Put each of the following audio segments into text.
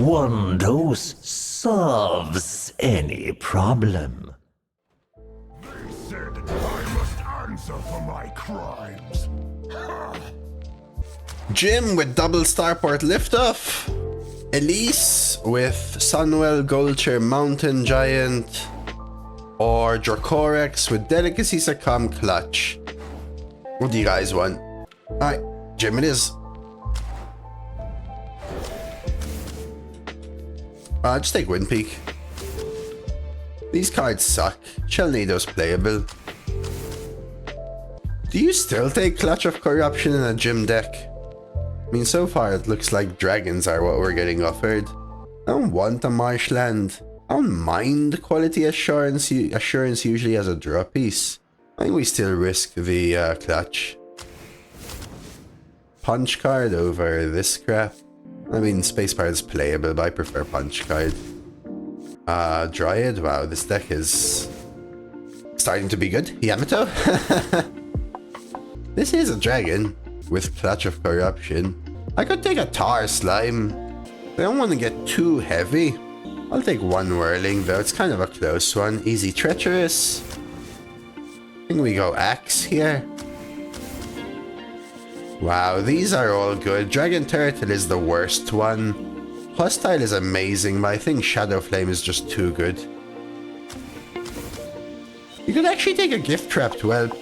one dose solves any problem. They said I must answer for my crimes. Jim with double starport liftoff. Elise with Sunwell, Goldshire, Mountain Giant. Or Dracorex with Delicacy, Succumb, Clutch. What do you guys want? Alright, Jim it is. Just take Wind Peak. These cards suck. Shellnado's playable. Do you still take Clutch of Corruption in a Jim deck? I mean, so far it looks like dragons are what we're getting offered. I don't want a marshland. I don't mind quality assurance usually as a draw piece. I think we still risk the Clutch. Punch card over this crap. I mean, Space Pirate's playable, but I prefer Punch card. Dryad, wow, this deck is starting to be good. Yamato. This is a dragon with Clutch of Corruption. I could take a Tar Slime. I don't want to get too heavy. I'll take one Whirling though, it's kind of a close one. Easy Treacherous. I think we go Axe here. Wow, these are all good. Dragon Turtle is the worst one. Hostile is amazing, but I think Shadow Flame is just too good. You could actually take a Gift Trap to help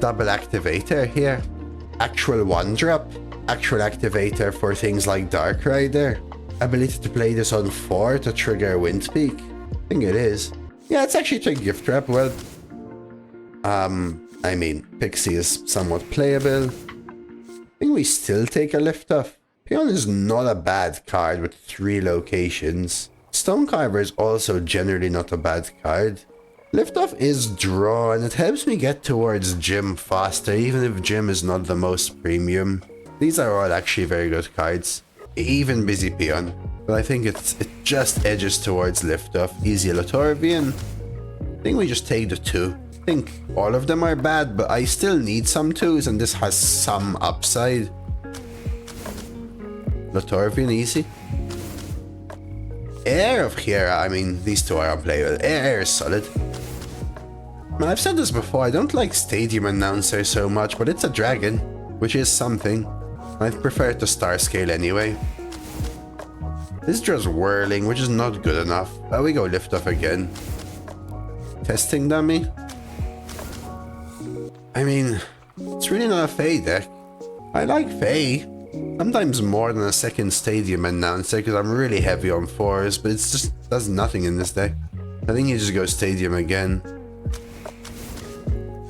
double Activator here. Actual 1-drop. Actual Activator for things like Dark Rider. Ability to play this on 4 to trigger Wind Peak. I think it is. Yeah, it's actually take Gift Trap. Well, I mean, Pixie is somewhat playable. I think we still take a Liftoff. Peon is not a bad card with 3 locations. Stonecarver is also generally not a bad card. Liftoff is draw and it helps me get towards Jim faster, even if Jim is not the most premium. These are all actually very good cards. Even Busy Peon. But I think it just edges towards Liftoff. Easy Latorvian. I think we just take the 2. I think all of them are bad, but I still need some 2s and this has some upside. Latorvian easy. Air of Hera, I mean, these 2 are unplayable. Air is solid. Man, I've said this before, I don't like Stadium Announcer so much, but it's a dragon, which is something. I'd prefer it to Star Scale anyway. This draws Whirling, which is not good enough. We go Liftoff again. Testing Dummy. I mean, it's really not a Fae deck. I like Fae. Sometimes more than a second Stadium Announcer because I'm really heavy on 4s, but it's just does nothing in this deck. I think you just go Stadium again.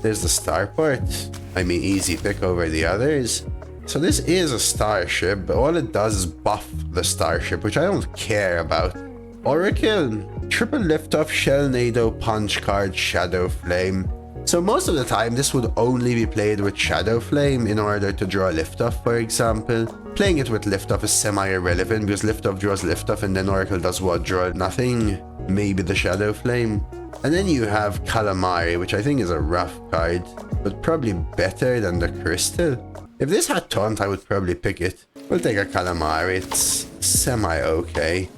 There's the Starport. I mean, easy pick over the others. So this is a Starship, but all it does is buff the Starship, which I don't care about. Oracle, triple Liftoff, Shellnado, Punch card, Shadow Flame. So most of the time this would only be played with Shadow Flame in order to draw Liftoff, for example. Playing it with Liftoff is semi-irrelevant because Liftoff draws Liftoff and then Oracle does what? Draw nothing? Maybe the Shadow Flame. And then you have Calamari, which I think is a rough card, but probably better than the Crystal. If this had Taunt, I would probably pick it. We'll take a Calamari, it's semi-okay.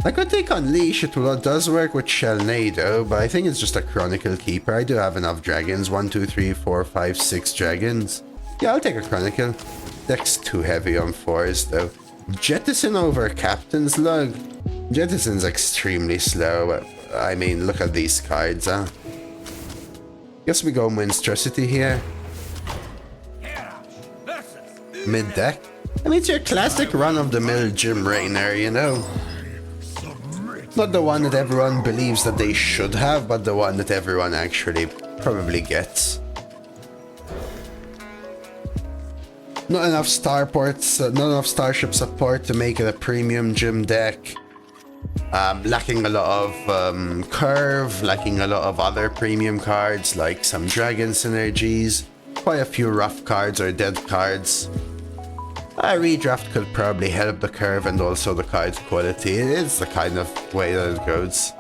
I could take Unleash, it does work with Shellnado, but I think it's just a Chronicle Keeper. I do have enough dragons, 1, 2, 3, 4, 5, 6 dragons. Yeah, I'll take a Chronicle. Deck's too heavy on 4s though. Jettison over Captain's Lug. Jettison's extremely slow. I mean, look at these cards, huh? Guess we go Monstrosity here. Mid-deck. I mean, it's your classic run-of-the-mill Jim Raynor, you know? Not the one that everyone believes that they should have, but the one that everyone actually probably gets. Not enough starports, not enough starship support to make it a premium Jim deck. Lacking a lot of curve, lacking a lot of other premium cards like some dragon synergies, quite a few rough cards or dead cards. Redraft could probably help the curve and also the card quality. It is the kind of way that it goes.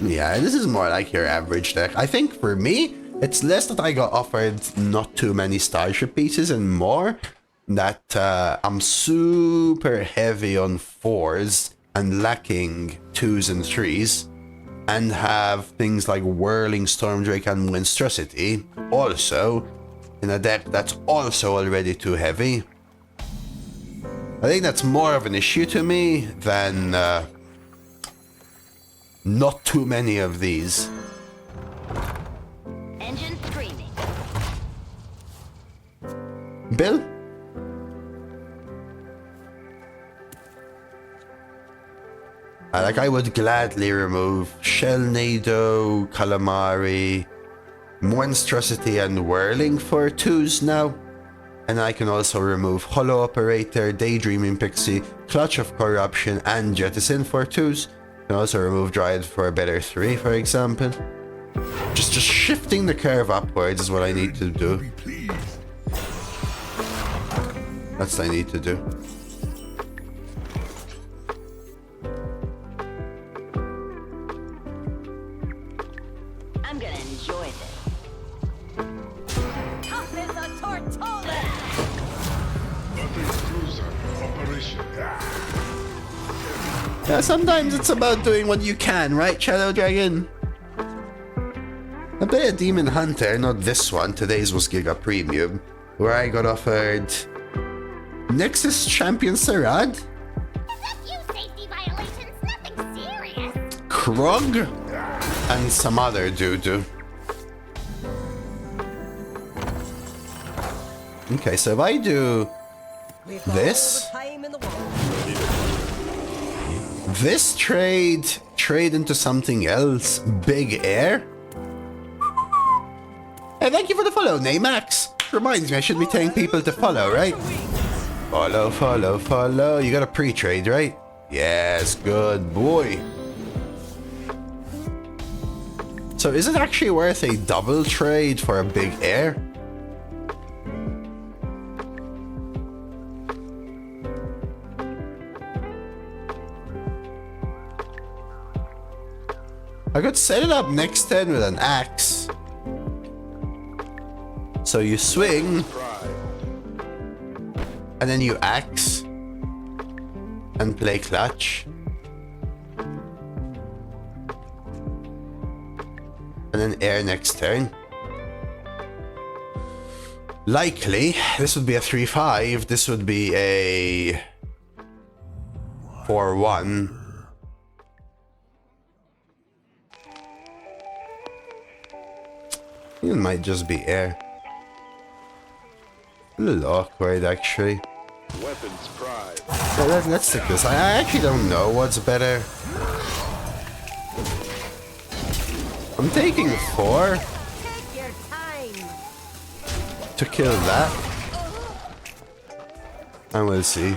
Yeah, this is more like your average deck. I think for me, it's less that I got offered not too many starship pieces and more that I'm super heavy on 4s and lacking 2s and 3s and have things like Whirling Stormdrake and Monstrosity also in a deck that's also already too heavy. I think that's more of an issue to me than not too many of these. Engine screaming. Bill? I would gladly remove Shellnado, Calamari, Monstrosity and Whirling for 2s now. And I can also remove Hollow Operator, Daydreaming Pixie, Clutch of Corruption and Jettison for 2s. Can also remove Dryad for a better 3, for example. Just shifting the curve upwards is what I need to do. That's what I need to do. I'm gonna enjoy this. Tough as a tortola! Operation. Yeah, sometimes it's about doing what you can, right, Shadow Dragon? I play a Demon Hunter, not this one. Today's was Giga Premium, where I got offered Nexus Champion Sarad, Is that you safety violations? Nothing serious. Krog, and some other doo-doo. Okay, so if I do this, this trade into something else, Big Air. Hey, thank you for the follow, Namax. Reminds me I should be telling people to follow, right? Follow, follow, follow. You got a pre-trade, right? Yes, good boy. So is it actually worth a double trade for a Big Air? I could set it up next turn with an axe. So you swing, and then you axe, and play clutch. And then air next turn. Likely, this would be a 3-5, this would be a 4-1. It might just be air. A little awkward, actually. Weapons pride. But let's stick this. I actually don't know what's better. I'm taking 4 Take your time. to kill that. And we'll see.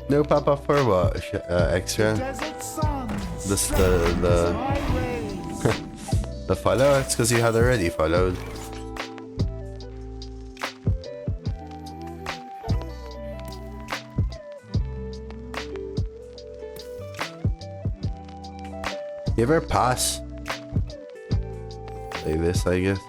No pop-up for what? Extra? Desert suns. This the follow? It's because you had already followed. You ever pass? Like this, I guess.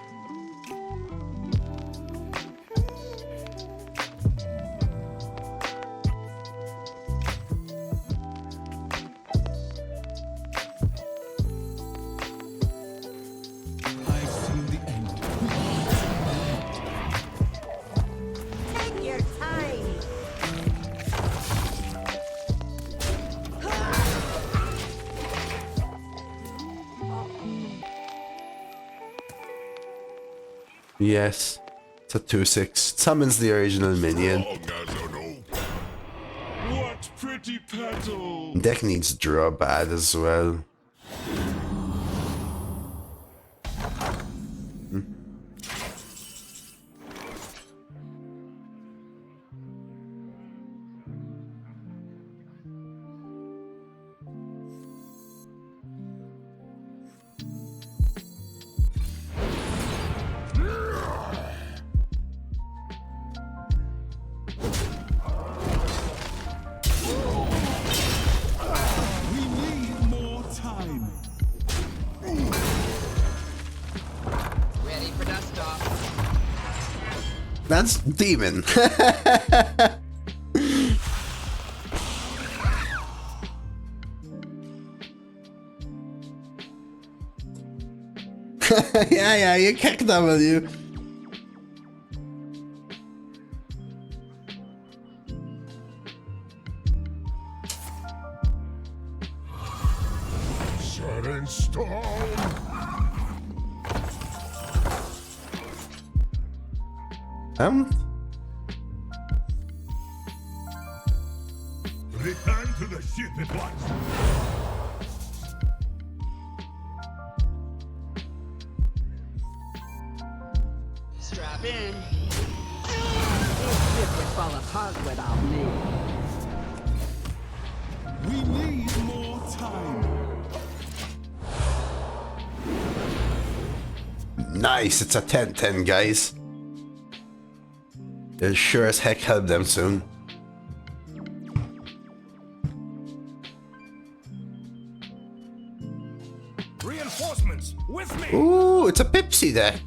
Take your time. Yes. It's a 2/6. Summons the original minion. What pretty petals. Deck needs draw bad as well. That's demon. Yeah, you kick W. Set in stone. Return to the ship at once. Strap in. This ship would fall apart without me. We need more time. Nice, it's a 10-10, guys. It'll sure as heck help them soon. Reinforcements with me. Ooh, it's a Pipsy deck.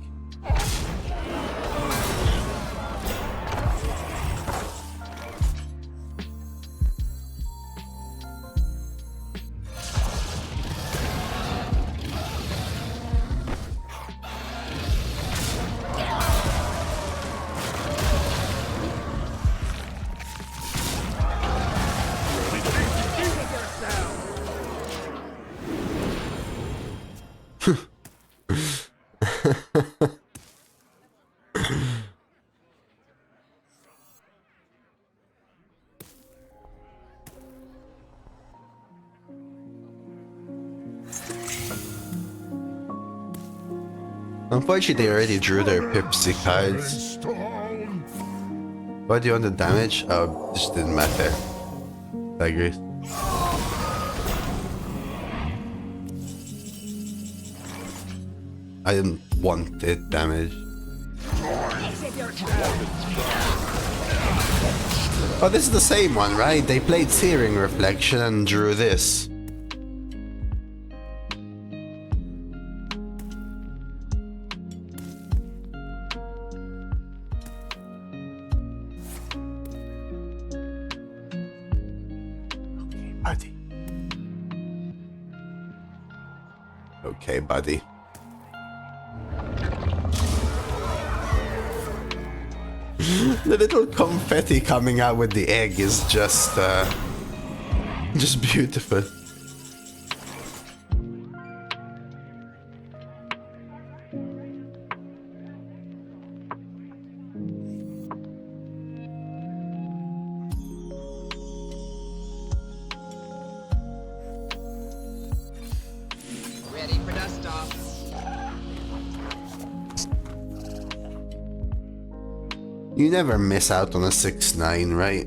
Unfortunately, they already drew their Pipsy cards. Stone. What do you want the damage? Oh, this didn't matter. I agree. I didn't want it damage. Oh, this is the same one, right? They played Searing Reflection and drew this. Okay, buddy. The little confetti coming out with the egg is just beautiful. Ready for dust off. You never miss out on a 6-9, right?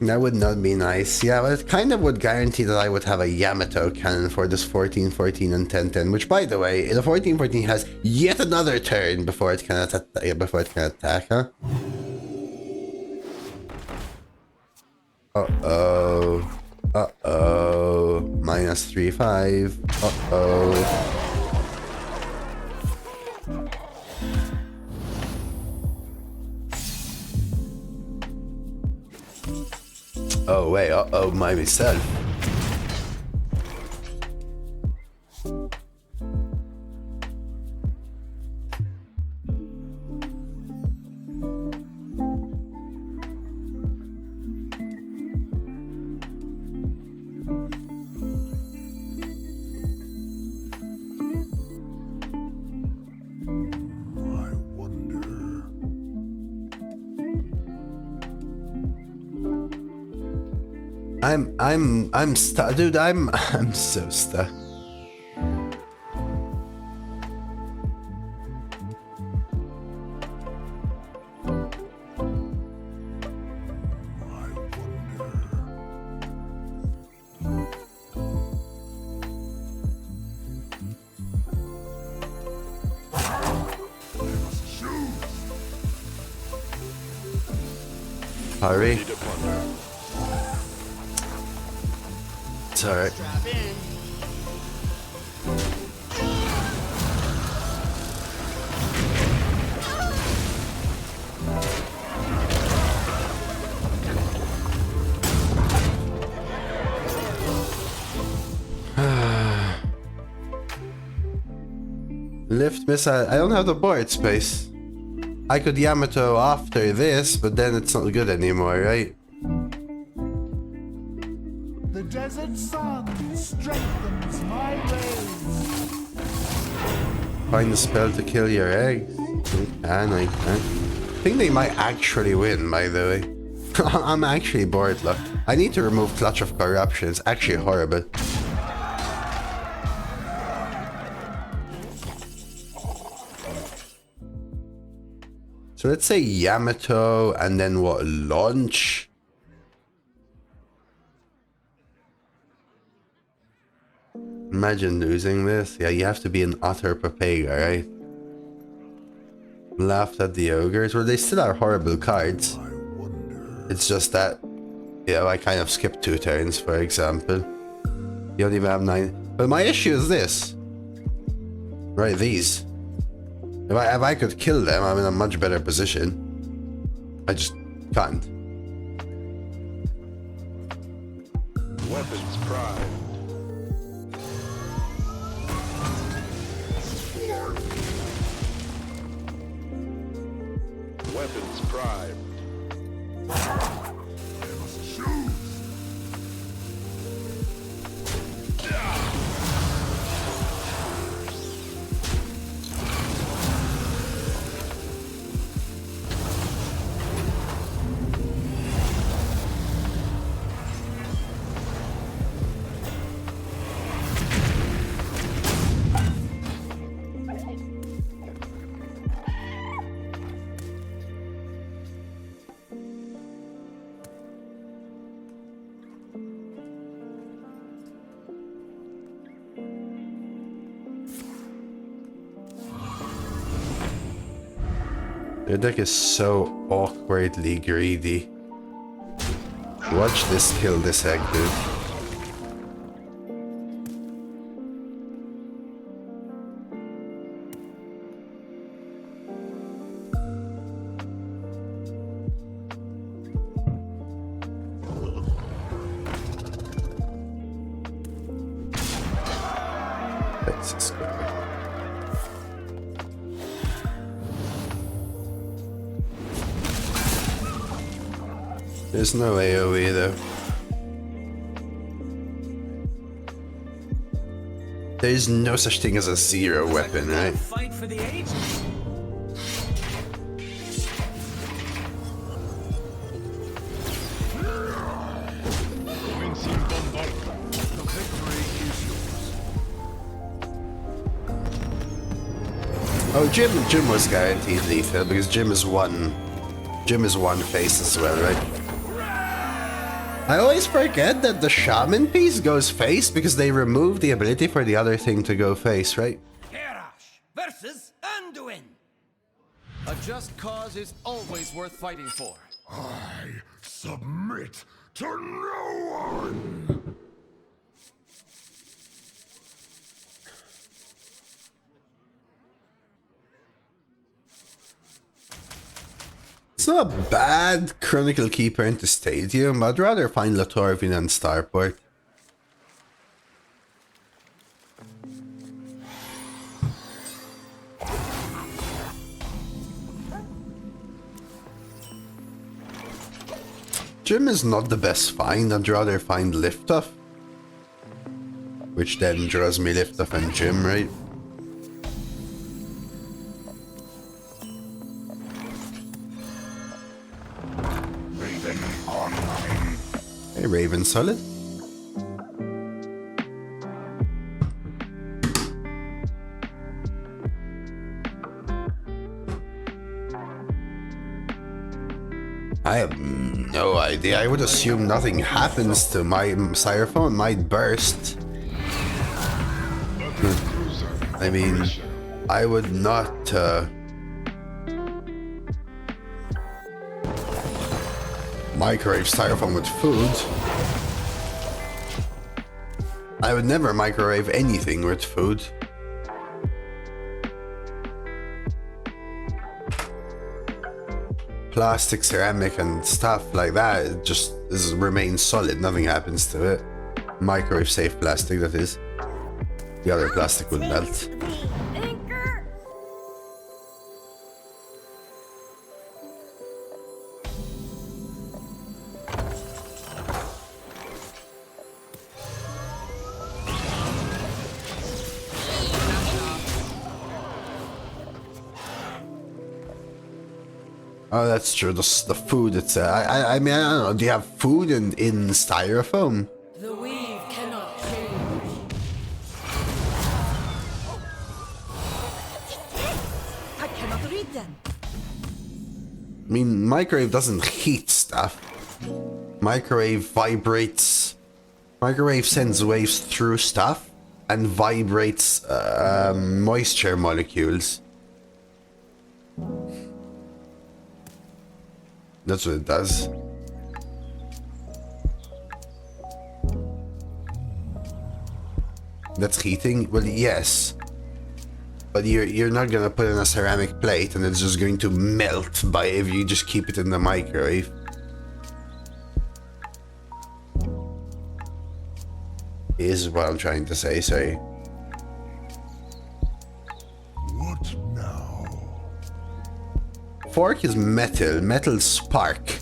That would not be nice. Yeah, but it kind of would guarantee that I would have a Yamato cannon for this 14-14 and 10-10, which, by the way, the 14-14 has yet another turn before it can attack, huh? Uh-oh. Uh-oh. -3-5. Uh-oh. Oh wait, uh-oh, myself. I'm stuck, dude. I'm so stuck. Hurry. Ready to plunder. It's alright. Strap in. Lift missile. I don't have the board space. I could Yamato after this, but then it's not good anymore, right? The desert sun strengthens my rays. Find the spell to kill your eggs. I think they might actually win, by the way. I'm actually bored, look. I need to remove Clutch of Corruption. It's actually horrible. So let's say Yamato, and then what? Launch? Imagine losing this. Yeah, you have to be an utter papega, right? Laughed at the ogres. Well, they still are horrible cards. It's just that, you know, I kind of skipped 2 turns, for example. You don't even have 9. But my issue is this. Right, these. If I could kill them, I'm in a much better position. I just can't. Weapons prime. Weapons prime. Their deck is so awkwardly greedy. Watch this kill this egg, dude. Let's just go. There's no AoE though. There's no such thing as a 0 weapon, right? Fight for the ages. Oh, Jim was guaranteed lethal because Jim is one face as well, right? I always forget that the shaman piece goes face because they remove the ability for the other thing to go face, right? Kerash versus Anduin. A just cause is always worth fighting for. I submit to no one! It's not a bad Chronicle Keeper into Stadium, I'd rather find Latorvin and Starport. Jim is not the best find, I'd rather find Liftoff. Which then draws me Liftoff and Jim, right? Hey, Raven solid. I have no idea. I would assume nothing happens to my Cyrophone. Might burst. I mean, I would not. Microwave styrofoam with food. I would never microwave anything with food. Plastic, ceramic, and stuff like that, it just remains solid. Nothing happens to it. Microwave safe plastic, that is. The other plastic would melt. Oh, that's true. The food. It's. I mean, I don't know. Do you have food in styrofoam? The weave cannot change. I cannot read them. I mean, microwave doesn't heat stuff. Microwave vibrates. Microwave sends waves through stuff and vibrates moisture molecules. That's what it does. That's heating? Well, yes. But you're not gonna put in a ceramic plate and it's just going to melt by if you just keep it in the microwave. Is what I'm trying to say, sorry. What now? Fork is metal. Metal spark.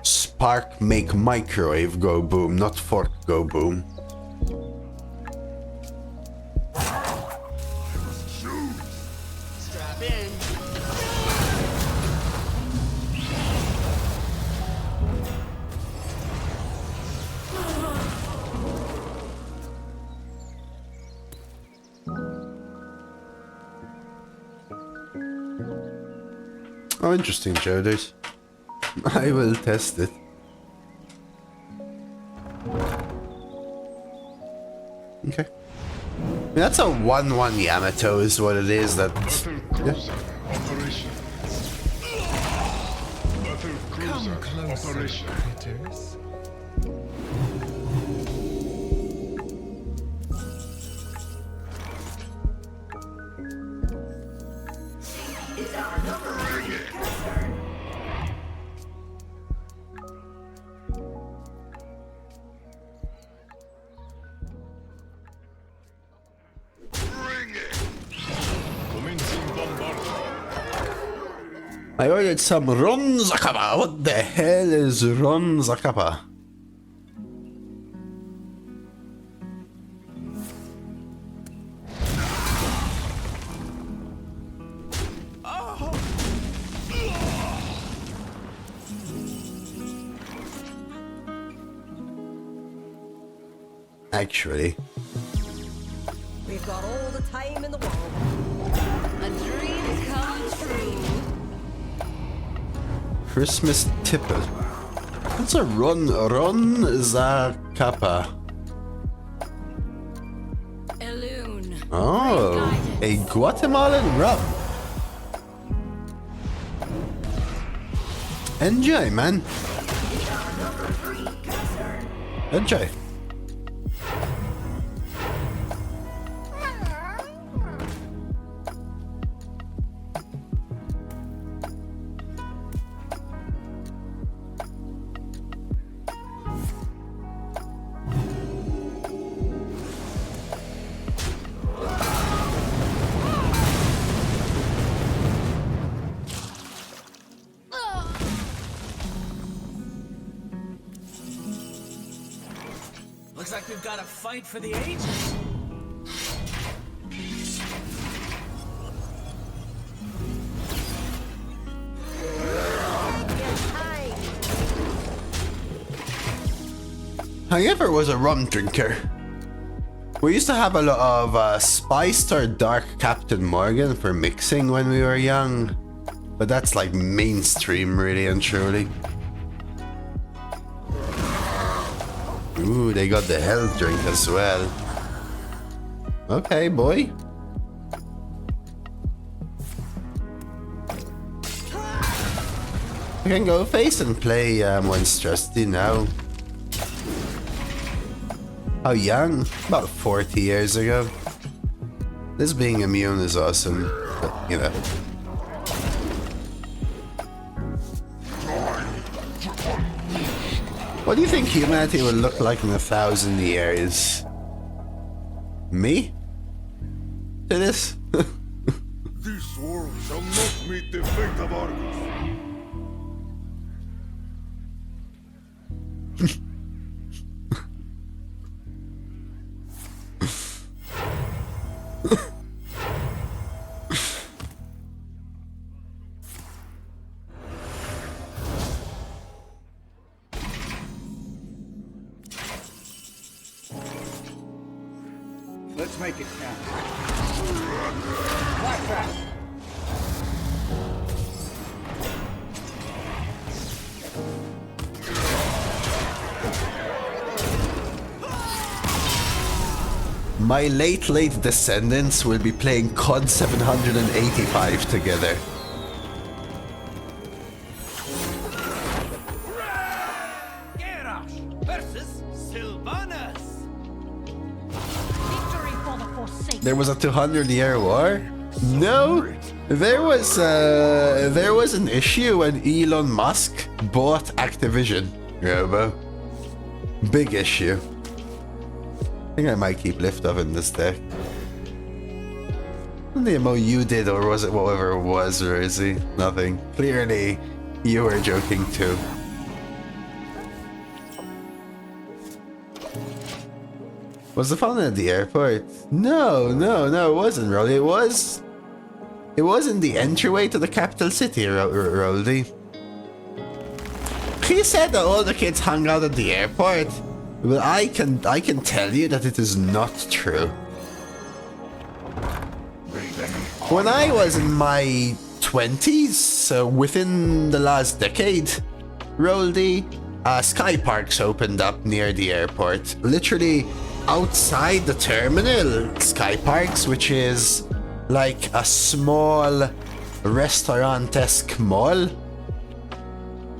Spark make microwave go boom, not fork go boom. Strap in. Oh, interesting, Joders. I will test it. Okay. I mean, that's a 1-1 Yamato is what it is. That. Yeah. Operation. Battle cruiser operation. Critters. I ordered some Ron Zakapa. What the hell is Ron Zakapa? Actually, We've got all the time in the world. A dream come true. Christmas tipper. What's a Ron Zakapa? Elune. Oh, a Guatemalan rum. Enjoy, man. Enjoy. Looks like we've got a fight for the ages. I never was a rum drinker. We used to have a lot of spiced or dark Captain Morgan for mixing when we were young. But that's like mainstream, really and truly. Ooh, they got the health drink as well. Okay, boy. I can go face and play monstrosity now. How young? About 40 years ago. This being immune is awesome, but, you know. What do you think humanity will look like in 1,000 years? Me? To this? This world shall not meet the fate of Argus. Let's make it count. Flashback. My late descendants will be playing COD 785 together. Garrosh versus Sylvanas. Victory for the Forsaken. There was a 200-year war? No, there was an issue when Elon Musk bought Activision. Robo. Big issue. I think I might keep Liftoff in this deck. The MO you did, or was it whatever it was, or is he? Nothing. Clearly, you were joking too. Was the phone at the airport? No, it wasn't, Rolly. It was in the entryway to the capital city, Rolly. He said that all the kids hung out at the airport. Well, I can tell you that it is not true. When I was in my 20s, so within the last decade, Roldy, Sky Parks opened up near the airport. Literally outside the terminal, Sky Parks, which is like a small restaurant-esque mall.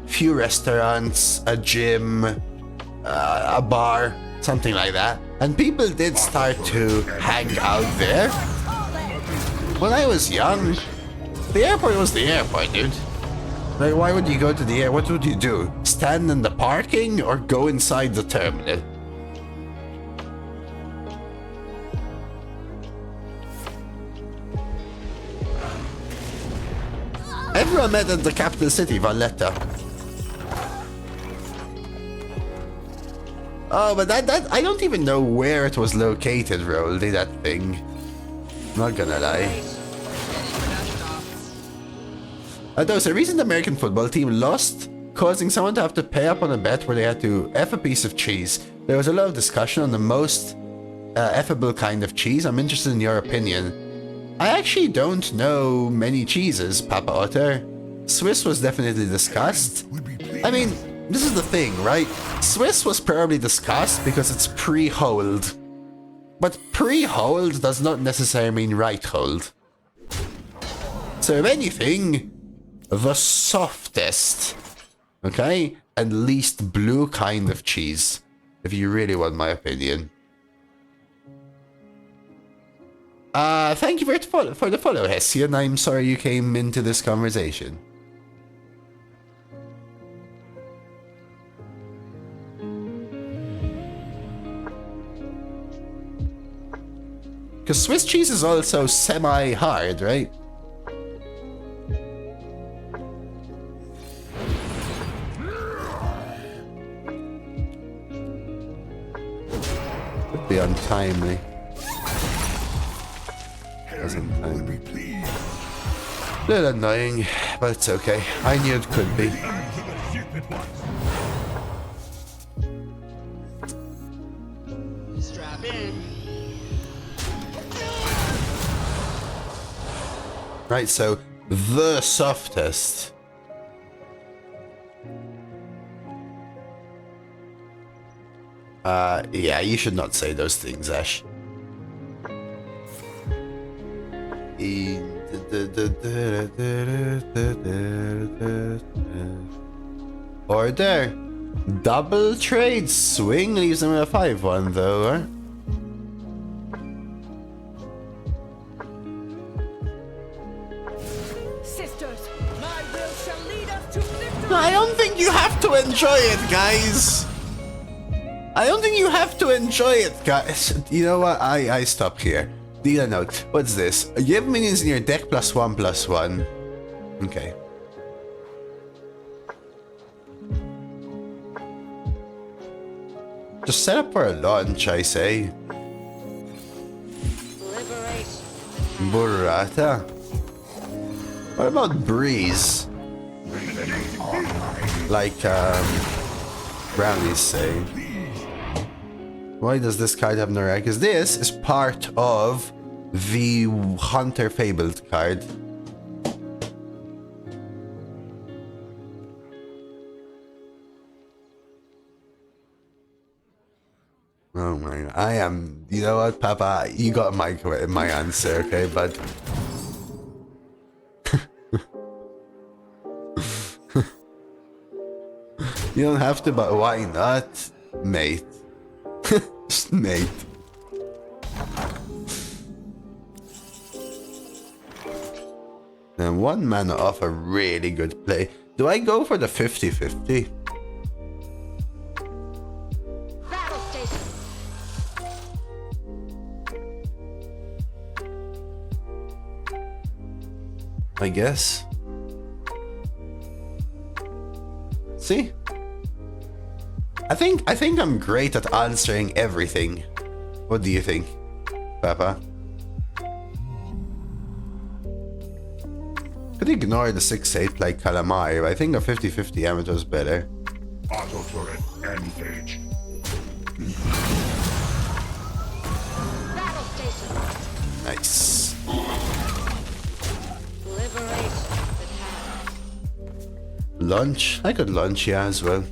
Few restaurants, a gym, a bar, something like that. And people did start to hang out there. When I was young, the airport was the airport, dude. Like, why would you go to the air? What would you do? Stand in the parking or go inside the terminal? Everyone met at the capital city, Valletta. Oh, but that I don't even know where it was located, Roldy, that thing. Not gonna lie. There's a recent American football team lost, causing someone to have to pay up on a bet where they had to F a piece of cheese. There was a lot of discussion on the most F-able kind of cheese. I'm interested in your opinion. I actually don't know many cheeses, Papa Otter. Swiss was definitely discussed. I mean, this is the thing, right? Swiss was probably discussed because it's pre-hold. But pre-hold does not necessarily mean right hold. So if anything, the softest, okay, and least blue kind of cheese, if you really want my opinion. Thank you for the follow, Hessian. I'm sorry you came into this conversation. Because Swiss cheese is also semi-hard, right? Could be untimely. Untimely. A little annoying, but it's okay. I knew it could be. Strap in. Right, so the softest. Yeah, you should not say those things, Ash. Order. Double trade. Swing leaves them with a 5-1 though, huh? Sisters, my will shall lead us to victory. I don't think you have to enjoy it, guys. I don't think you have to enjoy it, guys. You know what? I stop here. Deal a note. What's this? You have minions in your deck +1/+1. Okay. Just set up for a launch, I say. Burrata. What about Breeze? Like, brownies say. Why does this card have no rank? Because this is part of the Hunter Fabled card. Oh my, I am, you know what, Papa, you got my answer, okay, bud? You don't have to, but why not, mate? Just mate. And 1 mana off a really good play. Do I go for the 50-50? I guess. See? I think I'm great at answering everything. What do you think, Papa? Could ignore the 6/8 like Calamari, but I think a 50-50 amateur is better. Auto turret engage. Nice. Lunch? I could lunch, yeah, as well.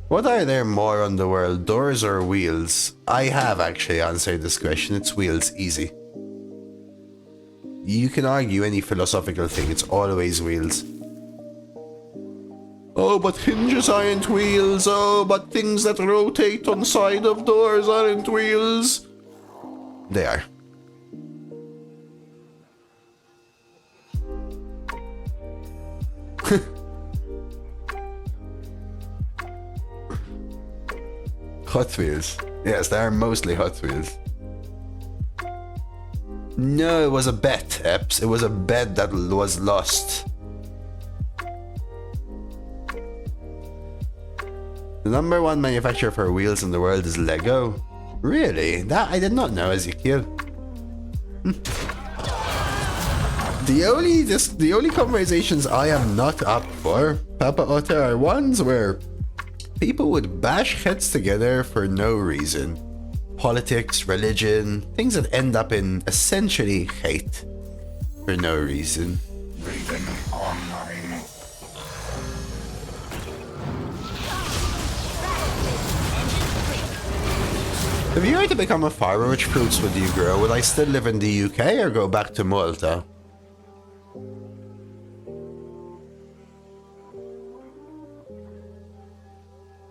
What are there more on the world, doors or wheels? I have actually answered this question. It's wheels, easy. You can argue any philosophical thing, it's always wheels. Oh, but hinges aren't wheels. Oh, but things that rotate on side of doors aren't wheels. They are. Hot Wheels. Yes, they are mostly Hot Wheels. No, it was a bet, Eps. It was a bet that was lost. The #1 manufacturer for wheels in the world is Lego. Really? That I did not know, Ezekiel. The only conversations I am not up for, Papa Otter, are ones where people would bash heads together for no reason. Politics, religion, things that end up in essentially hate for no reason. If you were to become a farmer, which fruits would you grow? Would I still live in the UK or go back to Malta?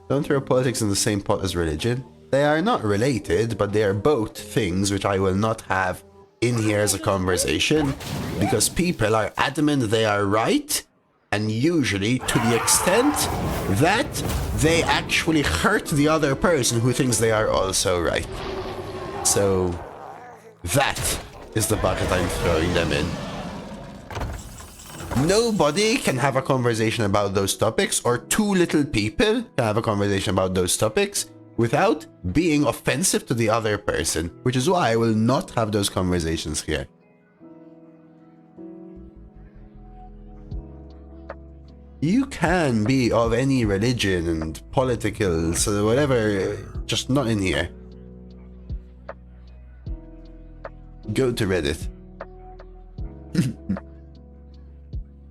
Don't throw politics in the same pot as religion. They are not related, but they are both things which I will not have in here as a conversation, because people are adamant they are right, and usually to the extent that they actually hurt the other person who thinks they are also right. So that is the bucket I'm throwing them in. Nobody can have a conversation about those topics, or two little people can have a conversation about those topics without being offensive to the other person, which is why I will not have those conversations here. You can be of any religion and political, so whatever, just not in here. Go to Reddit.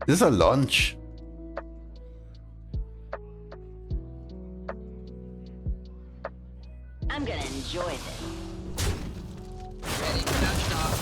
This is a launch. I'm gonna enjoy this. Ready for that shot.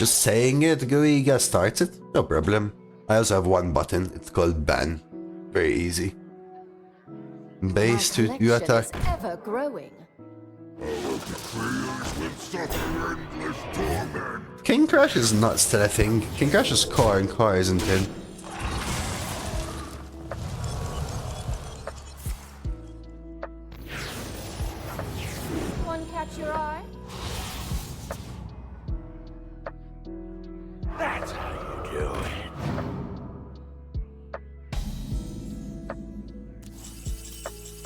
Just saying it, Guiga starts it, no problem. I also have one button, it's called ban. Very easy. Base to you attack. Ever growing. Betrayers will suffer endless torment. King Crush is not still a thing. King Crush is core and core isn't it? One catch your eye? That's how you do it.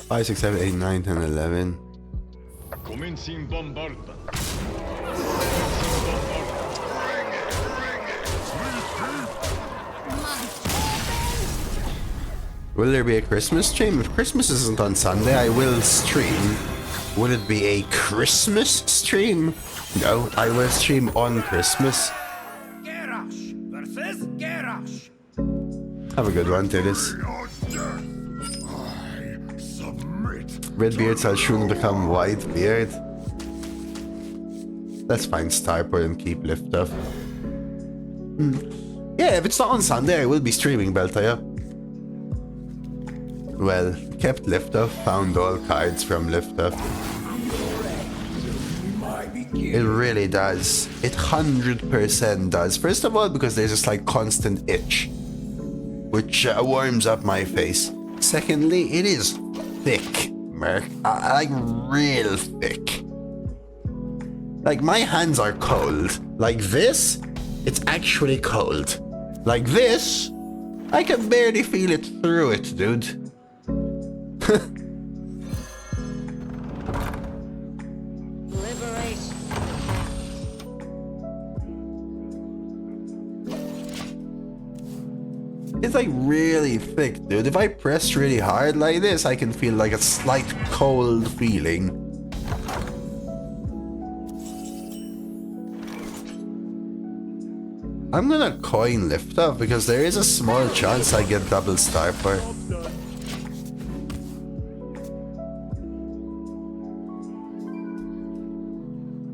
5, 6, 7, 8, 9, 10, 11. Commencing bombardment. Will there be a Christmas stream? If Christmas isn't on Sunday, I will stream. Will it be a Christmas stream? No, I will stream on Christmas. Garrosh versus Garrosh. Have a good one, Titus. Your death. I submit. Red beard shall soon become white beard. Let's find Starport and keep lift off. Yeah, if it's not on Sunday, I will be streaming Beltaya. Well, kept lift off, found all cards from lift off. It really does. It 100% does. First of all, because there's this like constant itch, which warms up my face. Secondly, it is thick, Merc. Like real thick. Like my hands are cold. Like this, it's actually cold. Like this, I can barely feel it through it, dude. Liberation. It's like really thick, dude. If I press really hard like this, I can feel like a slight cold feeling. I'm gonna coin lift off because there is a small chance I get double Starport.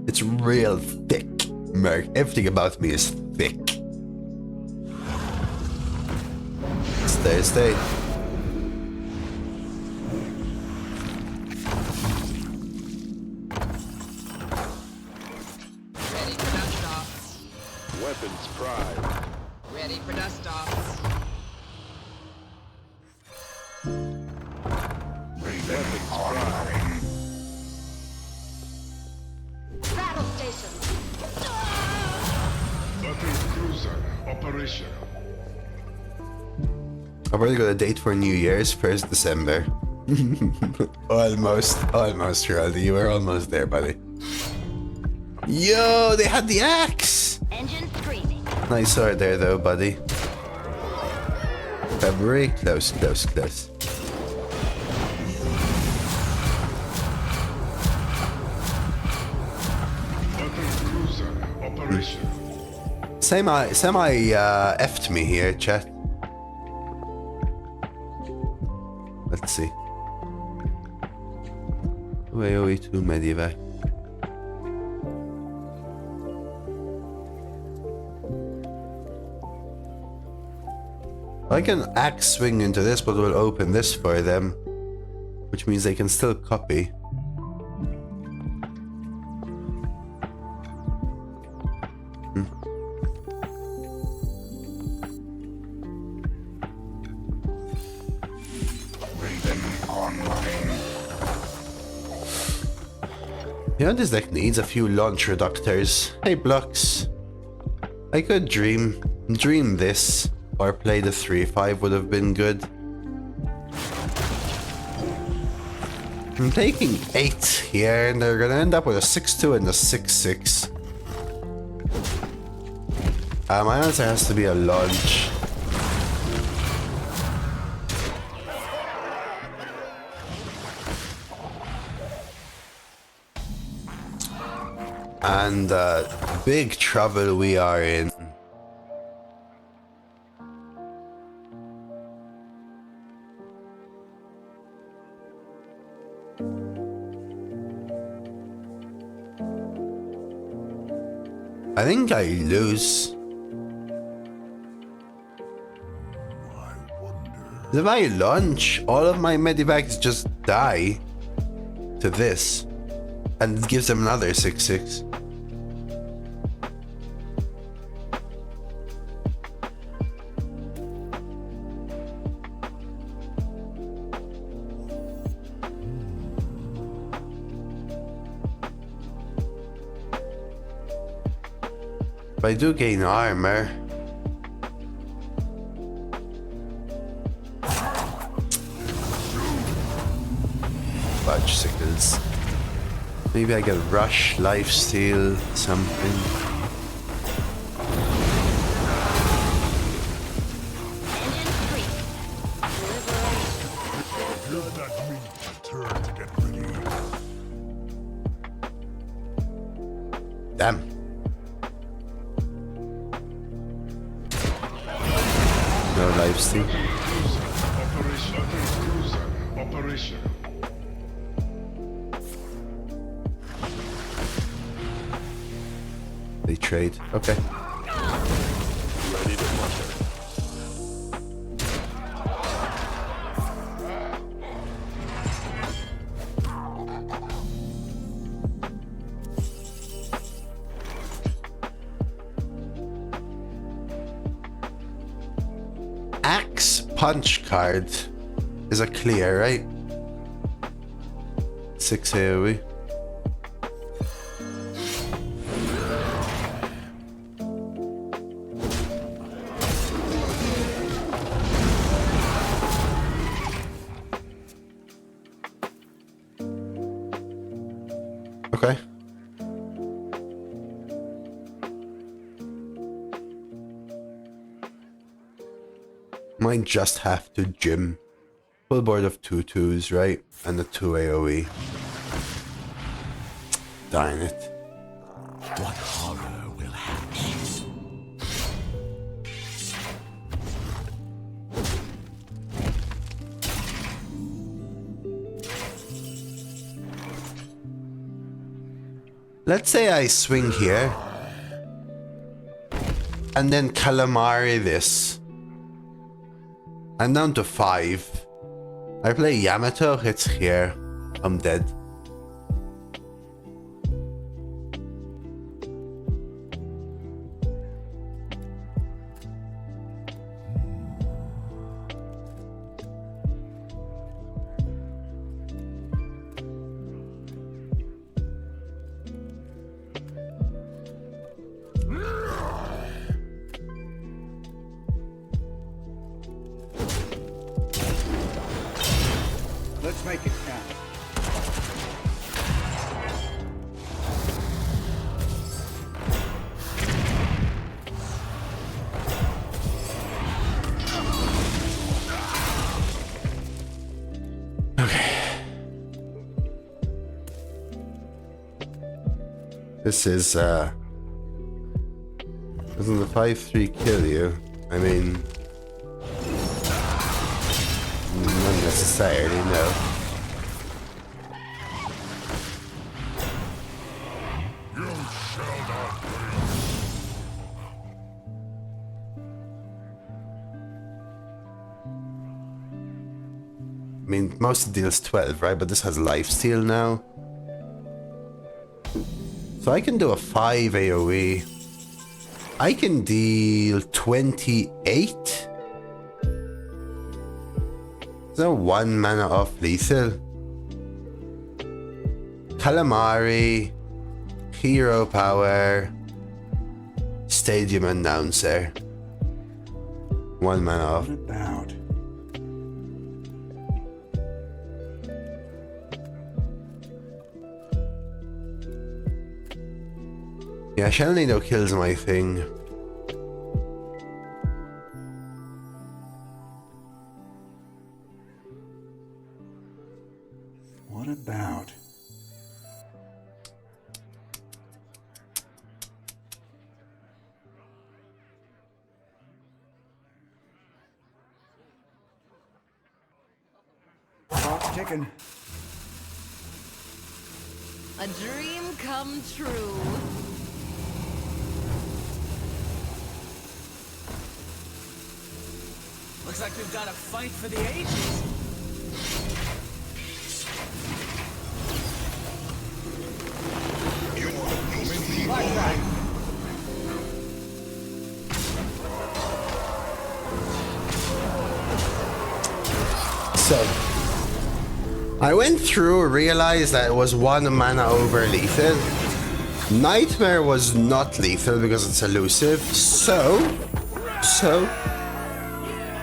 It's real thick, Merc. Everything about me is thick. It's Thursday. Ready for dust offs. Weapons prime. Ready for dust offs. Weapons prime. Battle station. Battle cruiser operational. I've already got a date for New Year's, 1st December. almost, Riley. You were almost there, buddy. Yo, they had the axe! Engine screaming. Nice sword there, though, buddy. February, close. Battle cruiser operational. Semi effed me here, chat. Let's see. AOE 2 Medivac. I can axe swing into this, but we'll open this for them, which means they can still copy. You know, this deck needs a few launch reductors. Hey, blocks. I could dream this, or play the 3-5 would have been good. I'm taking 8 here, and they're gonna end up with a 6-2 and a 6-6. My answer has to be a launch. And big trouble we are in. I think I lose. If I launch, all of my medivacs just die to this. And it gives them another 6/6. If I do gain armor, fudgesicles. Maybe I get rush, lifesteal, something. You're that meat turn to get ready. Damn. No lifesteal. Operation. They trade. Okay. Ready to mutter. Axe punch card is a clear, right? 6 AoE. Okay. Might just have to gym. Full board of 2/2s, right? And the 2 AoE. Darn it. What horror will hatch? Let's say I swing here. And then calamari this. I'm down to 5. I play Yamato, hits here. I'm dead. Let's make it count. This is, doesn't the 5/3 kill you? I mean, not necessarily, no. You shall not I mean, most deals 12, right? But this has lifesteal now. So I can do a 5 AoE. I can deal 28. So 1 mana off lethal. Calamari. Hero power. Stadium announcer. 1 mana off. What about? Yeah, Shelnado kills my thing. What about? Clock ticking. A dream come true. Looks like we've got a fight for the ages. So, I went through, realized that it was 1 mana over lethal. Nightmare was not lethal because it's elusive. So,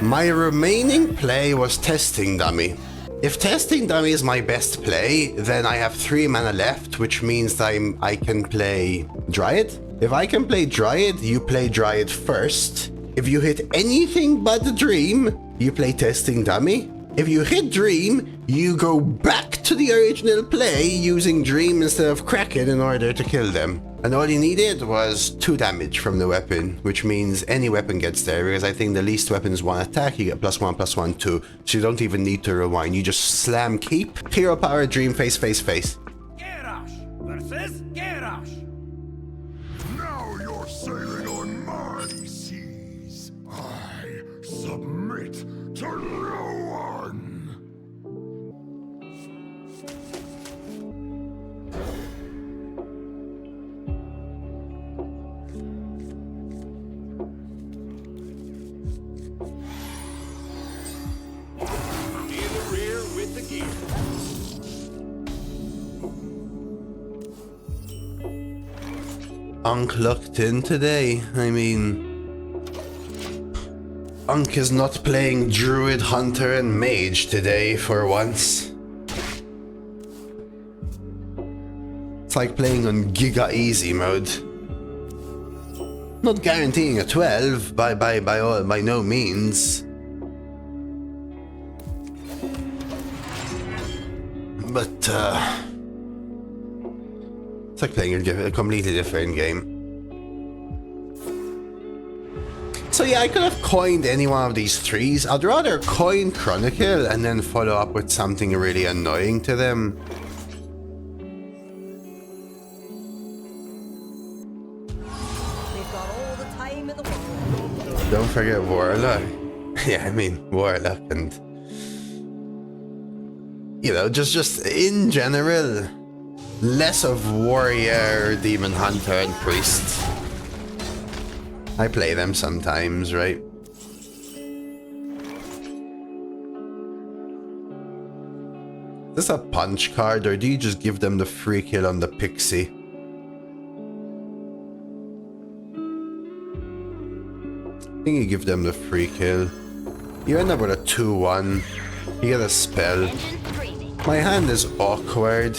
my remaining play was Testing Dummy. If Testing Dummy is my best play, then I have 3 mana left, which means that I can play Dryad. If I can play Dryad, you play Dryad first. If you hit anything but the Dream, you play Testing Dummy. If you hit Dream, you go back to the original play using Dream instead of Kraken in order to kill them. And all you needed was 2 damage from the weapon, which means any weapon gets there, because I think the least weapon is 1 attack, you get +1/+1/+2, so you don't even need to rewind, you just slam keep, hero power, Dream, face. Garrosh versus Garrosh. Now you're sailing on my seas. I submit to no one. In the rear with the gear. Unk locked in today, I mean... Unk is not playing Druid, Hunter and Mage today for once. It's like playing on Giga Easy mode. Not guaranteeing a 12 by no means. But it's like playing a completely different game. So yeah, I could have coined any one of these 3s. I'd rather coin Chronicle and then follow up with something really annoying to them. We've got all the time in the world. Don't forget Warlock. Yeah, I mean Warlock and... You know, just in general, less of Warrior, Demon Hunter and Priest. I play them sometimes, right? Is this a punch card, or do you just give them the free kill on the Pixie? I think you give them the free kill. You end up with a 2-1. You get a spell. My hand is awkward.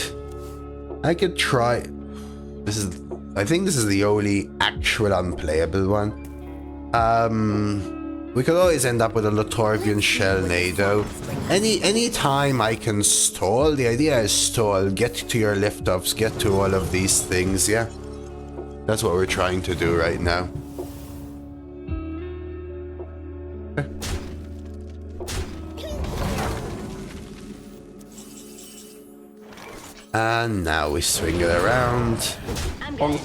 I could try... I think this is the only actual unplayable one. We could always end up with a Latorvian Shellnado. Any time I can stall, the idea is stall, get to your lift-offs, get to all of these things, yeah? That's what we're trying to do right now. And now we swing it around. Bonk.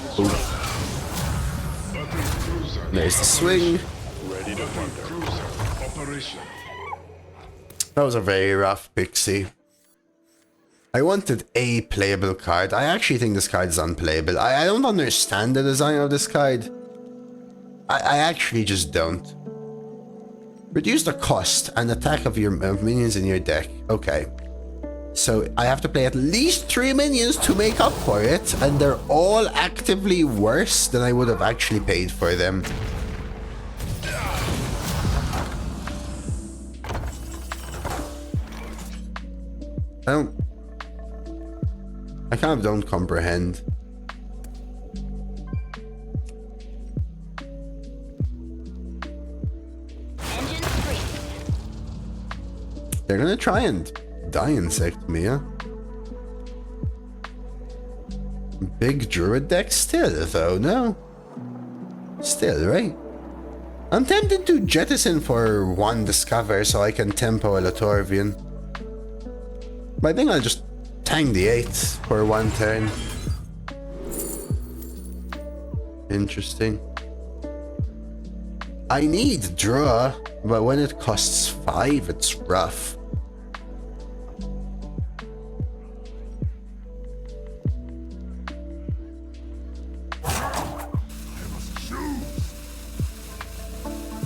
There's the swing. That was a very rough Pixie. I wanted a playable card. I actually think this card is unplayable. I don't understand the design of this card. I actually just don't. Reduce the cost and attack of your minions in your deck. Okay. So I have to play at least 3 minions to make up for it, and they're all actively worse than I would have actually paid for them. I kind of don't comprehend. They're gonna try and die insect me, huh? Big Druid deck still, though, no? Still, right? I'm tempted to jettison for 1 Discover so I can tempo a Latorvian. But I think I'll just tank the 8 for 1 turn. Interesting. I need draw, but when it costs 5, it's rough.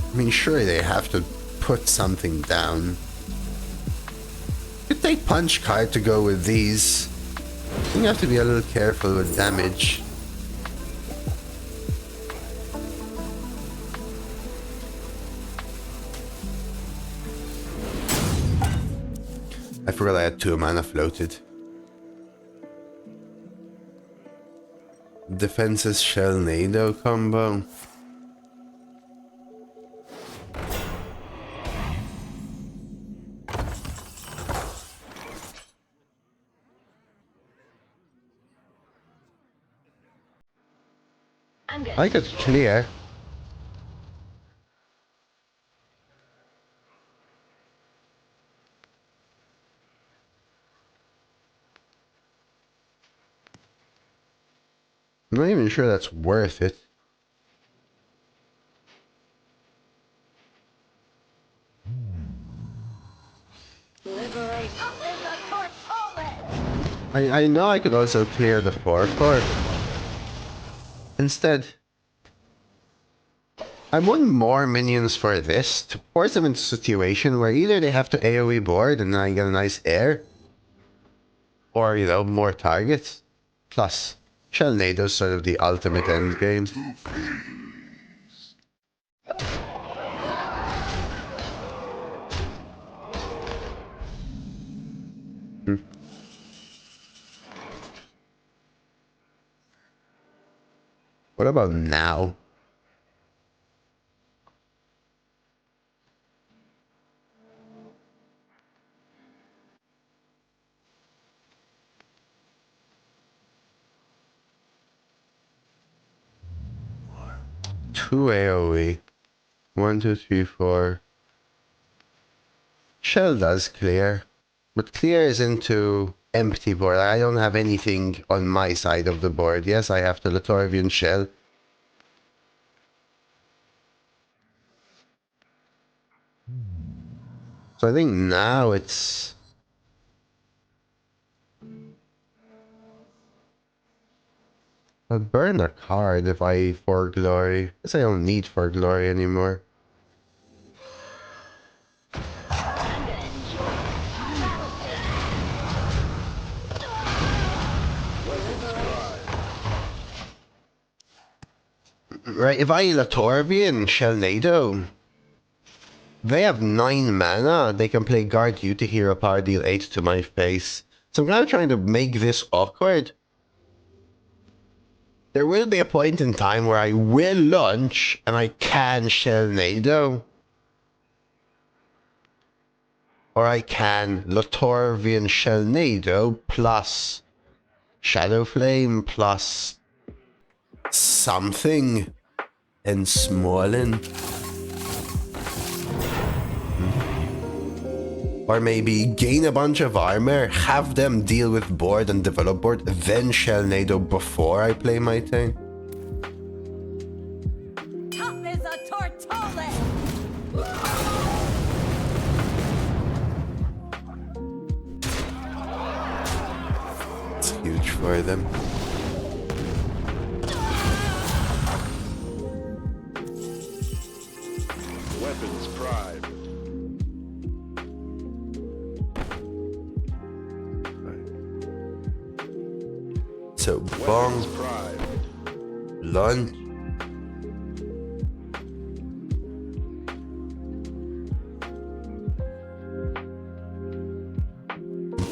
I mean, sure, they have to put something down. Could take punch card to go with these. You have to be a little careful with damage. I forgot I had 2 mana floated. Defense's Shellnado combo. I could clear. I'm not even sure that's worth it. I know I could also clear the 4/4. Instead, I want more minions for this to force them into a situation where either they have to AoE board and then I get a nice air, or, you know, more targets. Plus, Shellnado's sort of the ultimate end game. What about now? Two AoE. 1, 2, 3, 4. Shell does clear. But clear is into empty board. I don't have anything on my side of the board. Yes, I have the Latorvian Shell. So I think now it's... I'll burn a card if I for glory. I guess I don't need for glory anymore. Right, if I Latorvian Shellnado, they have 9 mana. They can play Guard You to hero power, deal 8 to my face. So I'm kind of trying to make this awkward. There will be a point in time where I will launch and I can Shellnado. Or I can Latorvian Shellnado plus Shadow Flame plus something and Smolin. Or maybe gain a bunch of armor, have them deal with board and develop board, then Shellnado before I play my thing. Tough as a tortola. It's huge for them. Weapons primed. So bong, lunch.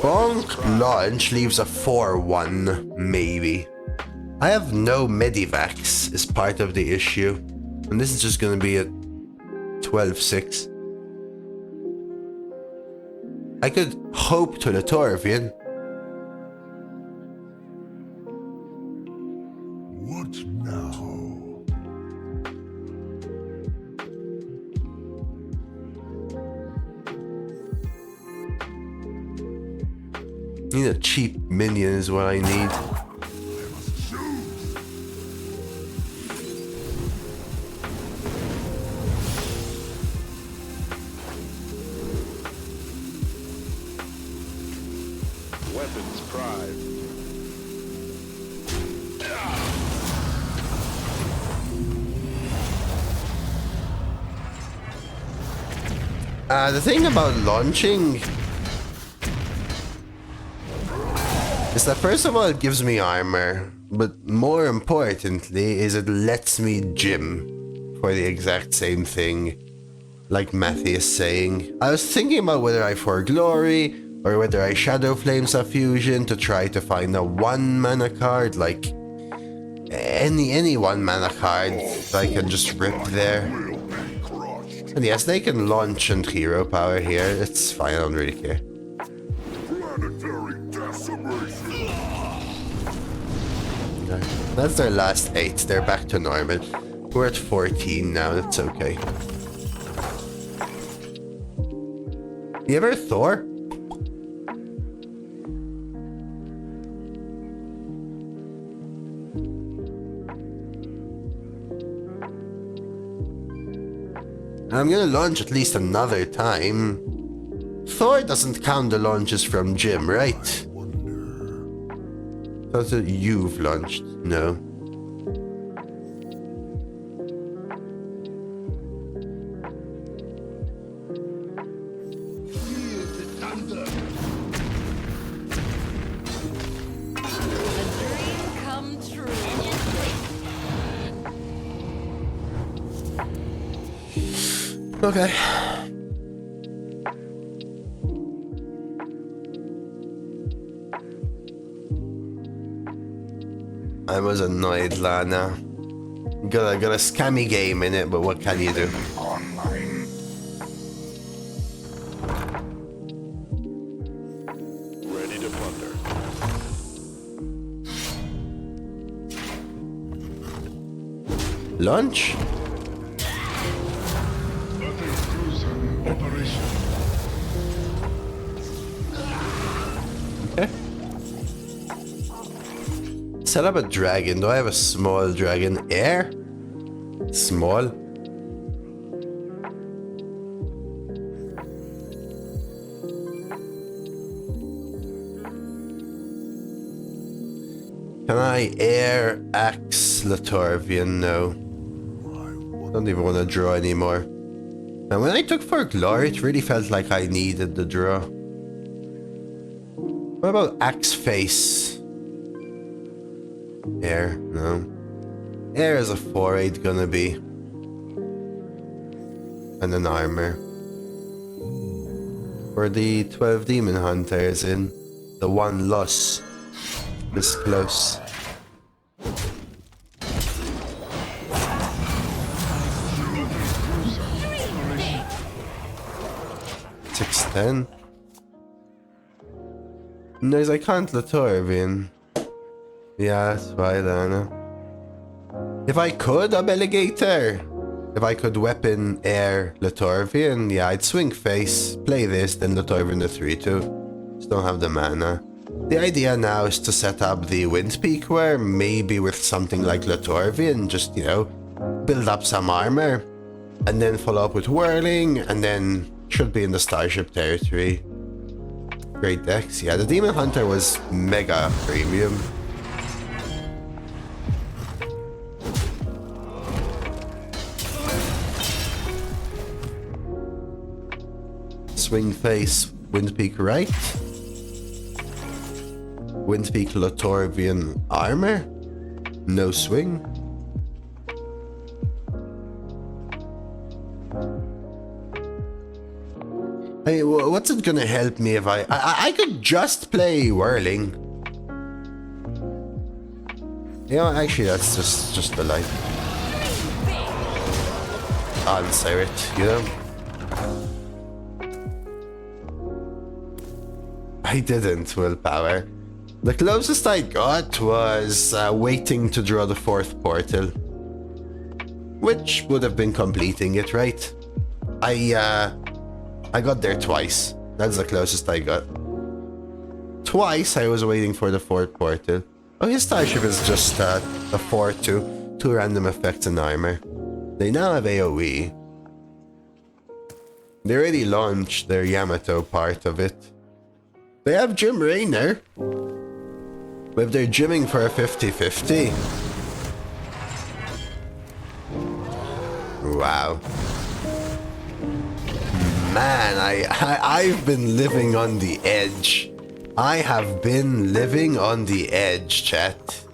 Bonk launch leaves a 4-1, maybe. I have no Medivacs is part of the issue. And this is just gonna be a 12-6. I could hope to the Torvian. What now? Need a cheap minion is what I need. Surprise. The thing about launching is that first of all it gives me armor, but more importantly is it lets me gym for the exact same thing, like Matthew is saying. I was thinking about whether I for glory or whether I Shadow Flame Fusion to try to find a 1 mana card, like any 1 mana card that I can just rip there. And yes, they can launch and hero power here. It's fine, I don't really care. Planetary decimation. Okay. That's their last 8. They're back to normal. We're at 14 now, that's okay. You ever Thor? I'm gonna launch at least another time. Thor doesn't count the launches from Jim, right? Thought that you've launched. No. A dream come true. Okay. I was annoyed, Lana. Got a scammy game in it, but what can you do? Online. Ready to plunder. Launch? Operation. Okay. Set up a dragon. Do I have a small dragon? Air? Small? Can I air axe Latorvian? No. Don't even want to draw anymore. And when I took for glory, it really felt like I needed the draw. What about axe face? Air? No. Air is a 4/8 gonna be. And an armor. For the 12 demon hunters in the 1 loss. This close. 610. There's I can't Latorvian. Yeah, that's right, Anna. If I could, a Belegator. If I could weapon air Latorvian, yeah, I'd swing face, play this, then Latorvian the 3/2. Just don't have the mana. The idea now is to set up the Wind Peak where maybe with something like Latorvian, just, you know, build up some armor, and then follow up with Whirling, and then should be in the Starship territory. Great decks. Yeah, the Demon Hunter was mega premium. Swing face, Wind Peak right. Wind Peak Latorvian armor. No swing. Hey, what's it gonna help me if I could just play Whirling. You know, actually that's just the light. Answer it, you know? I didn't willpower. The closest I got was waiting to draw the 4th portal. Which would have been completing it, right? I got there twice. That's the closest I got. Twice I was waiting for the 4th portal. Oh, his Starship is just a 4/2. 2 random effects and armor. They now have AoE. They already launched their Yamato part of it. They have Jim Raynor. If they're gymming for a 50-50. Wow. Man, I've been living on the edge. I have been living on the edge, chat.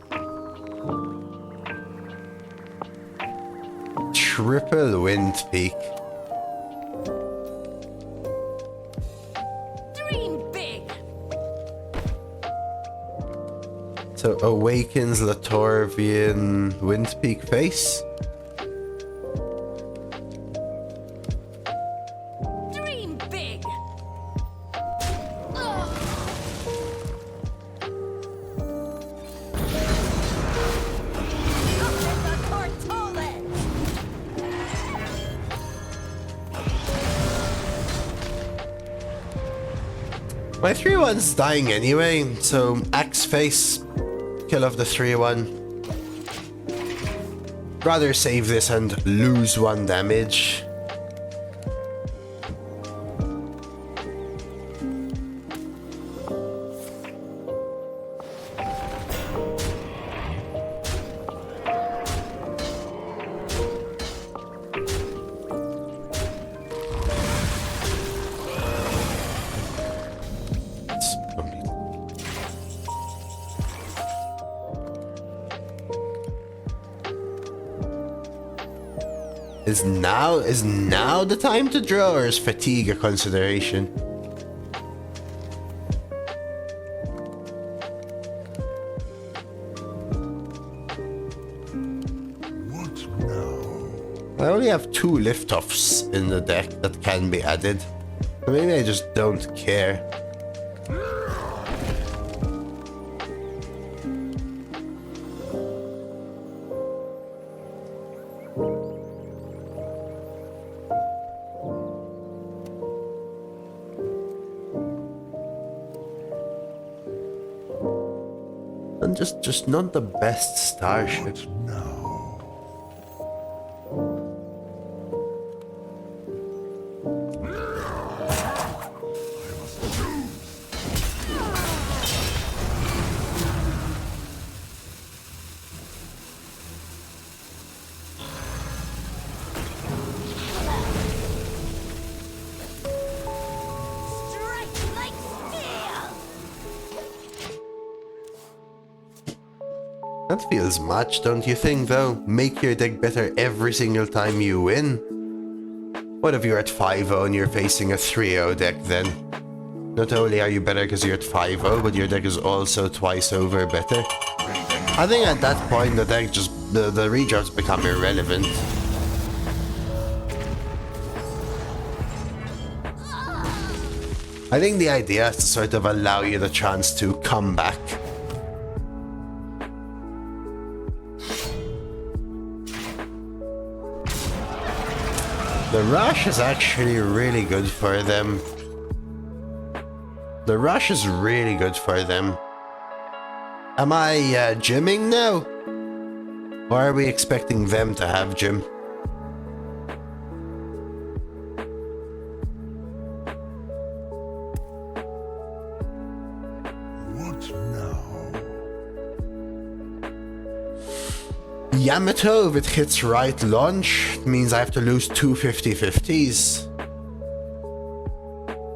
Triple wind peak. Dream big. So awakens Latorvian wind peak face. Dream big. My 3-1's dying anyway, so axe face, kill off the 3-1. Rather save this and lose 1 damage. Is now the time to draw, or is fatigue a consideration? What now? I only have 2 lift-offs in the deck that can be added. So maybe I just don't care. And just not the best starship. Now. Strike like steel! That feels much, don't you think, though? Make your deck better every single time you win. What if you're at 5-0 and you're facing a 3-0 deck then? Not only are you better because you're at 5-0, but your deck is also twice over better. I think at that point the deck just... the redrafts become irrelevant. I think the idea is to sort of allow you the chance to come back. The rush is actually really good for them. The rush is really good for them. Am I gymming now? Or are we expecting them to have gym? What now? Yamato, if it hits right launch, it means I have to lose 2 50-50s.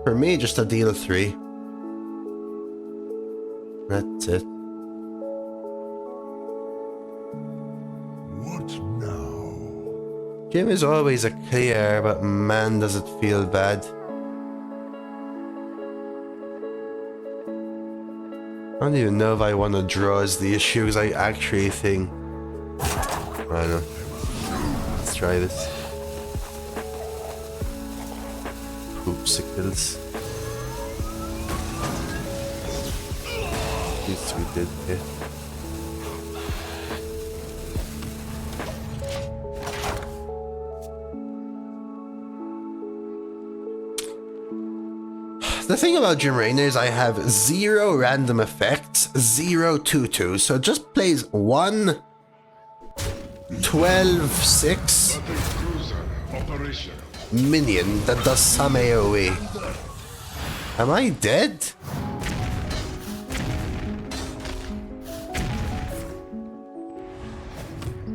For me, just a deal 3. That's it. What now? Jim is always a clear, but man does it feel bad. I don't even know if I want to draw is the issue, because I actually think... I don't know. Let's try this. Poopsicles. Yes, we did hit. The thing about Jim Raynor is I have 0 random effects, 0 2/2, so it just plays 1 12/6 minion that does some AoE. Am I dead?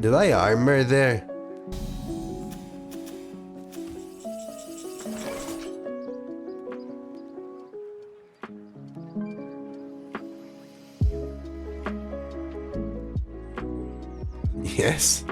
Did I armor there? Yes.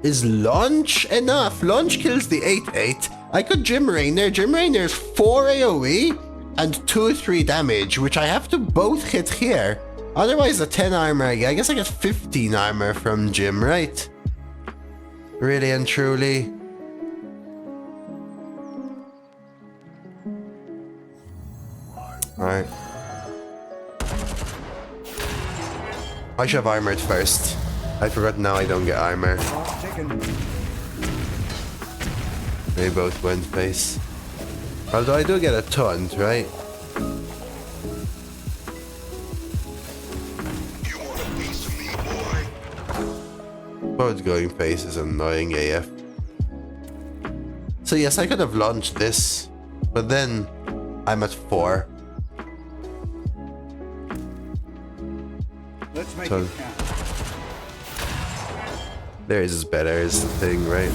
Is launch enough? Launch kills the 8/8. I could Jim Raynor. Jim Raynor's 4 AoE and 2/3 damage, which I have to both hit here. Otherwise, the 10 armor, I guess I get 15 armor from Jim, right? Really and truly. Alright. I should have armored first. I forgot now I don't get armor. Clock ticking. They both went face. Although I do get a taunt, right? You want a piece of me, boy? Both going face is annoying AF. So yes, I could have launched this, but then I'm at 4. Let's make So- it count. Theirs is better is the thing, right?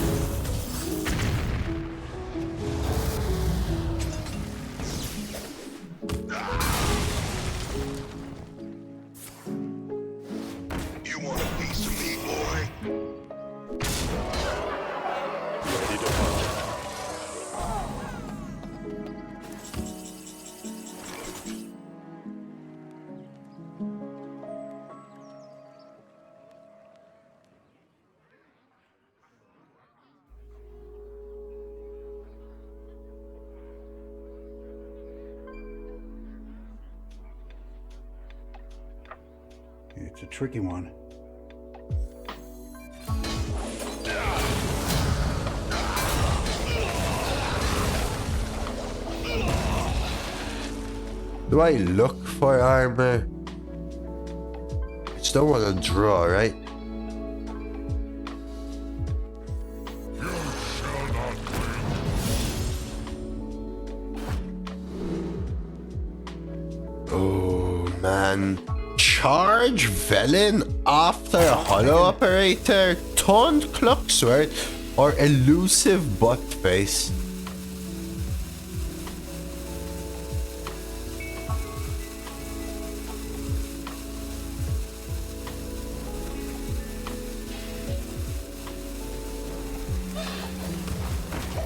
You want a piece of me, boy? Ready to fight. It's a tricky one. Do I look for armor? I just don't want to draw, right? Oh man. Charge Velen after a Hollow Operator, Taunt Clocksword, or Elusive Butt Face.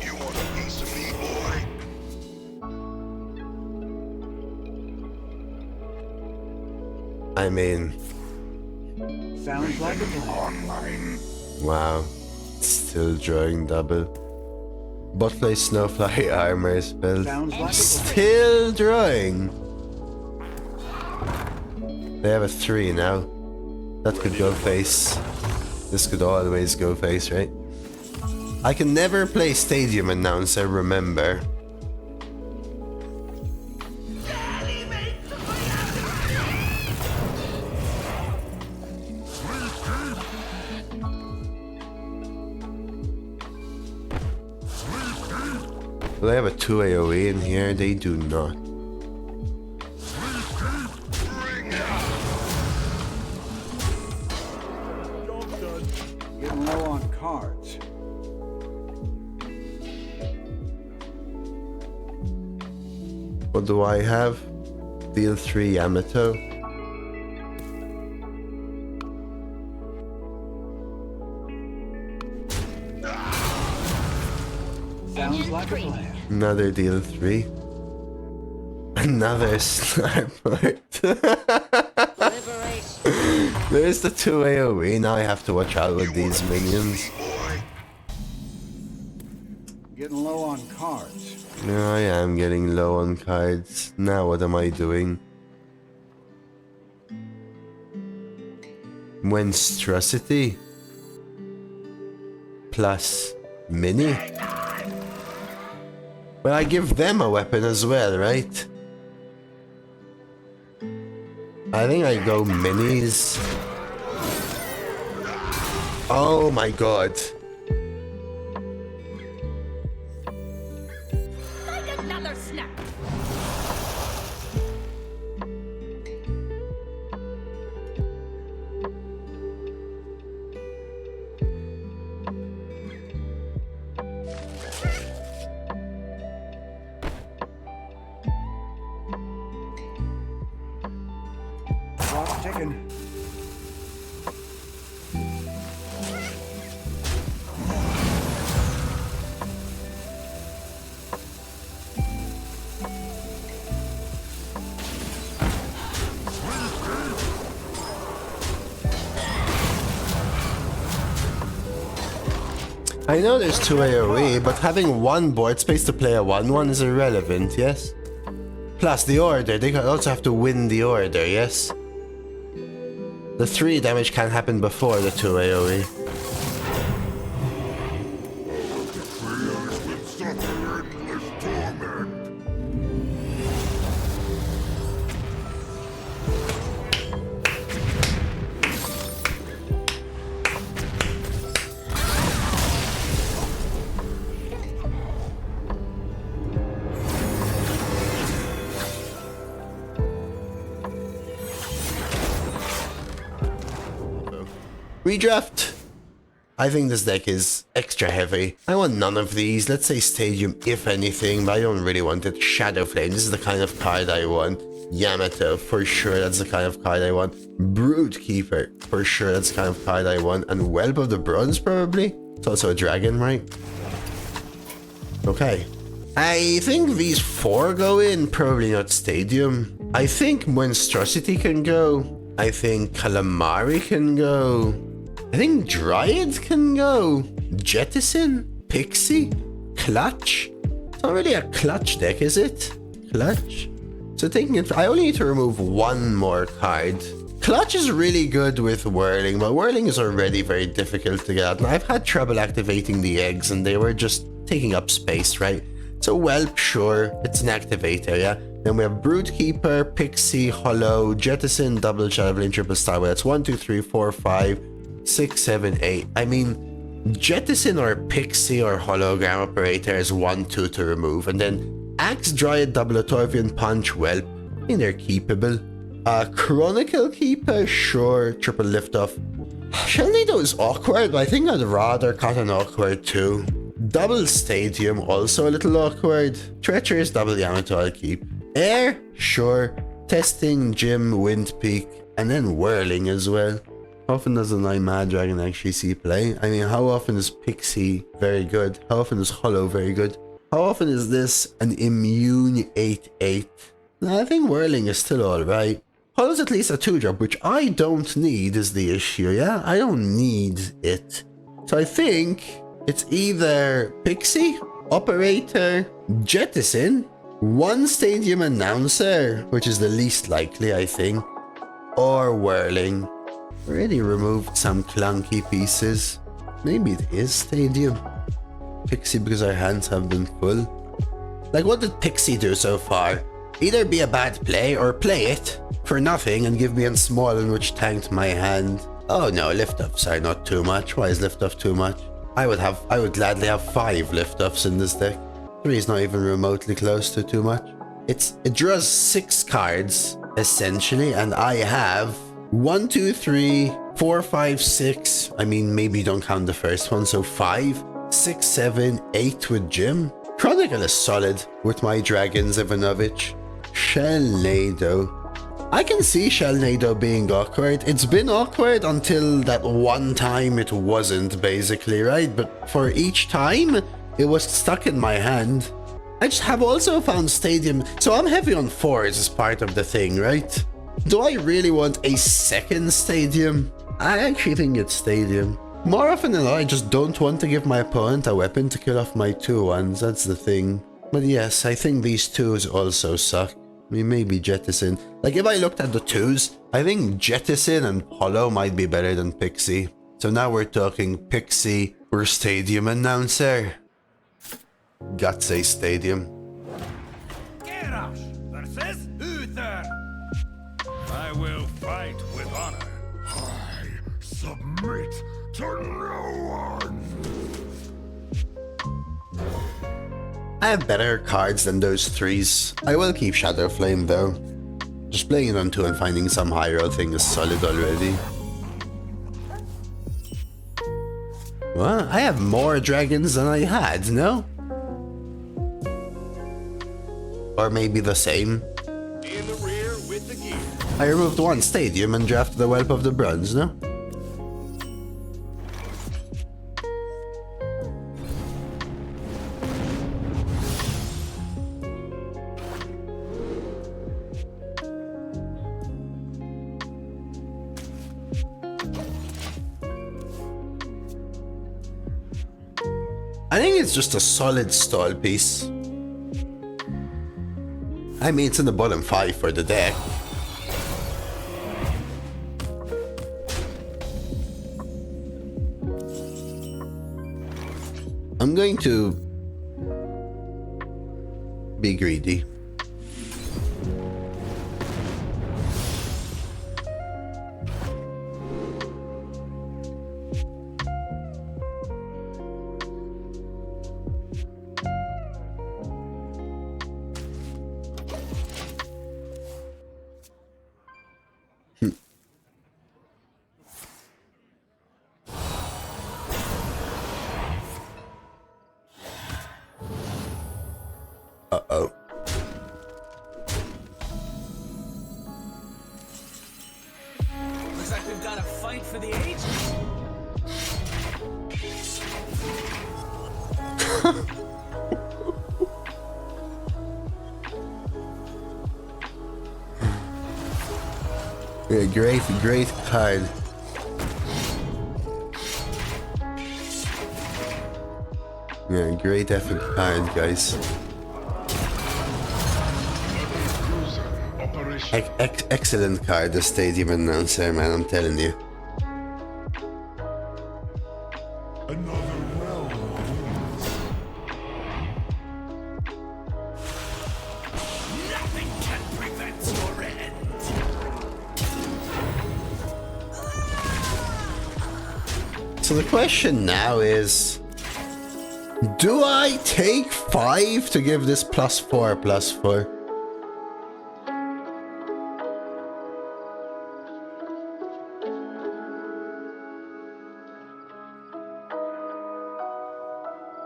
You want a piece of me, boy? I mean, Sounds like a plan. Online. wow. Still drawing double. Botfly Snowfly armor spell. Sounds like a plan. Still drawing. They have a 3 now. That could go face. This could always go face, right? I can never play Stadium Announcer, remember. Do they have a 2 AoE in here? They do not. Getting low on cards. What do I have? Deal 3 Yamato. Sounds like a plan. Another deal 3. Another Snarport. There's the 2 AoE. Now I have to watch out with these minions. Getting low on cards. No, I am getting low on cards. Now what am I doing? Monstrosity plus mini. Well, I give them a weapon as well, right? I think I go minis. Oh my god. Like another snap. ticking. I know there's 2 AoE, but having one board space to play a 1/1 is irrelevant, yes? Plus the order, they also have to win the order, yes? The 3 damage can happen before the 2 AoE. Prayers will suffer endless torment. Redraft! I think this deck is extra heavy. I want none of these. Let's say Stadium, if anything, but I don't really want it. Shadow Flame, this is the kind of card I want. Yamato, for sure, that's the kind of card I want. Brood Keeper, for sure, that's the kind of card I want. And Whelp of the Bronze, probably? It's also a dragon, right? Okay. I think these 4 go in, probably not Stadium. I think Monstrosity can go. I think Calamari can go. I think Dryad can go. Jettison? Pixie? Clutch? It's not really a clutch deck, is it? Clutch? So taking it, I only need to remove 1 more card. Clutch is really good with Whirling, but Whirling is already very difficult to get out. And I've had trouble activating the eggs and they were just taking up space, right? So Whelp, sure, it's an activator, yeah? Then we have Broodkeeper, Pixie, Hollow, Jettison, Double Javelin, Triple Star. Well, that's 1, 2, 3, 4, 5, 6, 7, 8. I mean, Jettison or Pixie or Hologram Operator is 1, 2 to remove. And then Axe, Dryad, Double Otorvian, Punch, Whelp. I mean, they're keepable. Chronicle Keeper, sure, Triple Liftoff. Shelnado is awkward, but I think I'd rather cut an awkward too. Double Stadium, also a little awkward. Treacherous, Double Yamato, I'll keep. Air, sure. Testing, Jim, Wind Peak, and then Whirling as well. How often does the 9 Mad Dragon actually see play? I mean, how often is Pixie very good? How often is Hollow very good? How often is this an immune 8/8? I think Whirling is still alright. Hollow's at least a 2-drop, which I don't need is the issue, yeah? I don't need it. So I think it's either Pixie, Operator, Jettison, 1 Stadium Announcer, which is the least likely, I think, or Whirling. Already removed some clunky pieces. Maybe it is Stadium. Pixie because our hands have been full. Like, what did Pixie do so far? Either be a bad play or play it for nothing and give me a small one which tanked my hand. Oh no, lift-ups are not too much. Why is lift-off too much? I would gladly have 5 lift-ups in this deck. 3 is not even remotely close to too much. It draws 6 cards, essentially, and I have 1, 2, 3, 4, 5, 6. I mean, maybe you don't count the first one, so 5, 6, 7, 8 with Jim. Chronicle is solid with my dragons, Ivanovich. Shelnado. I can see Shelnado being awkward. It's been awkward until that one time it wasn't, basically, right? But for each time, it was stuck in my hand. I just have also found Stadium, so I'm heavy on 4s as part of the thing, right? Do I really want a second Stadium? I actually think it's Stadium. More often than not, I just don't want to give my opponent a weapon to kill off my 2-1s, that's the thing. But yes, I think these 2s also suck. I mean, maybe Jettison. Like, if I looked at the 2s, I think Jettison and Hollow might be better than Pixie. So now we're talking Pixie or Stadium Announcer. Got say Stadium. Garrosh versus Uther. I will fight with honor. I submit to no one. I have better cards than those 3s. I will keep Shadow Flame though. Just playing it on 2 and finding some high roll thing is solid already. Well, I have more dragons than I had, no? Or maybe the same. In the rear with the gear. I removed one stadium and drafted the Whelp of the Bronze, no? I think it's just a solid stall piece. I mean, it's in the bottom 5 for the deck. I'm going to be greedy. Uh-oh. Looks like we've got a fight for the ages. Yeah, great card. Yeah, great effing card, guys. Excellent card, the stadium announcer, man, I'm telling you. Another realm awaits. Nothing can prevent your end. So the question now is, do I take 5 to give this +4/+4?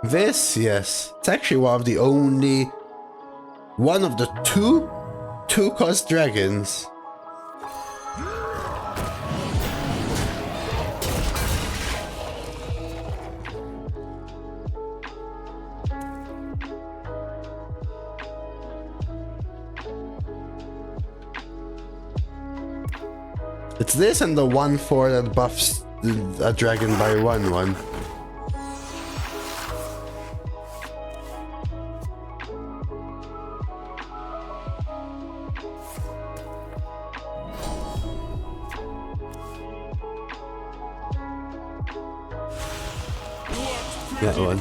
This, yes. It's actually one of the two-cost dragons. It's this and the 1/4 that buffs a dragon by 1/1. That one.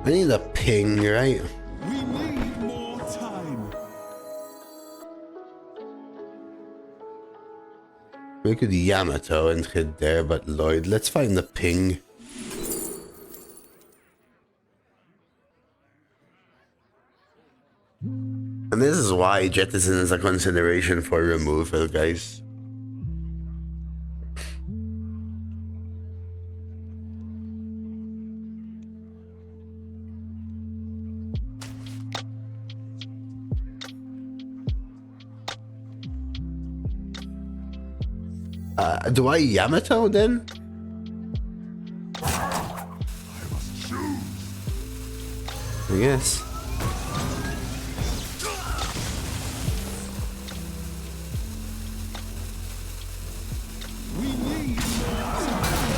I need a ping, right? We need more time. We could Yamato and hit there, but Lloyd, let's find the ping. And this is why Jettison is a consideration for removal, guys. Do I Yamato then? I must choose. I guess. We need more time.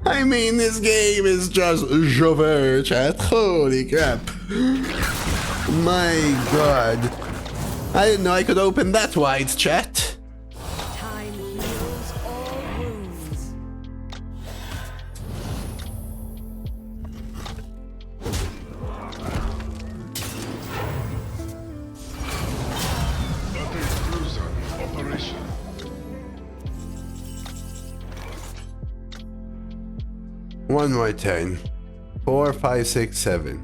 I mean, this game is just Jover, chat. Holy crap. My god. I didn't know I could open that wide, chat. Time heals all wounds. Operation. One more turn. 4, 5, 6, 7.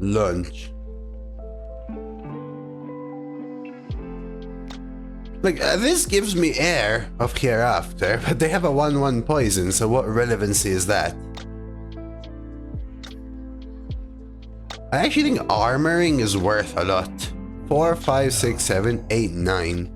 lunch. Like, this gives me air of hereafter, but they have a 1/1 poison, so what relevancy is that? I actually think armoring is worth a lot. 4, 5, 6, 7, 8, 9.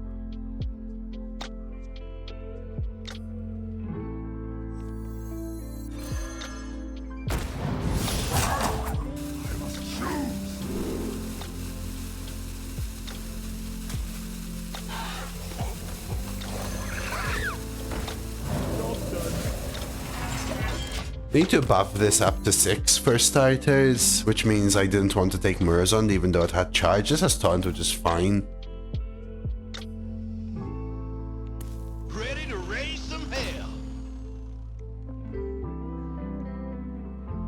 Need to buff this up to 6 for starters, which means I didn't want to take Murazond even though it had charge. This has taunt, which is fine. Ready to raise some hell.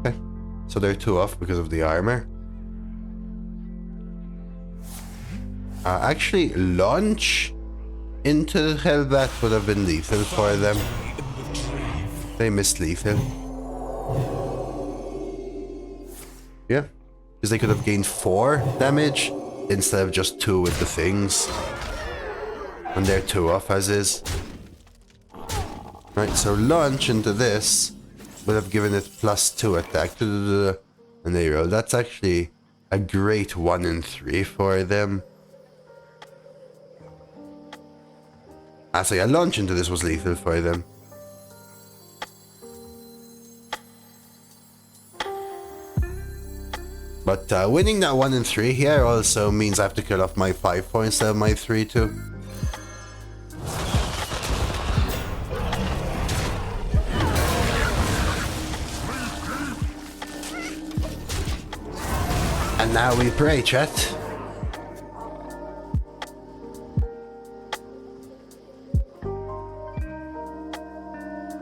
Okay, so they're 2 off because of the armor. Actually, launch into the Hellbat would have been lethal for them. They missed lethal. Yeah, because they could have gained 4 damage instead of just 2 with the things. And they're 2 off as is. Right, so launch into this would have given it +2 attack. And they roll. That's actually a great 1 in 3 for them. So yeah, launch into this was lethal for them. But winning that 1 in 3 here also means I have to kill off my 5 points instead of my 3 too. And now we pray, chat.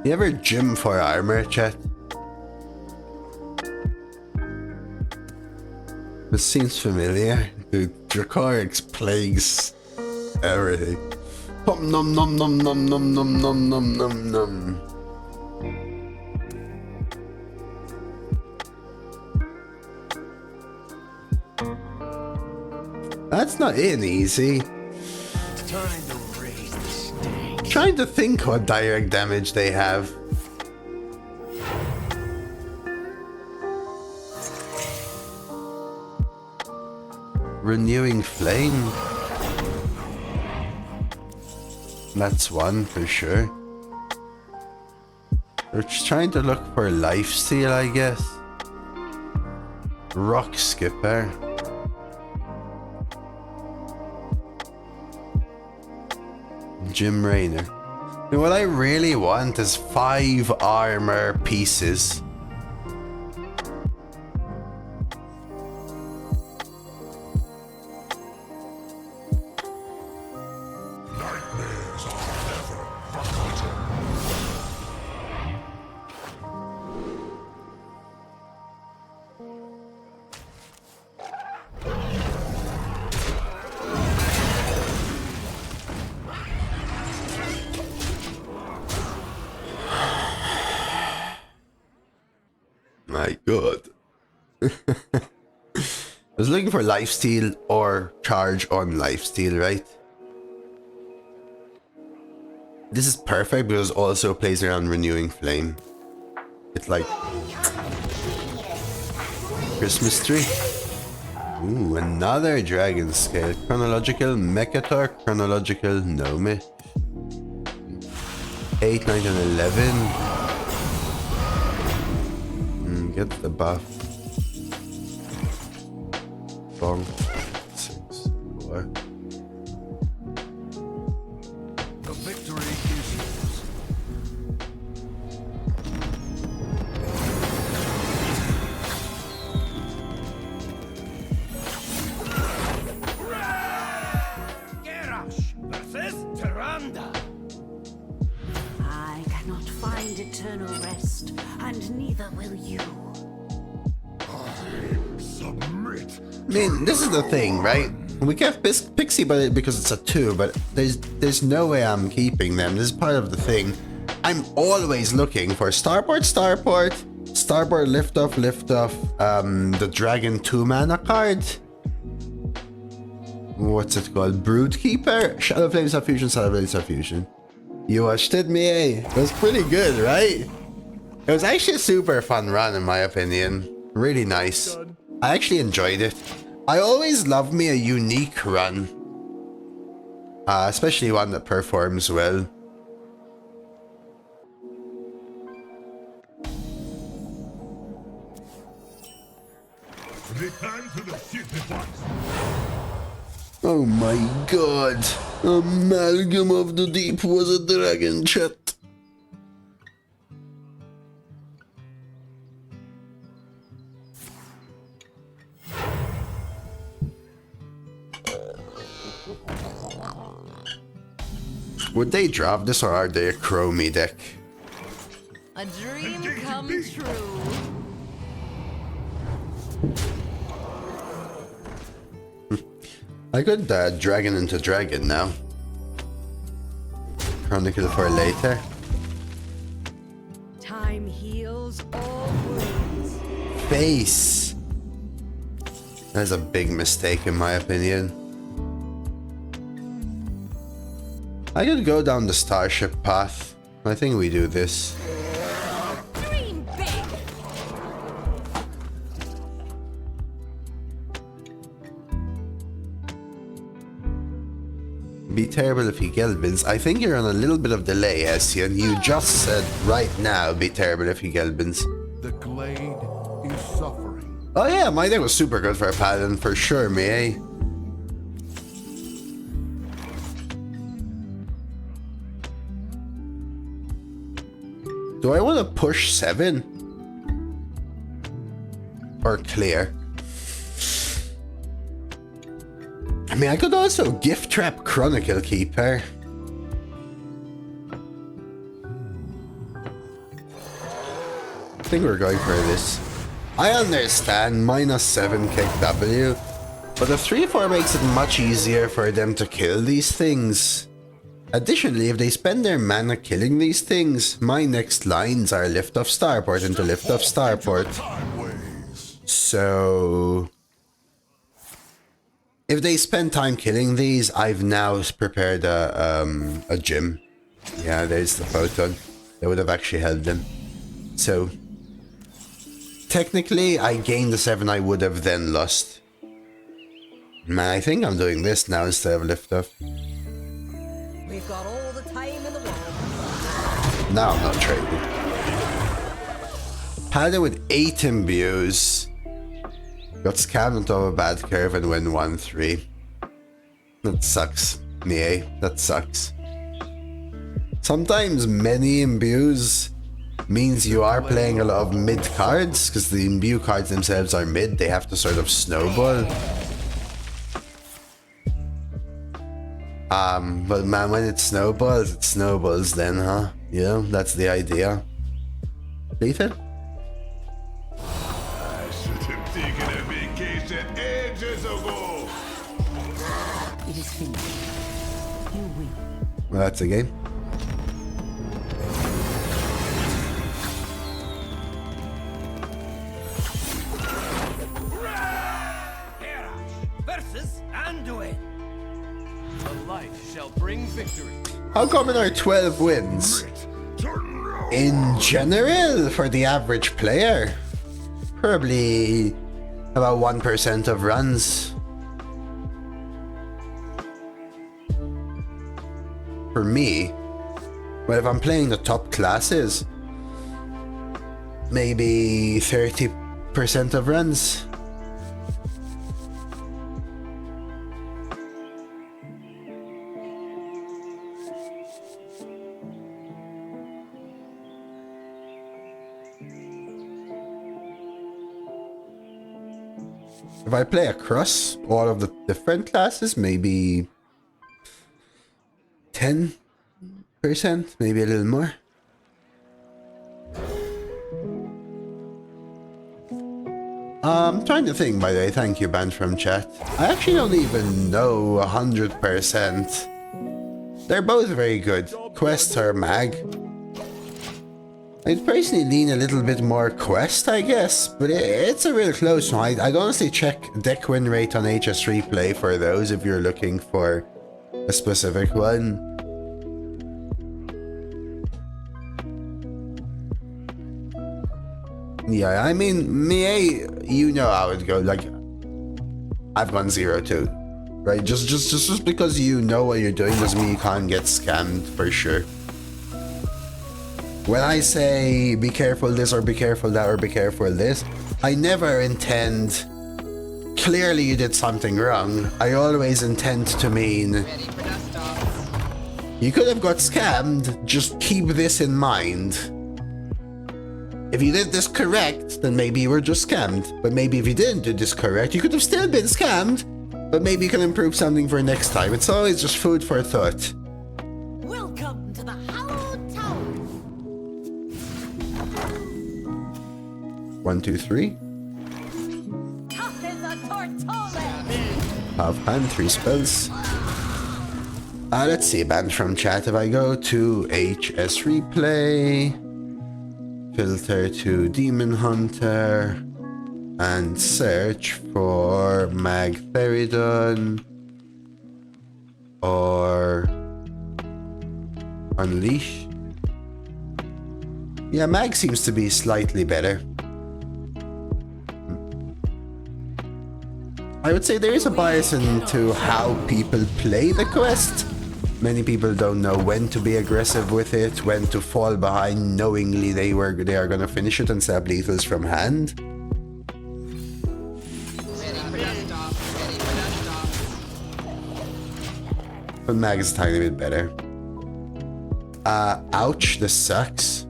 You ever gym for armor, chat? This seems familiar. The Dracorics plagues everything. Nom nom nom nom nom nom nom nom nom nom nom. That's not in easy. It's time to raise the stake. Trying to think what direct damage they have. Renewing Flame. That's 1 for sure. We're just trying to look for lifesteal, I guess. Rock Skipper. Jim Raynor. And what I really want is 5 armor pieces. My god. I was looking for lifesteal or charge on lifesteal, right? This is perfect because it also plays around Renewing Flame. It's like Christmas tree. Ooh, another dragon scale. Chronological Mechator, chronological Gnome. 8, 9, and 11. Get the buff. 4, 6, 4. The victory is yours. Garrosh versus Tyrande. I cannot find eternal rest, and neither will you. Submit. I mean, this is the thing, right? We kept Pixie because it's a 2, but there's no way I'm keeping them. This is part of the thing. I'm always looking for Starport, Starboard lift off, the Dragon 2 mana card. What's it called? Broodkeeper? Shadow Flame Subfusion, Shadow Flame Subfusion. You watched it, me? It was pretty good, right? It was actually a super fun run in my opinion. Really nice. I actually enjoyed it. I always love me a unique run. Especially one that performs well. Return to the ship at once. Oh my god. Amalgam of the Deep was a dragon, chat. Would they drop this or are they a Chromie deck? A dream come true. I could dragon into dragon now. Chronicle for later. Time heals all wounds. Face. That's a big mistake in my opinion. I could go down the starship path. I think we do this. Dream big. Be terrible if he Gelbins. I think you're on a little bit of delay, Essian. You just said right now, be terrible if he Gelbins. The glade is suffering. Oh yeah, my deck was super good for a paladin for sure, me. Do I want to push 7? Or clear? I mean, I could also gift trap Chronicle Keeper. I think we're going for this. I understand -7 kick W, but the 3-4 makes it much easier for them to kill these things. Additionally, if they spend their mana killing these things, my next lines are lift off starport into lift off starport. So if they spend time killing these, I've now prepared a gym. Yeah, there's the photon. That would have actually helped them. So technically, I gained the 7 I would have then lost. Man, I think I'm doing this now instead of lift off. We've got all the time in the world. Now I'm not trading. Paladin with 8 imbues. Got scammed onto a bad curve and win 1-3. That sucks. Me, that sucks. Sometimes many imbues means you are playing a lot of mid cards, because the imbue cards themselves are mid. They have to sort of snowball. But man, when it snowballs then, huh? You know, that's the idea. Ethan? I should have taken a vacation ages ago. It is finished. You win. Well, that's a game. Versus Anduin. A life shall bring victory. How common are 12 wins? In general, for the average player, probably about 1% of runs. For me, well, if I'm playing the top classes, maybe 30% of runs. If I play across all of the different classes, maybe 10%, maybe a little more. I'm trying to think, by the way. Thank you, Band from chat. I actually don't even know 100%. They're both very good. Quests are mag. I'd personally lean a little bit more quest, I guess, but it's a real close one. I'd honestly check deck win rate on HS Replay for those if you're looking for a specific one. Yeah, I mean, me, you know how it goes. Like, I've gone 0-2, right? Just because you know what you're doing doesn't mean you can't get scammed for sure. When I say be careful this or be careful that or be careful this, I never intend clearly you did something wrong. I always intend to mean you could have got scammed, just keep this in mind. If you did this correct, then maybe you were just scammed. But maybe if you didn't do this correct, you could have still been scammed, but maybe you can improve something for next time. It's always just food for thought. Welcome to the Hallowed Tower. 1, 2, 3. Tough as a tortole. Half hand, 3 spells. Let's see, banned from chat. If I go to HS Replay, filter to Demon Hunter, and search for Magtheridon or Unleash. Yeah, Mag seems to be slightly better. I would say there is a bias into how people play the quest. Many people don't know when to be aggressive with it, when to fall behind knowingly they are going to finish it and stab lethals from hand. But Mag is a tiny bit better. Ouch, this sucks.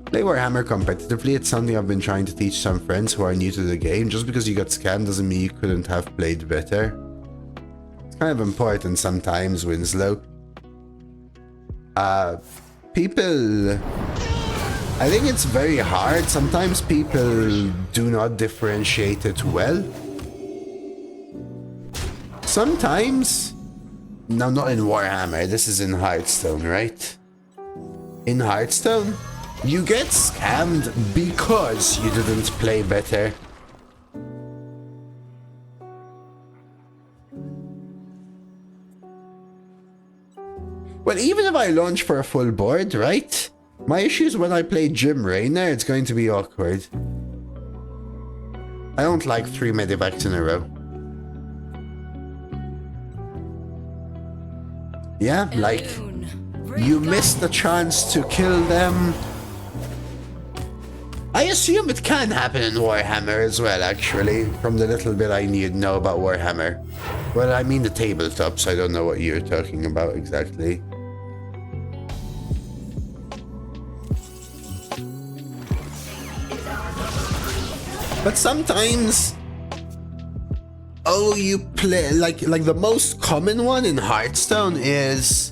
Play Warhammer competitively. It's something I've been trying to teach some friends who are new to the game. Just because you got scammed doesn't mean you couldn't have played better. It's kind of important sometimes, Winslow. People... I think it's very hard. Sometimes people do not differentiate it well. Sometimes... No, not in Warhammer. This is in Hearthstone, right? In Hearthstone, you get scammed because you didn't play better. Well, even if I launch for a full board, right? My issue is when I play Jim Raynor, it's going to be awkward. I don't like 3 medivacs in a row. Yeah, like, you missed the chance to kill them. I assume it can happen in Warhammer as well, actually, from the little bit I need to know about Warhammer. Well, I mean the tabletop, so I don't know what you're talking about exactly. But sometimes... Oh, you play... Like the most common one in Hearthstone is...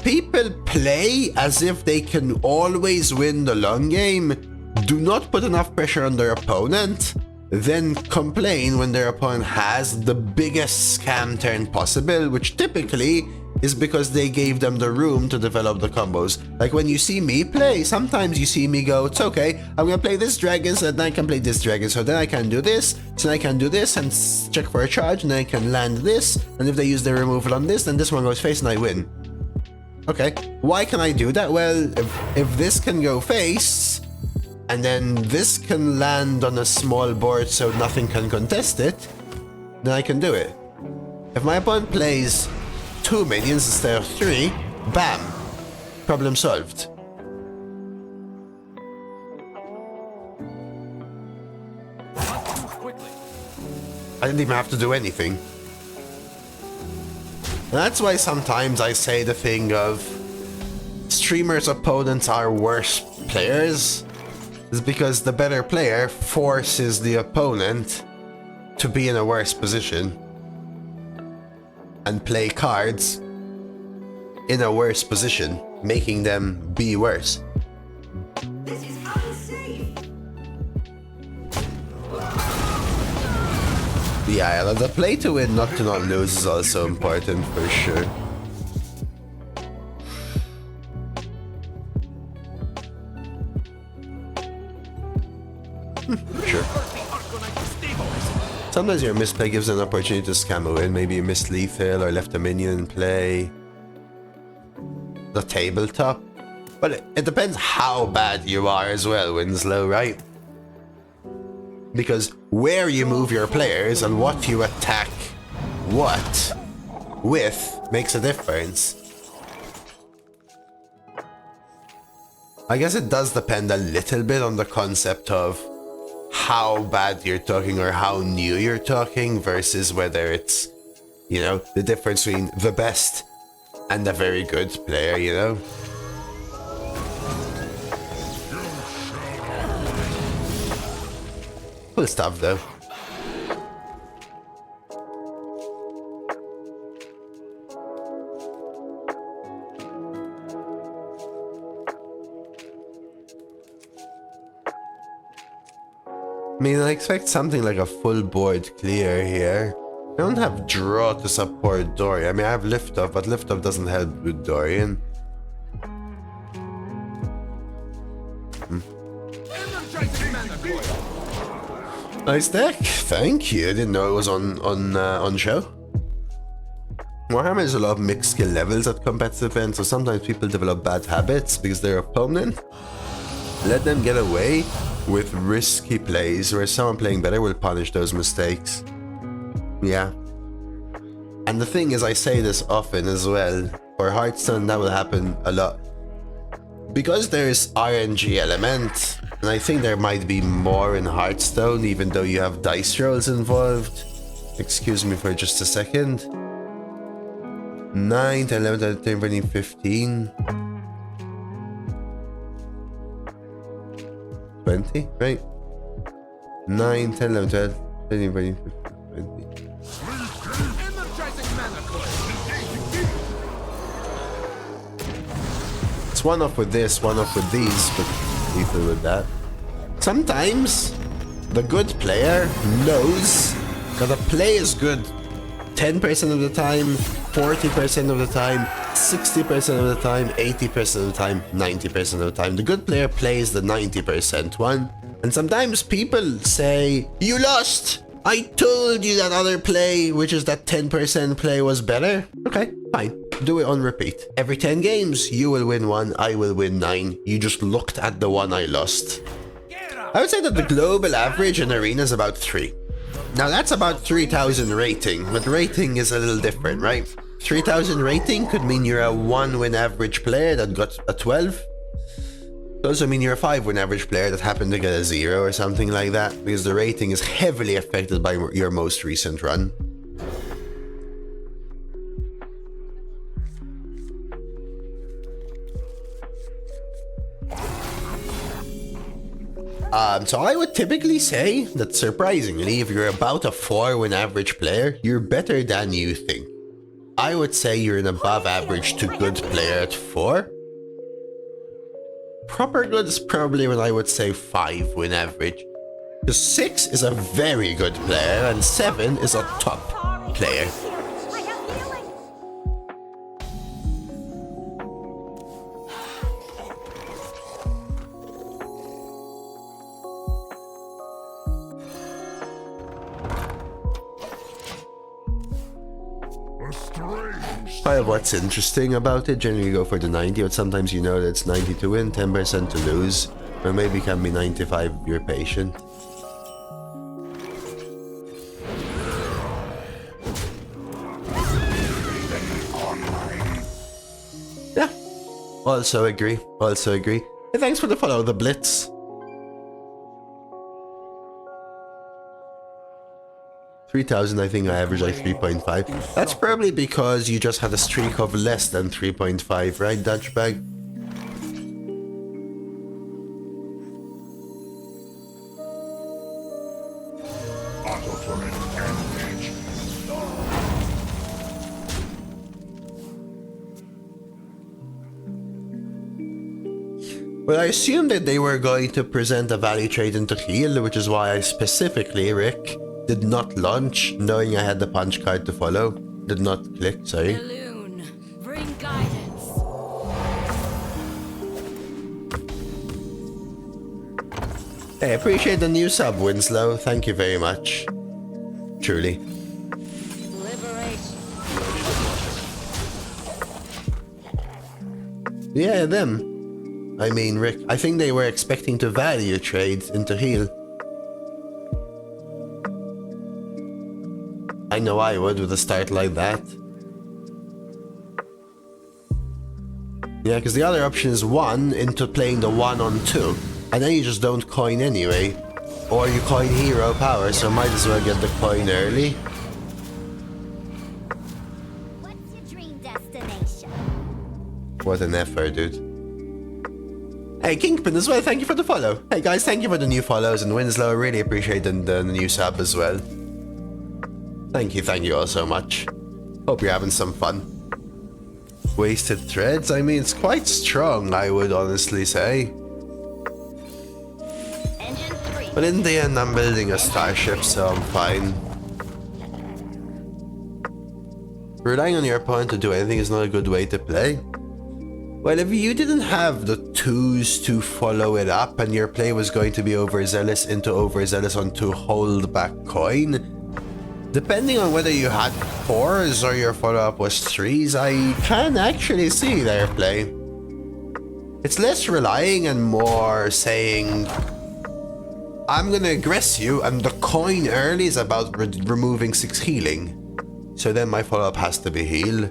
People play as if they can always win the long game, do not put enough pressure on their opponent, then complain when their opponent has the biggest scam turn possible, which typically is because they gave them the room to develop the combos. Like when you see me play, sometimes you see me go, it's okay, I'm gonna play this dragon so then I can play this dragon, so then I can do this, so then I can do this and check for a charge, and then I can land this, and if they use their removal on this, then this one goes face and I win. Okay, why can I do that? Well, if this can go face, and then this can land on a small board so nothing can contest it, then I can do it. If my opponent plays 2 minions instead of 3, bam, problem solved. I didn't even have to do anything. And that's why sometimes I say the thing of streamers' opponents are worse players, is because the better player forces the opponent to be in a worse position and play cards in a worse position, making them be worse. This is unsafe. Yeah, the play to win, not to not lose is also important for sure. Sure. Sometimes your misplay gives an opportunity to scam a win. Maybe you missed lethal or left a minion in play. The tabletop. But it depends how bad you are as well, Winslow, right? Because where you move your players and what you attack what with makes a difference. I guess it does depend a little bit on the concept of how bad you're talking or how new you're talking versus whether it's, you know, the difference between the best and a very good player, you know? Cool stuff though. I mean, I expect something like a full board clear here. I don't have draw to support Dorian. I mean, I have lift off, but lift off doesn't help with Dorian. Nice deck, thank you. I didn't know it was on show. Warhammer has a lot of mixed skill levels at competitive events, so sometimes people develop bad habits because their opponent let them get away with risky plays where someone playing better will punish those mistakes. Yeah. And the thing is, I say this often as well, for Hearthstone that will happen a lot. Because there's RNG element, and I think there might be more in Hearthstone even though you have dice rolls involved. Excuse me for just a second. 9, 10, 11, 12, 13, 14, 15... 20, right? 9, 10, 11, 12, 13, 14, 15, 20. It's one off with this, one off with these, but lethal with that. Sometimes the good player knows that a play is good 10% of the time, 40% of the time, 60% of the time, 80% of the time, 90% of the time. The good player plays the 90% one. And sometimes people say, you lost! I told you that other play, which is that 10% play, was better. Okay, fine. Do it on repeat. Every 10 games, you will win 1, I will win 9. You just looked at the one I lost. I would say that the global average in Arena is about 3. Now that's about 3,000 rating, but rating is a little different, right? 3,000 rating could mean you're a 1 win average player that got a 12. It also mean you're a 5 win average player that happened to get a 0 or something like that, because the rating is heavily affected by your most recent run. So I would typically say that surprisingly, if you're about a 4 win average player, you're better than you think. I would say you're an above average to good player at 4. Proper good is probably when I would say 5 win average. Because 6 is a very good player and 7 is a top player. Part of what's interesting about it, generally you go for the 90, but sometimes you know that it's 90 to win, 10% to lose, or maybe it can be 95 if you're patient. Yeah, also agree. Hey, thanks for the follow, the Blitz. 3,000, I think I average like 3.5. That's probably because you just had a streak of less than 3.5, right, Dutchbag? Well, I assumed that they were going to present a value trade into heal, which is why I specifically, Rick, did not launch, knowing I had the punch card to follow. Did not click, sorry. Balloon, bring guidance. Hey, appreciate the new sub, Winslow. Thank you very much. Truly. Yeah, them. I mean, Rick, I think they were expecting to value trade into heal. I know I would with a start like that. Yeah, because the other option is 1 into playing the 1 on 2. And then you just don't coin anyway. Or you coin hero power, so might as well get the coin early. What's your dream destination? What an effort, dude. Hey, Kingpin as well, thank you for the follow. Hey guys, thank you for the new follows, and Winslow, I really appreciate the new sub as well. Thank you all so much. Hope you're having some fun. Wasted threads, I mean, it's quite strong, I would honestly say. But in the end, I'm building a starship, so I'm fine. Relying on your opponent to do anything is not a good way to play. Well, if you didn't have the 2s to follow it up and your play was going to be overzealous into overzealous on 2 hold back coin, depending on whether you had 4s or your follow-up was 3s, I can actually see their play. It's less relying and more saying, I'm gonna aggress you, and the coin early is about removing 6 healing. So then my follow-up has to be heal.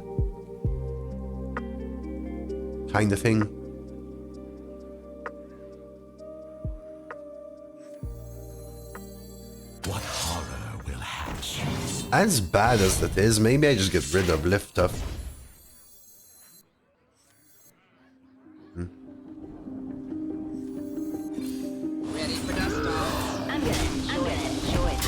Kind of thing. What horror will hatch? As bad as that is, maybe I just get rid of lift up. Ready for dust off. I'm gonna enjoy it.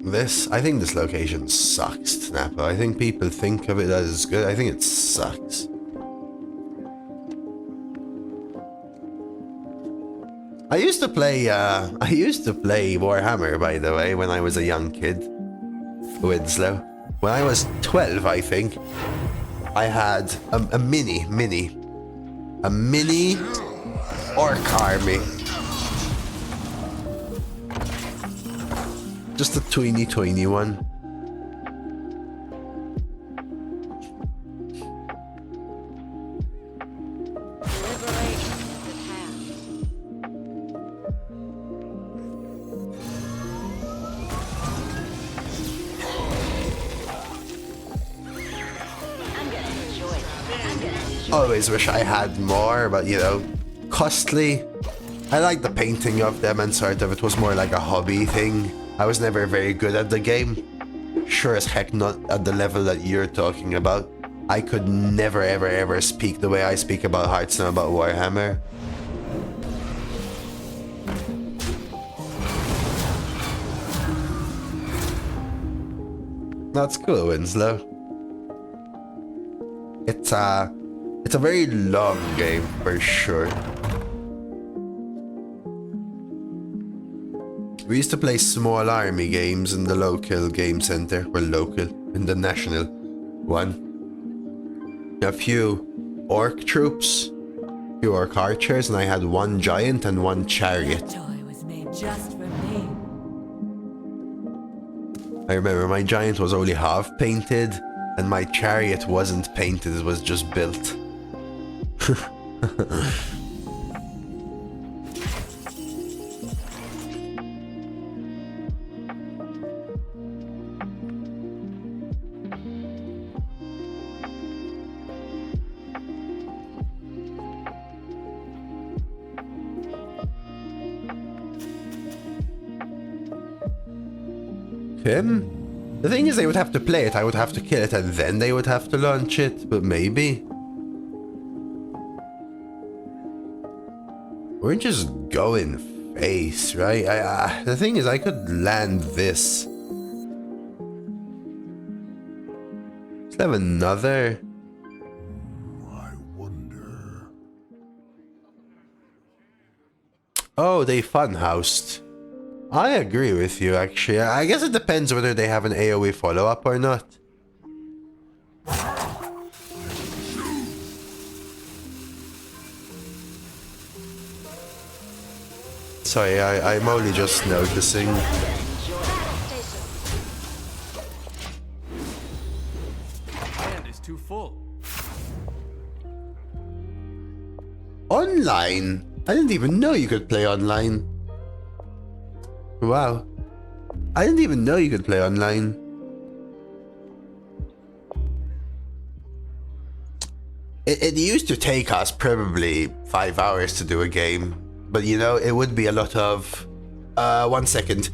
This, I think this location sucks, Snapper. I think people think of it as good. I think it sucks. I used to play Warhammer, by the way, when I was a young kid. Winslow. When I was 12, I think, I had a mini orc army. Just a tiny one. Always wish I had more, but you know, costly. I like the painting of them and sort of it was more like a hobby thing. I was never very good at the game. Sure as heck not at the level that you're talking about. I could never ever speak the way I speak about Hearthstone, about Warhammer. That's cool, Winslow. It's a very long game for sure. We used to play small army games in the local game center, well, local, in the national one. A few orc troops, a few orc archers, and I had 1 giant and 1 chariot. Toy was made just for me. I remember my giant was only half painted, and my chariot wasn't painted, it was just built. The thing is, they would have to play it, I would have to kill it, and then they would have to launch it, but maybe. We're just going face, right? The thing is, I could land this. Let's have another. I wonder. Oh, they funhoused. I agree with you, actually. I guess it depends whether they have an AoE follow-up or not. Sorry, I'm only just noticing. Hand is too full. Online? I didn't even know you could play online. Wow. I didn't even know you could play online. It used to take us probably 5 hours to do a game. But you know, it would be a lot of... 1 second.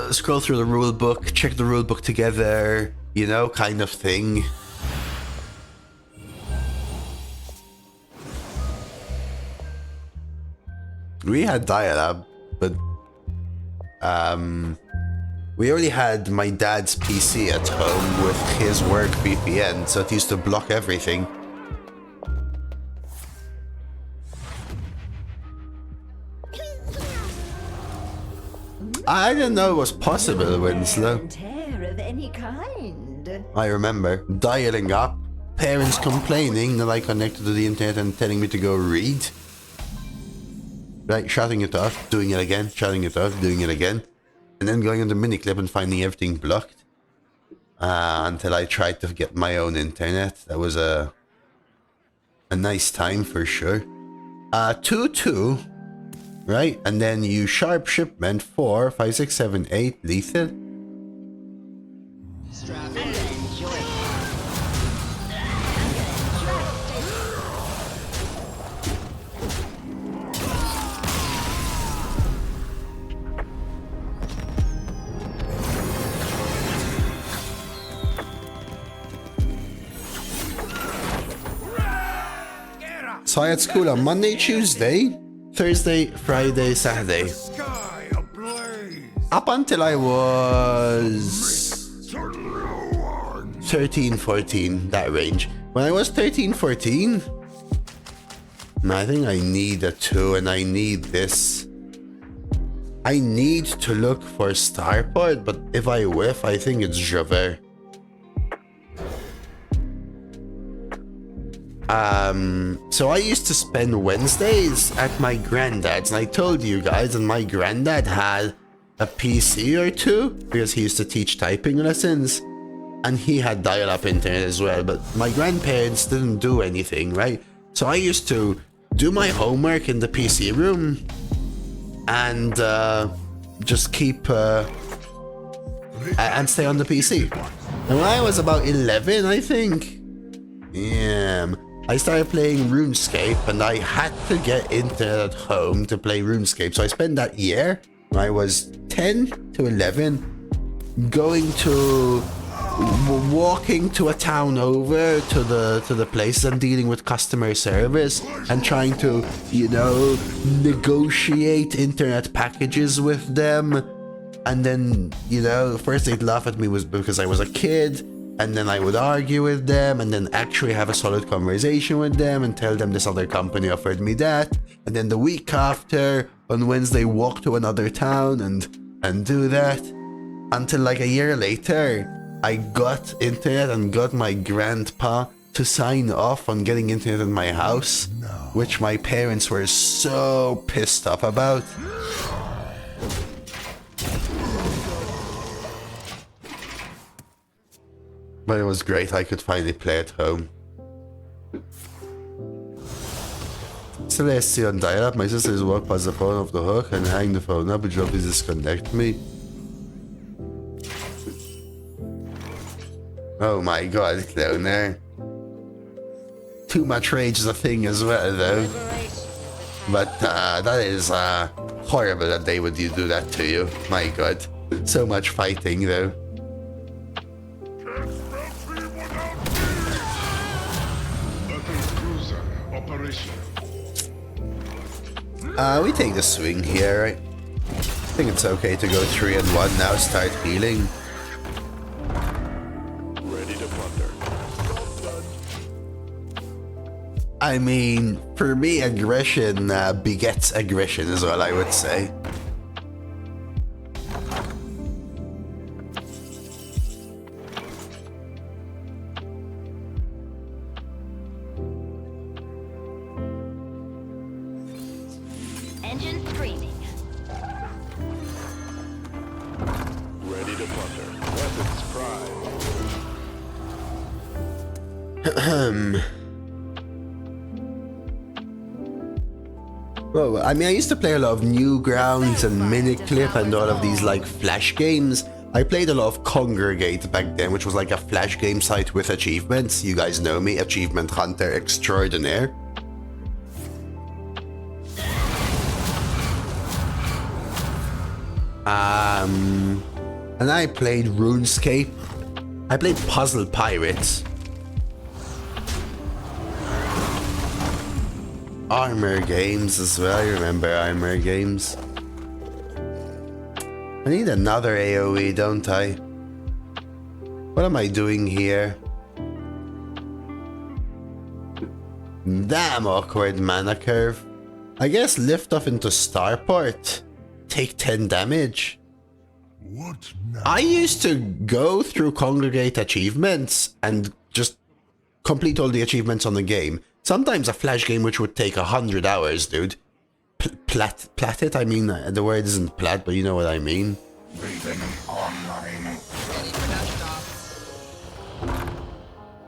Scroll through the rule book, check the rule book together, you know, kind of thing. We had dial-up, but we only had my dad's PC at home with his work VPN, so it used to block everything. I didn't know it was possible, Winslow. Of any kind. I remember dialing up, parents complaining that I connected to the internet and telling me to go read. Right, shutting it off, doing it again, shutting it off, doing it again. And then going on the miniclip and finding everything blocked. Until I tried to get my own internet. That was a nice time for sure. 2-2. Right, and then you sharp shipment 4, 5, 6, 7, 8, lethal. Strap in. So I had school on Monday, Tuesday, Thursday, Friday, Saturday. Sky ablaze. Up until I was 13, 14, that range. When I was 13, 14, I think I need a 2 and I need this. I need to look for Starport, but if I whiff, I think it's Javert. So I used to spend Wednesdays at my granddad's, and I told you guys, and my granddad had a PC or two because he used to teach typing lessons, and he had dial-up internet as well, but my grandparents didn't do anything, right? So I used to do my homework in the PC room and just keep and stay on the PC. And when I was about 11, I think, I started playing RuneScape, and I had to get internet at home to play RuneScape. So I spent that year, when I was 10 to 11, walking to a town over to the places and dealing with customer service and trying to, you know, negotiate internet packages with them. And then, you know, first they'd laugh at me was because I was a kid. And then I would argue with them and then actually have a solid conversation with them and tell them this other company offered me that. And then the week after, on Wednesday, walk to another town and do that. Until like a year later, I got internet and got my grandpa to sign off on getting internet in my house, which my parents were so pissed off about. But it was great, I could finally play at home. Celeste on dial-up, my sisters walk past the phone off the hook and hang the phone up, which obviously disconnect me. Oh my god, clown there. Too much rage is a thing as well though. But that is horrible that they would do that to you. My god. So much fighting though. We take the swing here, right? I think it's okay to go 3 and 1 now, start healing. Ready to plunder. I mean, for me, aggression begets aggression is all I would say. Engine screaming. Ready to butter. Weapons prime. Well, I mean, I used to play a lot of Newgrounds and Miniclip and all of these like flash games. I played a lot of Congregate back then, which was like a flash game site with achievements. You guys know me, achievement hunter extraordinaire. And I played RuneScape. I played Puzzle Pirates. Armor games as well, I remember Armor games. I need another AoE, don't I? What am I doing here? Damn awkward mana curve. I guess lift off into Starport. Take 10 damage. What now? I used to go through Congregate achievements and just complete all the achievements on the game. Sometimes a flash game which would take 100 hours, dude. Plat it? I mean, the word isn't plat, but you know what I mean. Raven online.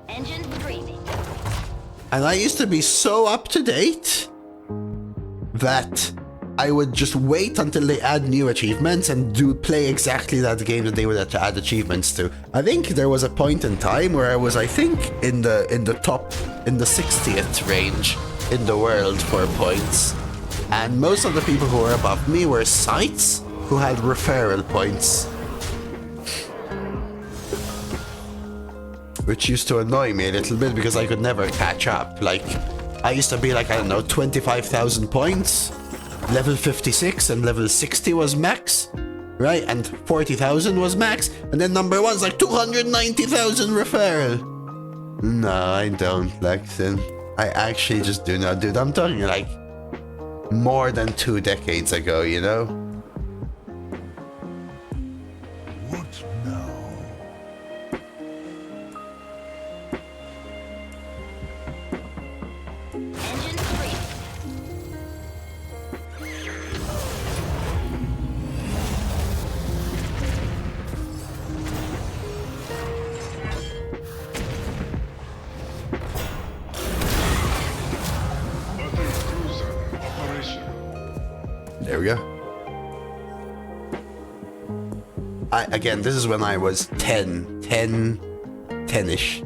Engine screaming. And I used to be so up to date that I would just wait until they add new achievements and play exactly that game that they would add achievements to. I think there was a point in time where I was, I think, in the 60th range in the world for points. And most of the people who were above me were sites who had referral points. Which used to annoy me a little bit because I could never catch up. Like, I used to be like, I don't know, 25,000 points. Level 56 and level 60 was max, right? And 40,000 was max. And then number one's like 290,000 referral. No, I don't, Lexin. I actually just do not, dude. I'm talking like more than 2 decades ago, you know? What now? Engine screaming. Battle cruiser operation. There we go. Again, this is when I was 10-ish.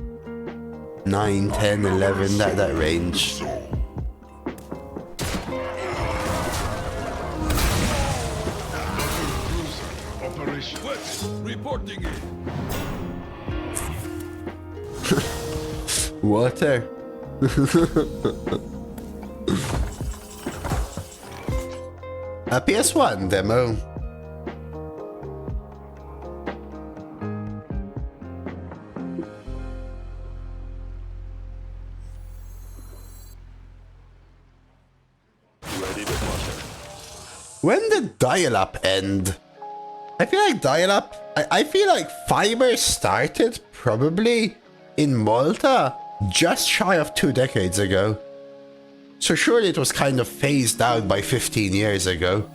9, 10, 11, that range. Operation. Reporting in. Water. A PS1 demo. Ready to butter. When did dial-up end? I feel like dial-up... I feel like fiber started probably in Malta just shy of 2 decades ago. So surely it was kind of phased out by 15 years ago.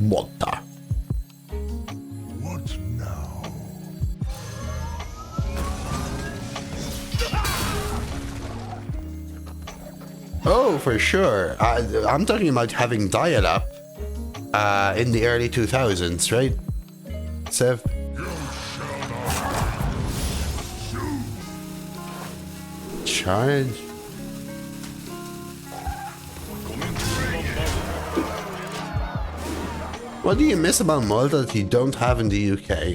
Malta. What now? Oh, for sure. I'm talking about having dial-up in the early 2000s, right? Sev? Charge? What do you miss about Malta that you don't have in the UK?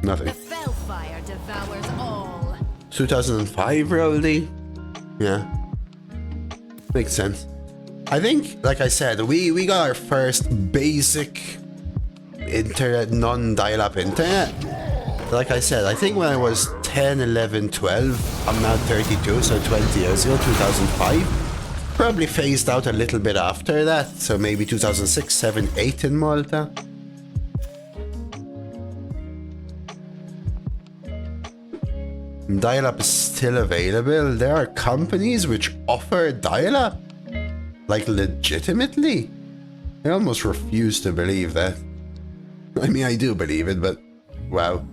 Nothing. The Spellfire devours all. 2005, Roldy? Yeah. Makes sense. I think, like I said, we got our first basic internet, non-dial-up internet. Like I said, I think when I was 10, 11, 12, I'm now 32, so 20 years ago, 2005. Probably phased out a little bit after that, so maybe 2006, 7, 8 in Malta. Dial-up is still available. There are companies which offer dial-up. Like, legitimately? I almost refuse to believe that. I mean, I do believe it, but wow.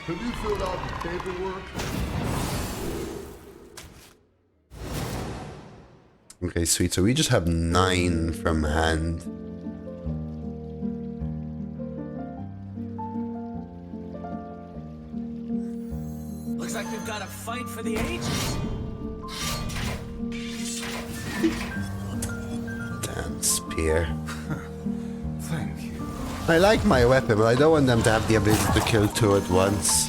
Have you filled out the paperwork? Okay, sweet. So we just have 9 from hand. Looks like we've got a fight for the ages. Damn spear. Thank you. I like my weapon, but I don't want them to have the ability to kill 2 at once.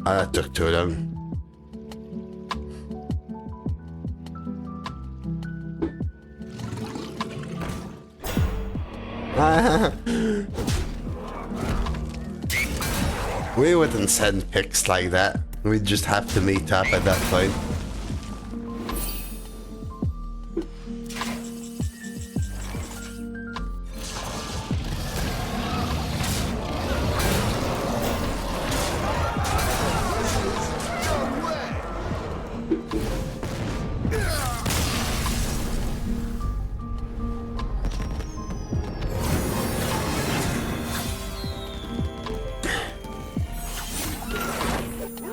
Ah, that took too long. We wouldn't send pics like that. We'd just have to meet up at that point.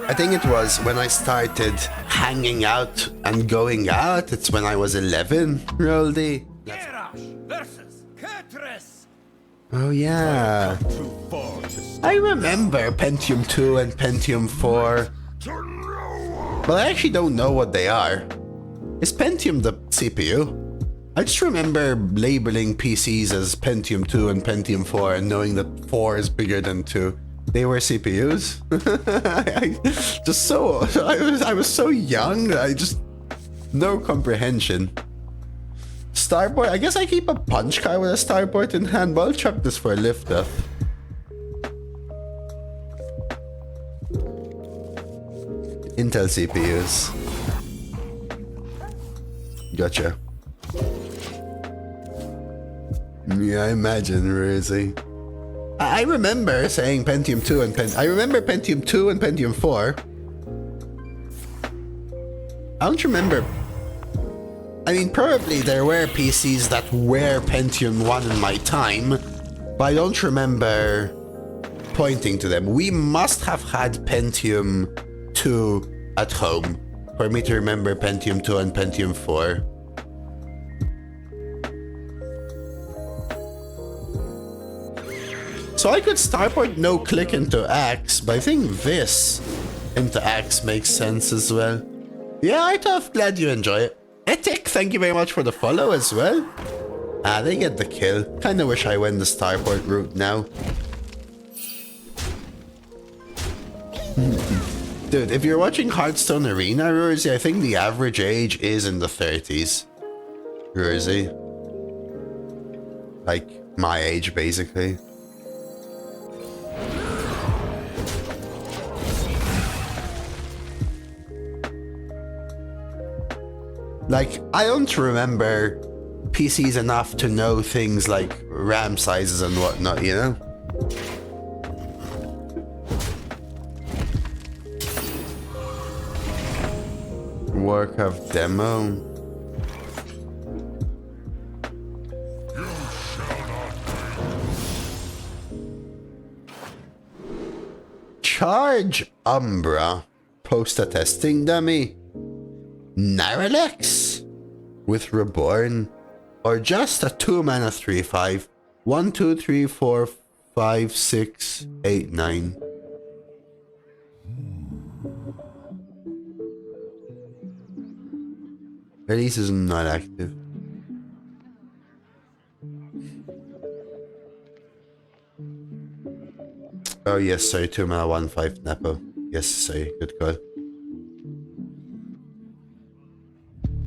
I think it was when I started hanging out and going out. It's when I was 11, Roldy. Oh yeah. I remember Pentium 2 and Pentium 4. But I actually don't know what they are. Is Pentium the CPU? I just remember labeling PCs as Pentium 2 and Pentium 4 and knowing that 4 is bigger than 2. They were CPUs. I was so young. I just no comprehension. Starport. I guess I keep a punch card with a starport in hand. But I'll chuck this for a lift up. Intel CPUs. Gotcha. Yeah, I imagine, Rosie. I remember saying Pentium 2 and I remember Pentium 2 and Pentium 4. I don't remember. I mean, probably there were PCs that were Pentium 1 in my time, but I don't remember pointing to them. We must have had Pentium 2 at home for me to remember Pentium 2 and Pentium 4. So I could starport no click into Axe, but I think this into Axe makes sense as well. Yeah, I'm glad you enjoy it. Etic, thank you very much for the follow as well. Ah, they get the kill. Kinda wish I went the starport route now. Dude, if you're watching Hearthstone Arena, Rosie, I think the average age is in the 30s. Rosie. Like, my age, basically. Like, I don't remember PCs enough to know things like RAM sizes and whatnot, you know? Warcraft demo. Charge Umbra. Post a testing dummy. Naralex with Reborn, or just a 2-mana 3/5. 1, 2, 3, 4, 5, 6, 8, 9. Release is not active. Oh yes, sorry, 2-mana 1/5 Nepo. Yes, sorry, good call.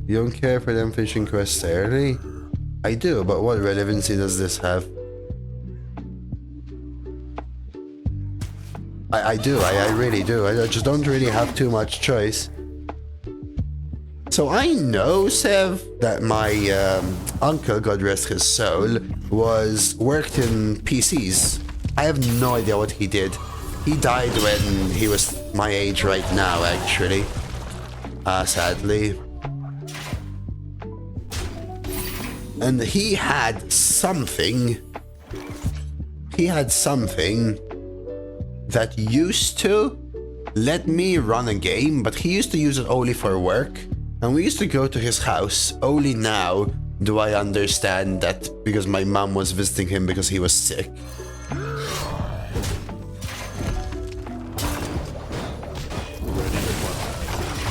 You don't care for them finishing quests early? I do, but what relevancy does this have? I do, I really do. I just don't really have too much choice. So I know, Sev, that my uncle, God rest his soul, worked in PCs. I have no idea what he did. He died when he was my age right now, actually. Sadly. And he had something that used to let me run a game, but he used to use it only for work. And we used to go to his house. Only now do I understand that because my mom was visiting him because he was sick.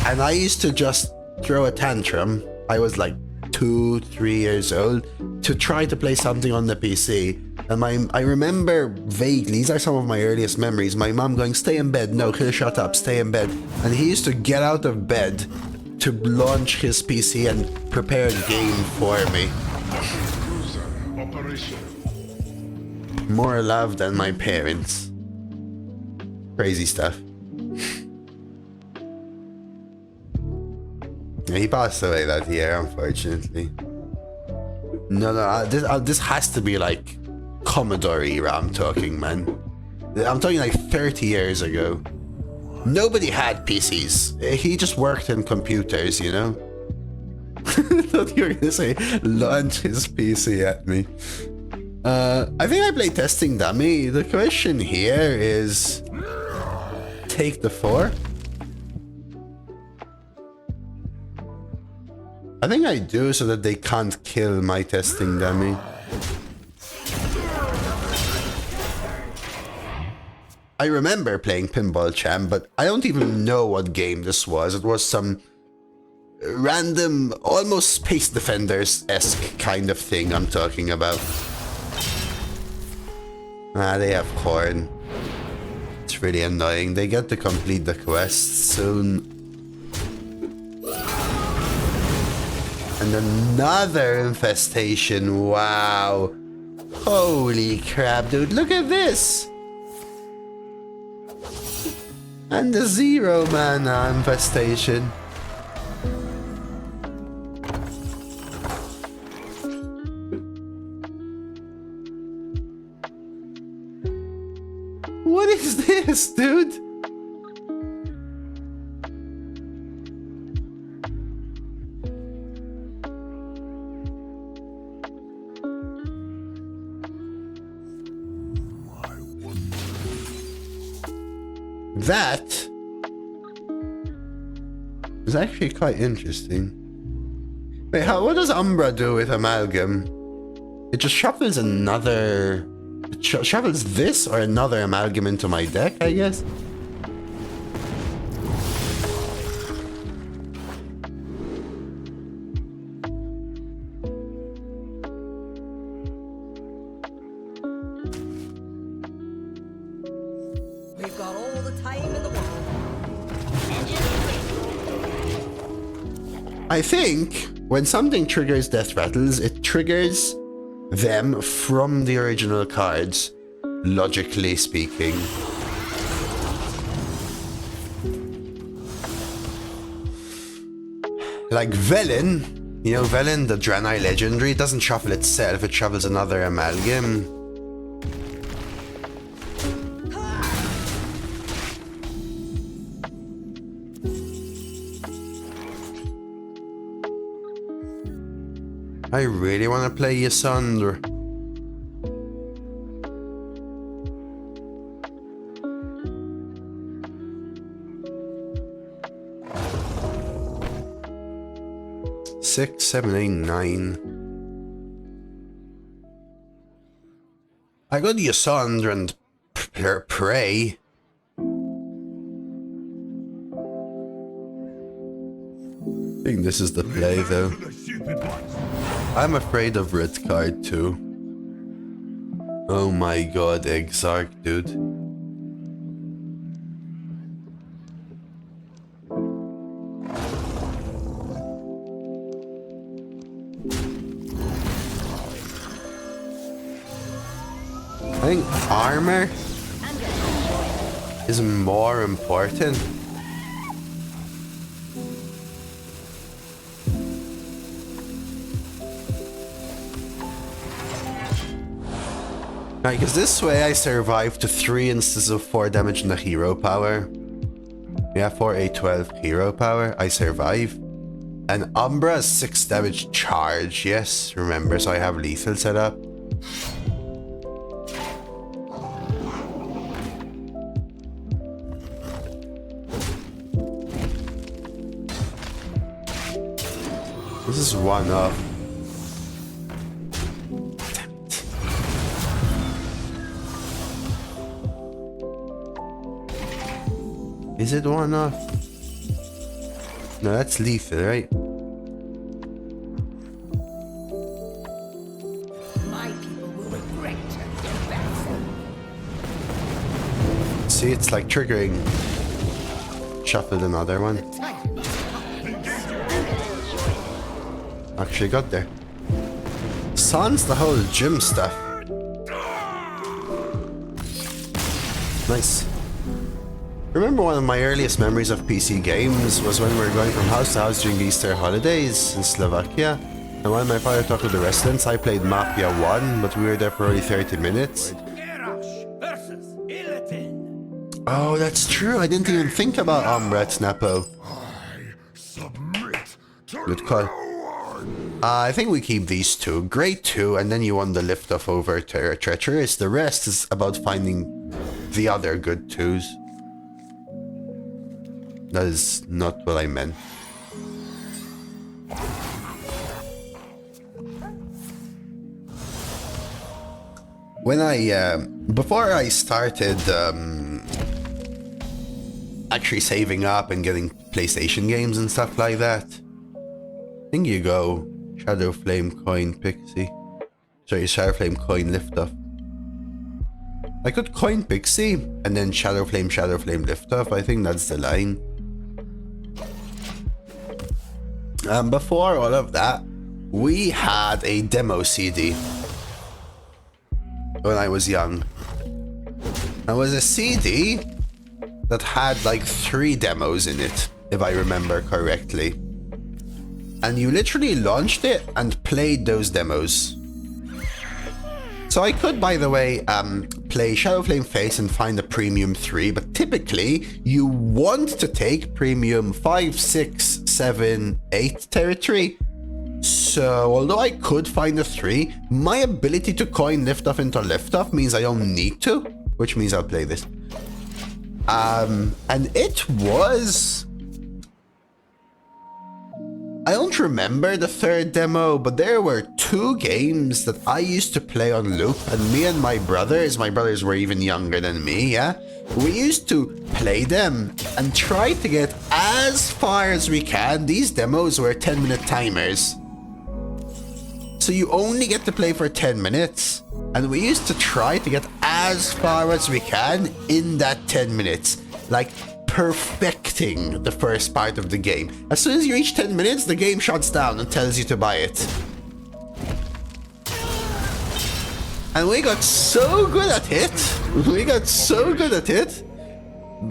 And I used to just throw a tantrum. I was like 2-3 years old to try to play something on the PC. And I remember vaguely, these are some of my earliest memories, my mom going, stay in bed, no, shut up, stay in bed. And he used to get out of bed to launch his PC and prepare a game for me. More love than my parents. Crazy stuff. He passed away that year, unfortunately. No, this has to be like Commodore era I'm talking, man. I'm talking like 30 years ago. Nobody had PCs. He just worked in computers, you know? I thought you were gonna say launch his PC at me. I think I played Testing Dummy. The question here is take the 4. I think I do so that they can't kill my Testing Dummy. I remember playing Pinball Champ, but I don't even know what game this was. It was some random, almost Space Defenders-esque kind of thing I'm talking about. Ah, they have corn. It's really annoying. They get to complete the quest soon. And another infestation, wow. Holy crap, dude, look at this! And the 0 mana infestation. What is this, dude? That is actually quite interesting. Wait, what does Umbra do with Amalgam? It just shuffles another... It shuffles this or another Amalgam into my deck, I guess? We've got all the time in the world. I think when something triggers Death Rattles, it triggers them from the original cards, logically speaking. Like Velen, you know Velen, the Draenei Legendary, it doesn't shuffle itself, it shuffles another Amalgam. I really want to play Yasandra. Six, 7, 8, 9. I got Yasandra and Prey. I think this is the play though. I'm afraid of red card too. Oh my god, Exarch, dude. think armor is more important. Because this way I survive to 3 instances of 4 damage in the hero power. Yeah, 4, 8, 12 hero power. I survive. And Umbra is 6 damage charge. Yes, remember, so I have lethal set up. This is one up. Is it one off? No, that's lethal, right? My people will regret their See, it's like triggering. Shuffled another one. Actually got there. Sans the whole gym stuff. Nice. Remember, one of my earliest memories of PC games was when we were going from house to house during Easter holidays in Slovakia. And while my father talked to the residents, I played Mafia 1, but we were there for only 30 minutes. Oh, that's true. I didn't even think about Ombret Napo. Good call. I think we keep these two. Great 2, and then you want the lift off over Treacherous. The rest is about finding the other good 2s. That is not what I meant. When before I started actually saving up and getting PlayStation games and stuff like that, I think you go Shadow Flame Coin Pixie. Sorry, Shadow Flame Coin Lift Off. I could Coin Pixie and then Shadow Flame Lift Off. I think that's the line. Before all of that, we had a demo CD when I was young. It was a CD that had like 3 demos in it, if I remember correctly. And you literally launched it and played those demos. So I could, by the way, play Shadow Flame Face and find a Premium 3, but typically you want to take Premium 5, 6, 7, 8 territory. So although I could find a 3, my ability to coin Liftoff into Liftoff means I don't need to, which means I'll play this. And it was... I don't remember the 3rd demo, but there were 2 games that I used to play on loop, and me and my brothers were even younger than me, yeah? We used to play them and try to get as far as we can. These demos were 10-minute timers. So you only get to play for 10 minutes. And we used to try to get as far as we can in that 10 minutes. Like, perfecting the first part of the game. As soon as you reach 10 minutes, the game shuts down and tells you to buy it. And we got so good at it,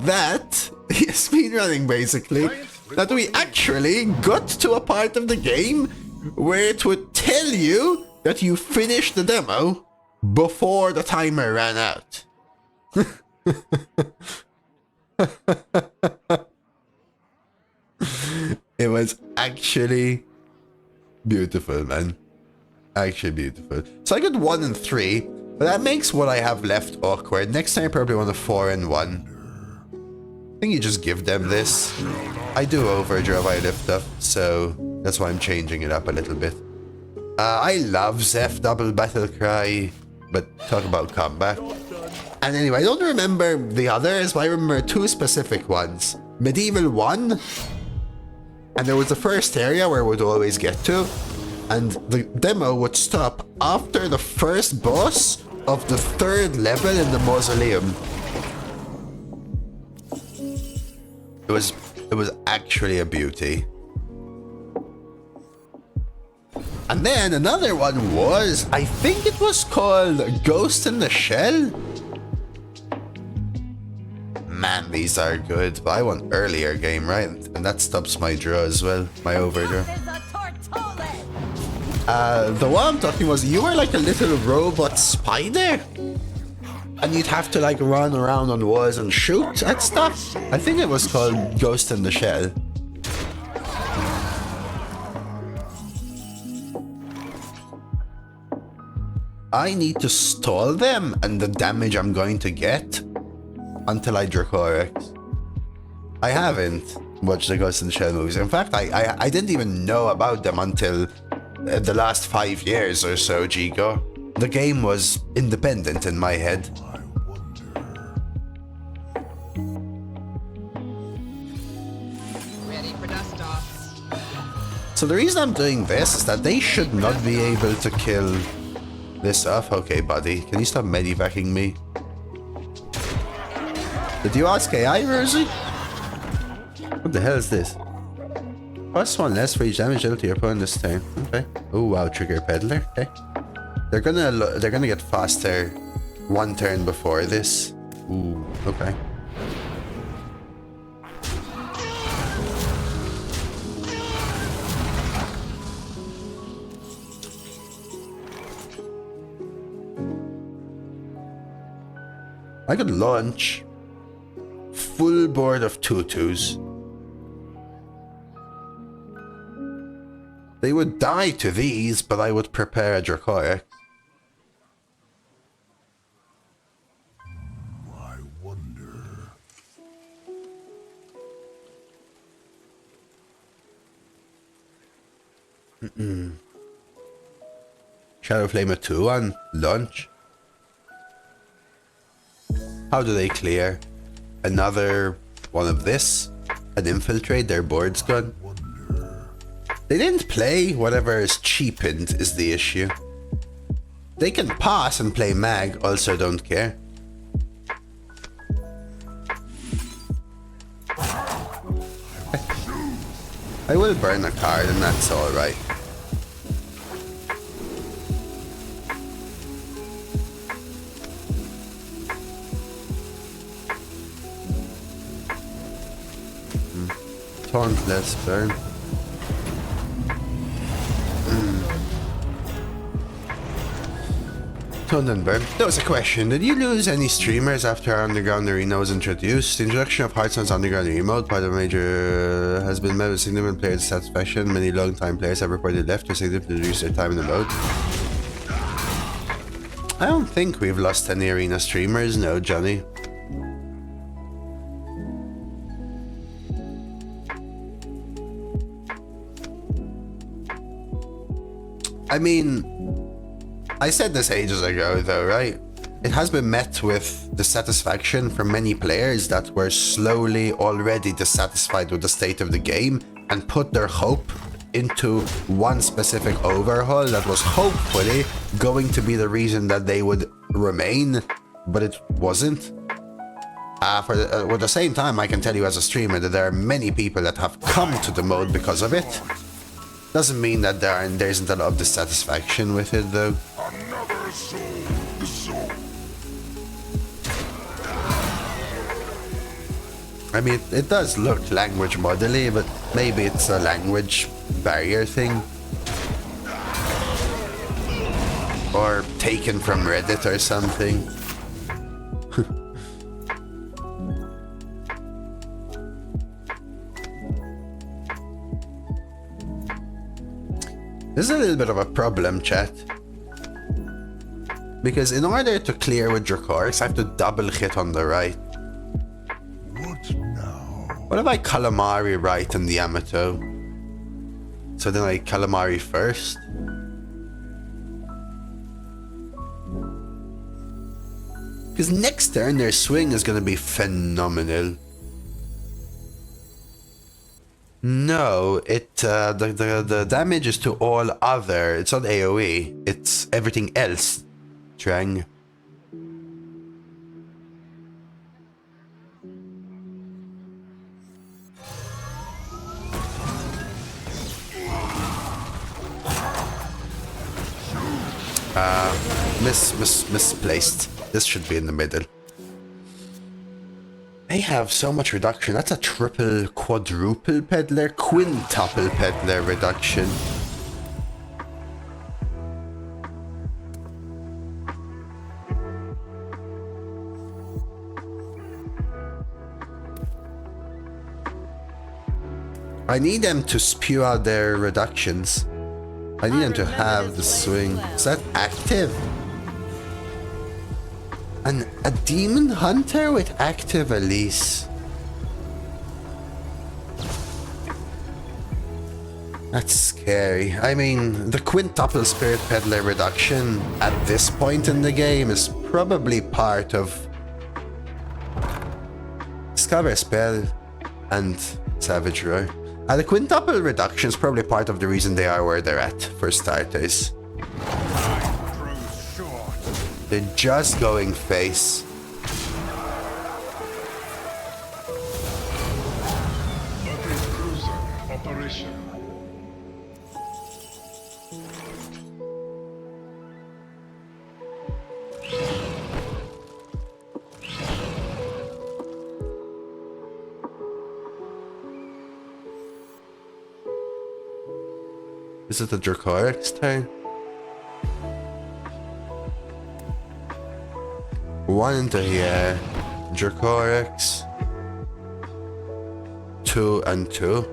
that, speedrunning basically, that we actually got to a part of the game where it would tell you that you finished the demo before the timer ran out. It was actually beautiful, man. Actually beautiful. So I got 1 and 3, but that makes what I have left awkward. Next time I probably want a 4 and 1. I think you just give them this. I do overdrive I lift up, so that's why I'm changing it up a little bit. I love Zeph Double Battle Cry, but talk about combat. And anyway, I don't remember the others, but I remember 2 specific ones. Medieval 1, and there was the first area where we'd always get to, and the demo would stop after the first boss of the 3rd level in the mausoleum. It was actually a beauty. And then another one was, I think it was called Ghost in the Shell. Man, these are good, but I want earlier game, right? And that stops my draw as well, my overdraw. The one I'm talking was, you were like a little robot spider, and you'd have to like run around on walls and shoot at stuff. I think it was called Ghost in the Shell. I need to stall them and the damage I'm going to get until I Dracorex. I haven't watched the Ghost in the Shell movies. In fact, I didn't even know about them until the last 5 years or so, Gigo. The game was independent in my head. Ready for dust off. So the reason I'm doing this is that they should not be able to kill this off. Okay, buddy, can you stop medivacking me? Did you ask AI, Rosie? What the hell is this? +1 less for each damage dealt to your opponent this turn. Okay. Oh wow, trigger peddler. Okay. They're gonna get faster 1 turn before this. Ooh, okay. I could launch full board of tutus. They would die to these, but I would prepare a Dracorex. I wonder. Shadow Flame a 2 on launch. How do they clear? Another one of this? An infiltrate, their board's gone. They didn't play, whatever is cheapened is the issue. They can pass and play mag, also don't care. I will burn a card and that's alright. Tauntless burn. Taunt and burn. There was a question. Did you lose any streamers after Underground Arena was introduced? The introduction of Hearthstone's Underground Arena mode, part of a major, has been met with significant player dissatisfaction. Many long-time players have reported left or significantly reduced their time in the mode. I don't think we've lost any Arena streamers, no, Johnny. I mean, I said this ages ago though, right? It has been met with dissatisfaction from many players that were slowly already dissatisfied with the state of the game and put their hope into one specific overhaul that was hopefully going to be the reason that they would remain, but it wasn't. At the same time, I can tell you as a streamer that there are many people that have come to the mode because of it. Doesn't mean that there isn't a lot of dissatisfaction with it though. Another soul, the soul. I mean, it does look language modelly, but maybe it's a language barrier thing. Or taken from Reddit or something. This is a little bit of a problem, chat. Because in order to clear with Dracorex, I have to double hit on the right. What now? What if I Calamari right and the Yamato? So then I Calamari first? Because next turn their swing is going to be phenomenal. No, the damage is to all other. It's not AoE. It's everything else. Trang. Misplaced. This should be in the middle. They have so much reduction. That's a triple, quadruple peddler, quintuple peddler reduction. I need them to spew out their reductions. I need them to have the swing. Is that active? A demon hunter with active Elise. That's scary. I mean, the quintuple spirit peddler reduction at this point in the game is probably part of Discover a Spell and Savage Roar. The quintuple reduction is probably part of the reason they are where they're at, for starters. They're just going face. Is it the Draconic's turn? One into here. Draconics. 2 and 2.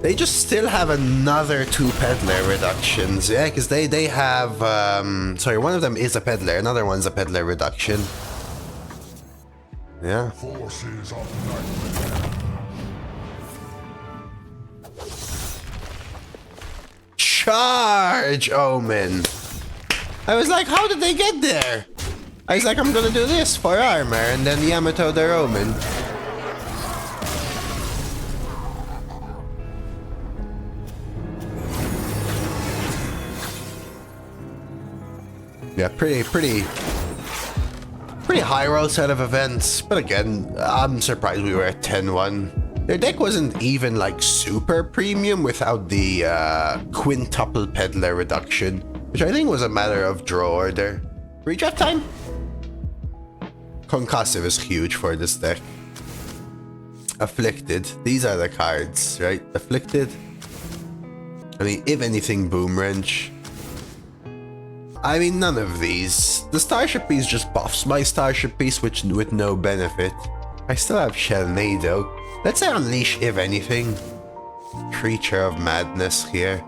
They just still have another 2 peddler reductions, yeah, because they have, sorry, one of them is a peddler, another one's a peddler reduction. Yeah. Forces of Charge, Omen! I was like, how did they get there? I was like, I'm gonna do this for armor, and then Yamato their Omen. Yeah, pretty high roll set of events, but again, I'm surprised we were at 10-1. Their deck wasn't even like super premium without the quintuple peddler reduction, which I think was a matter of draw order. Redraft time? Concussive is huge for this deck. Afflicted, these are the cards, right? Afflicted. I mean, if anything, Boom Wrench. I mean, none of these. The Starship piece just buffs my Starship piece, which with no benefit. I still have Shellnado. Let's say Unleash, if anything. Creature of Madness here.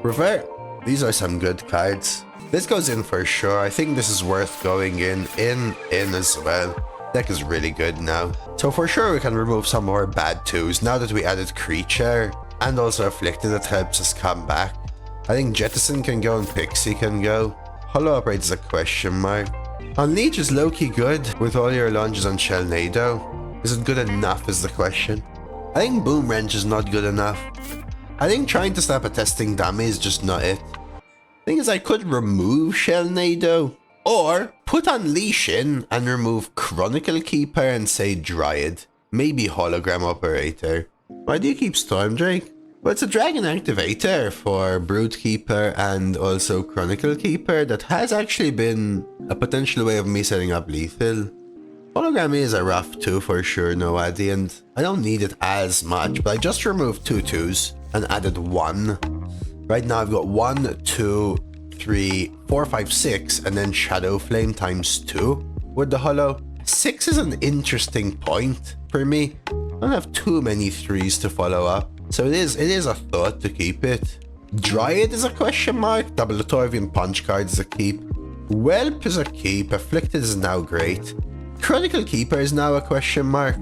Revert. These are some good cards. This goes in for sure. I think this is worth going in as well. Deck is really good now. So for sure we can remove some more bad 2s now that we added Creature. And also Afflicted, that helps us come back. I think Jettison can go and Pixie can go. Hollow Upright is a question mark. Unleash is low-key good with all your launches on Shellnado. Is it good enough is the question. I think Boom Wrench is not good enough. I think trying to stop a testing dummy is just not it. Thing is, I could remove Shellnado or put Unleash in and remove Chronicle Keeper and say Dryad. Maybe Hologram Operator. Why do you keep Storm Drake? Well, it's a Dragon Activator for Brood Keeper and also Chronicle Keeper that has actually been a potential way of me setting up lethal. Hologram is a rough 2 for sure, no Addy, and I don't need it as much, but I just removed 2 2s and added 1. Right now I've got 1, 2, 3, 4, 5, 6, and then Shadow Flame times 2 with the Hollow. 6 is an interesting point for me. I don't have too many 3s to follow up, so it is a thought to keep it. Dryad is a question mark. Double Torvian Punch card is a keep. Whelp is a keep. Afflicted is now great. Chronicle Keeper is now a question mark.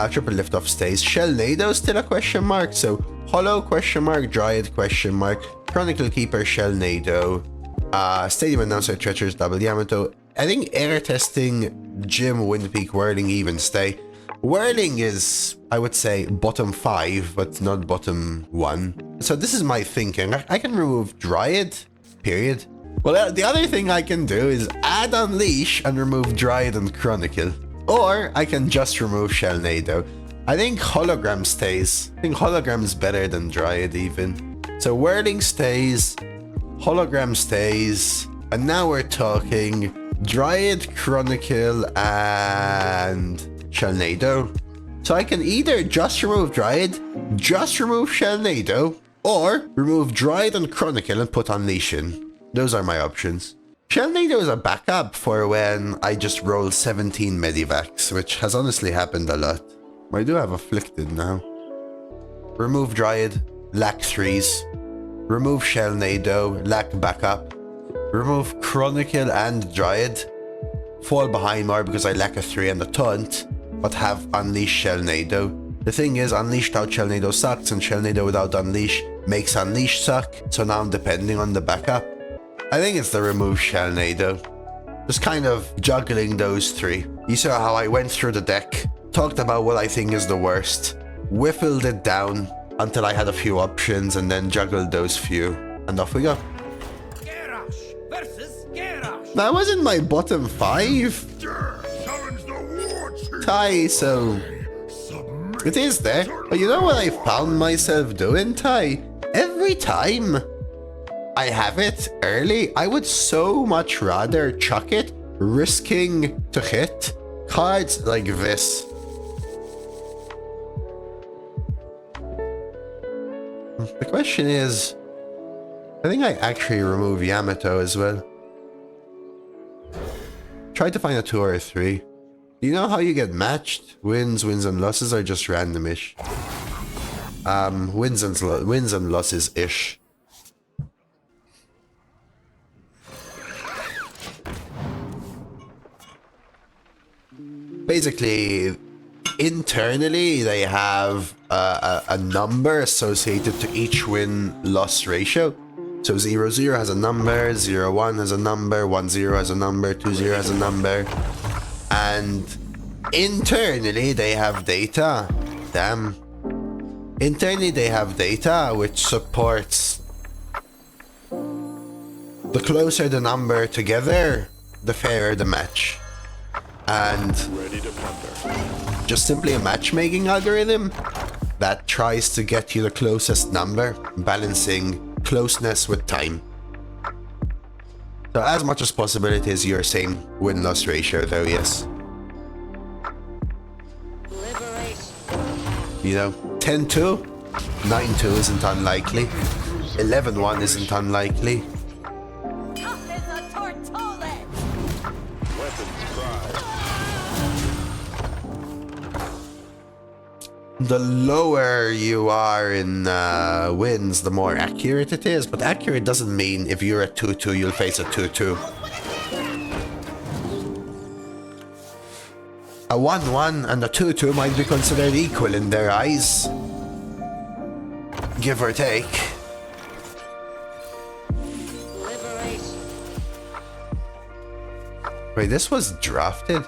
Triple Lift Off stays. Shellnado is still a question mark, so Hollow question mark, Dryad question mark, Chronicle Keeper, Shellnado, Stadium Announcer, Treacherous, Double Yamato. I think air testing, Jim, Windpeak, Whirling even stay. Whirling is, I would say, bottom 5, but not bottom 1. So this is my thinking. I can remove Dryad, period. Well, the other thing I can do is add Unleash and remove Dryad and Chronicle. Or I can just remove Shellnado. I think Hologram stays. I think Hologram is better than Dryad even. So Whirling stays, Hologram stays, and now we're talking Dryad, Chronicle, and Shellnado. So I can either just remove Dryad, just remove Shellnado, or remove Dryad and Chronicle and put Unleash in. Those are my options. Shellnado is a backup for when I just roll 17 Medivacs, which has honestly happened a lot. I do have Afflicted now. Remove Dryad, lack 3s. Remove Shellnado, lack backup. Remove Chronicle and Dryad. Fall behind more because I lack a 3 and a taunt, but have Unleash Shellnado. The thing is, Unleash without Shellnado sucks, and Shellnado without Unleash makes Unleash suck, so now I'm depending on the backup. I think it's the remove Shellnado. Just kind of juggling those 3. You saw how I went through the deck, talked about what I think is the worst, whiffled it down until I had a few options, and then juggled those few, and off we go. Garrosh versus Garrosh. That wasn't my bottom 5. Summons the war chief. Ty, so it is there. But you know what I found myself doing, Ty? Every time I have it early, I would so much rather chuck it, risking to hit cards like this. The question is, I think I actually remove Yamato as well. Try to find a 2 or a 3. Do you know how you get matched? Wins and losses are just randomish. Wins and losses-ish. Basically, internally, they have a number associated to each win-loss ratio. So 0-0 has a number, 0-1 has a number, 1-0 has a number, 2-0 has a number. And internally, they have data. Damn. Internally, they have data which supports the closer the number together, the fairer the match. And just simply a matchmaking algorithm that tries to get you the closest number, balancing closeness with time. So as much as possible, it is your same win-loss ratio though, yes. You know, 10-2, 9-2 isn't unlikely, 11-1 isn't unlikely. Tough as a tortola. The lower you are in wins, the more accurate it is. But accurate doesn't mean if you're at 2-2, you'll face a 2-2. A 1-1 and a 2-2 might be considered equal in their eyes. Give or take. Wait, this was drafted?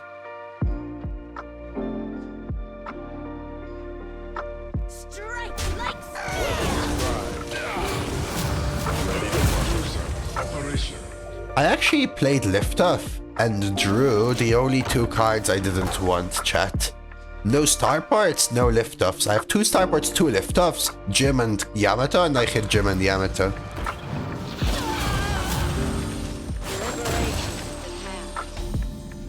I actually played Liftoff and drew the only 2 cards I didn't want, chat. No star parts, no Liftoffs. I have 2 star parts, 2 Liftoffs, Jim and Yamato, and I hit Jim and Yamato.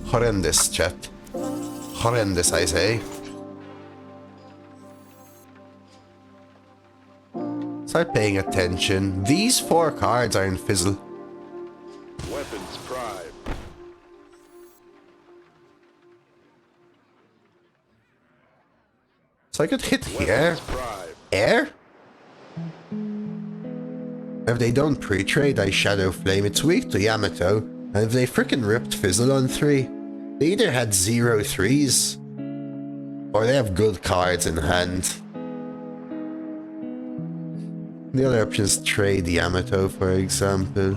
Horrendous, chat. Horrendous, I say. Start paying attention. These 4 cards are in Fizzle. Weapons prime. So I could hit here. Air? If they don't pre-trade, I Shadow Flame. It's weak to Yamato. And if they frickin' ripped Fizzle on 3, they either had 0 3s, or they have good cards in hand. The other option is trade Yamato, for example.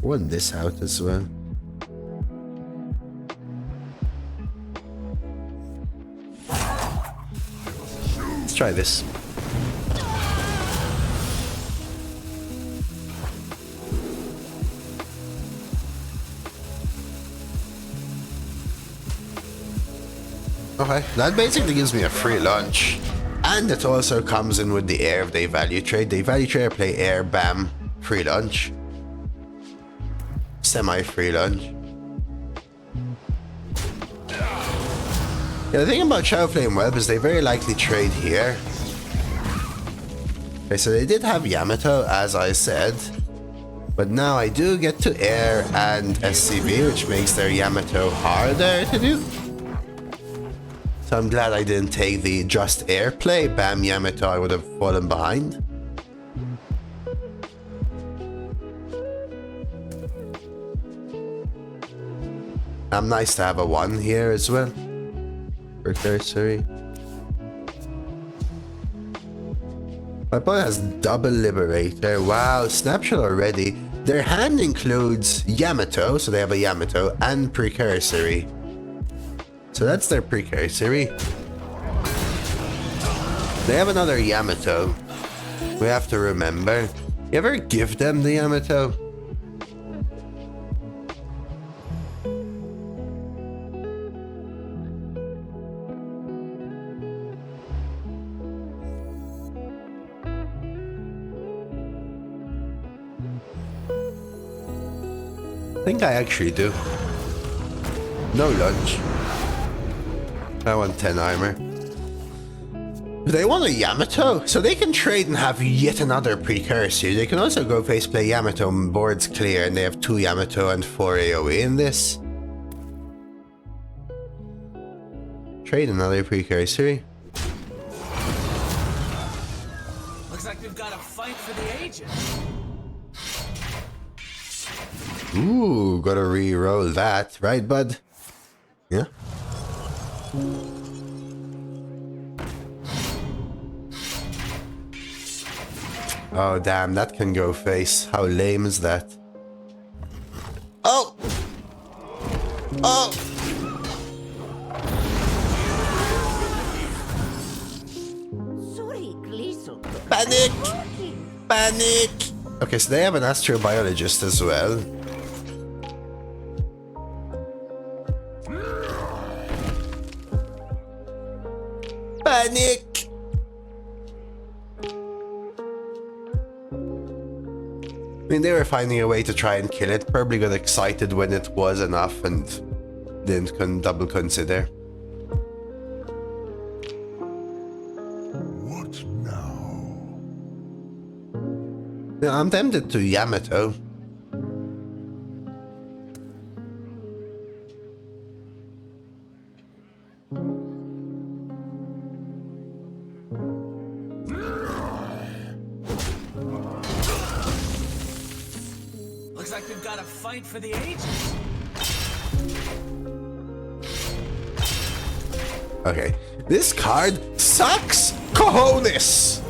want this out as well. Let's try this. Okay, that basically gives me a free lunch. And it also comes in with the air if they value trade. They value trade, I play air, bam, free lunch. Semi-free lunch. Yeah, the thing about Shadow Flame Web is they very likely trade here. Okay, so they did have Yamato, as I said. But now I do get to air and SCV, which makes their Yamato harder to do. So I'm glad I didn't take the just air play. Bam, Yamato, I would have fallen behind. Nice to have a 1 here as well. For cursory. My opponent has double Liberator. Wow, snapshot already. Their hand includes Yamato, so they have a Yamato, and Precursory. So that's their Precursory. They have another Yamato. We have to remember. You ever give them the Yamato? I think I actually do. No lunch. I want 10 armor. They want a Yamato, so they can trade and have yet another precursor. They can also go face play Yamato and board's clear, and they have 2 Yamato and 4 AoE in this. Trade another precursor. Looks like we've got a fight for the ages. Ooh, gotta re-roll that, right, bud? Yeah. Oh, damn, that can go face. How lame is that? Oh! Oh! Panic! Panic! Okay, so they have an astrobiologist as well. Panic! I mean, they were finding a way to try and kill it. Probably got excited when it was enough and didn't double consider. What now? Yeah, I'm tempted to Yamato. Looks like we've got a fight for the ages. Okay, this card sucks cojones!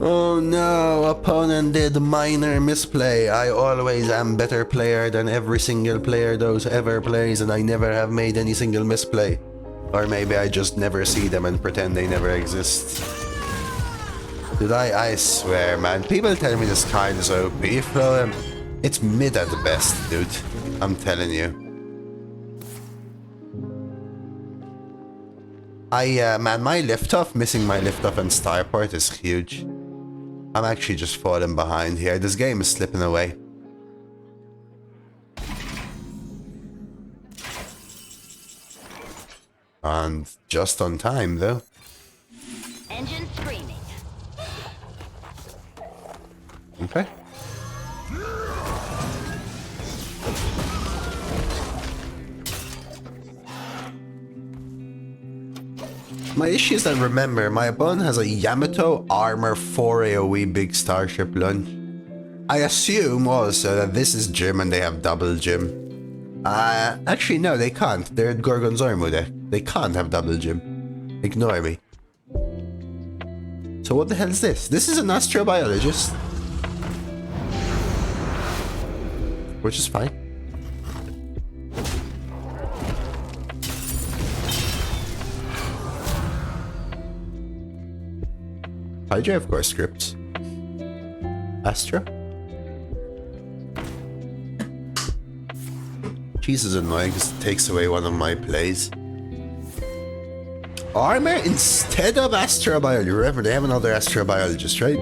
Oh no, opponent did minor misplay. I always am better player than every single player Dose ever plays, and I never have made any single misplay. Or maybe I just never see them and pretend they never exist. Dude, I swear, man. People tell me this card is OP, Flo. It's mid at the best, dude. I'm telling you. Man, my lift-off, missing my lift-off and starport is huge. I'm actually just falling behind here. This game is slipping away. And just on time, though. Engine screaming. Okay. My issue is that, remember, my opponent has a Yamato armor 4 AoE big starship launch. I assume also that this is Jim and they have double Jim. Actually no, they can't. They're Gorgon's Armo deck. They can't have double Jim. Ignore me. So what the hell is this? This is an astrobiologist. Which is fine. Hydra, of course, scripts. Astra? Cheese is annoying because it takes away one of my plays. Armor instead of astrobiology. Remember, they have another astrobiologist, right?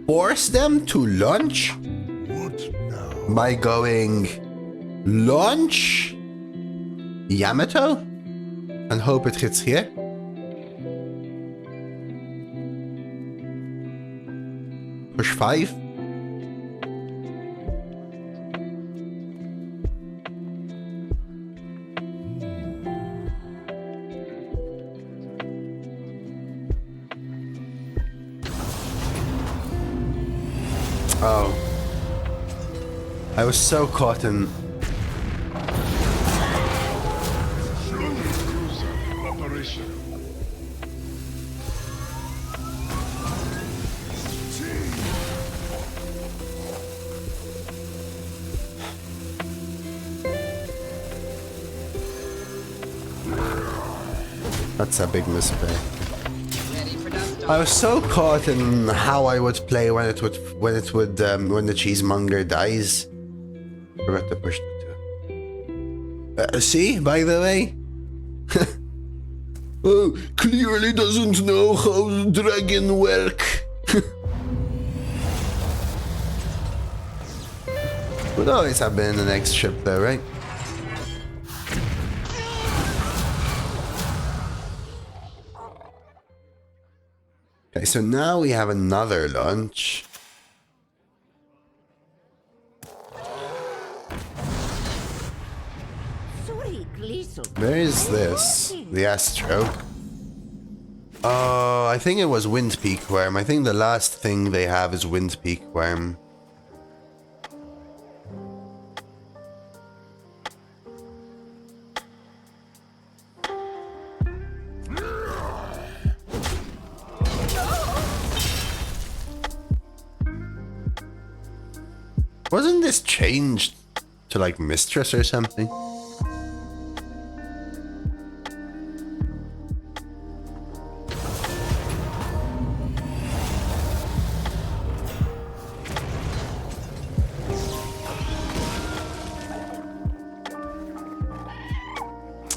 Force them to launch? What now? By going launch Yamato and hope it hits here. Push 5. Oh. I was so caught in... Operation. That's a big misplay. Ready for dust I was so caught in how I would play when the cheesemonger dies. Forgot to push the 2. See, by the way. Oh, clearly doesn't know how dragon work. Would always have been in the next ship though, right? Okay, so now we have another launch. Where is this? The Astro. Oh, I think it was Wind Peak Worm. I think the last thing they have is Wind Peak Worm. Wasn't this changed to like Mistress or something?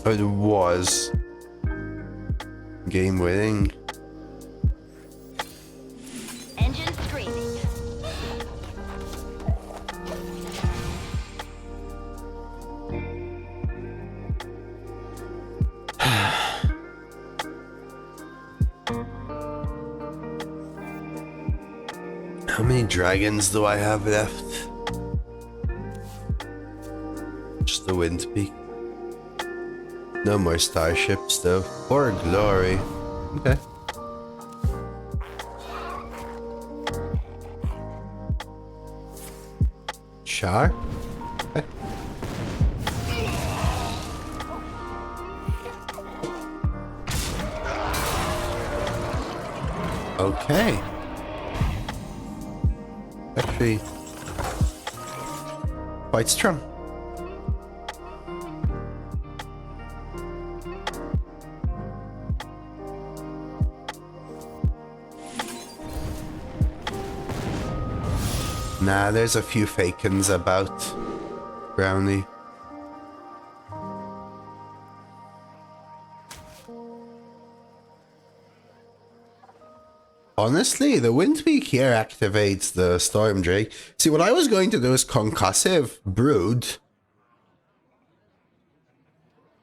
It was game winning. Engine screaming. How many dragons do I have left? Just the Wind Peak. No more starships though. For glory. Okay. Char? Okay. Okay. Actually, quite strong. Nah, there's a few fakins about, Brownie. Honestly, the Wind Peak here activates the Storm Drake. See, what I was going to do is Concussive Brood.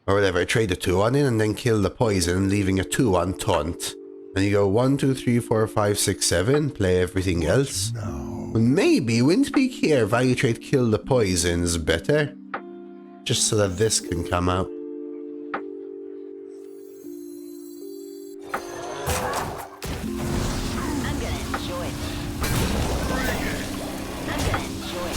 or whatever, trade the 2-1 in and then kill the poison, leaving a 2-1 taunt. And you go 1, 2, 3, 4, 5, 6, 7, play everything else. Well, maybe Windpeak here, value trade kill the poison is better. Just so that this can come out. I'm gonna enjoy it. I'm gonna enjoy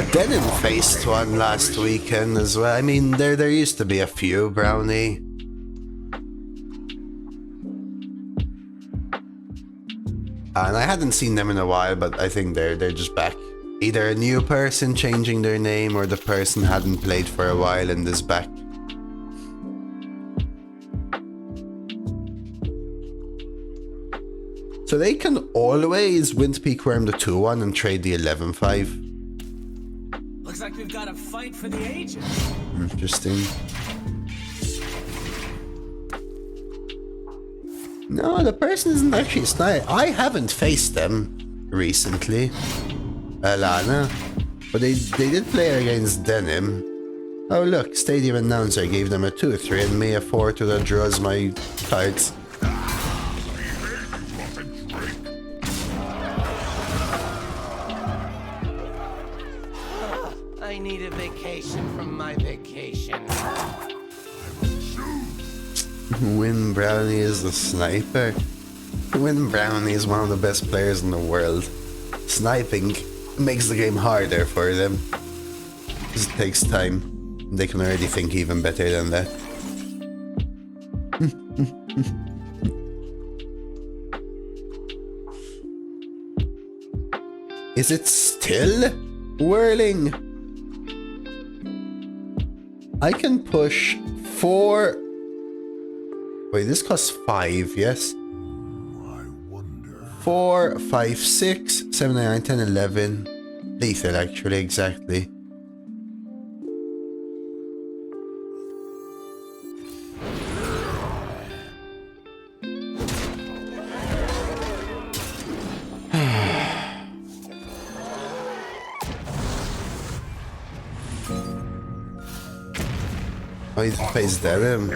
it. Denim faced one last weekend as well. I mean, there used to be a few, Brownie. And I hadn't seen them in a while, but I think they're just back. Either a new person changing their name or the person hadn't played for a while and is back. So they can always Windpeak Worm the 2-1 and trade the 11-5. Looks like we've got a fight for the ages. Interesting. No, the person isn't actually Snipe. I haven't faced them recently. Alana. But they did play against Denim. Oh look, Stadium Announcer gave them a 2-3 and me a 4 to the draws my cards. I need a vacation from my vacation. Win Brownie is the sniper. Win Brownie is one of the best players in the world. Sniping makes the game harder for them. Because it takes time. They can already think even better than that. Is it still whirling? I can push 4. Wait, this costs 5, yes? 4, 5, 6, 7, 9, 10, 11. Lethal, actually, exactly. Oh, he plays Denim.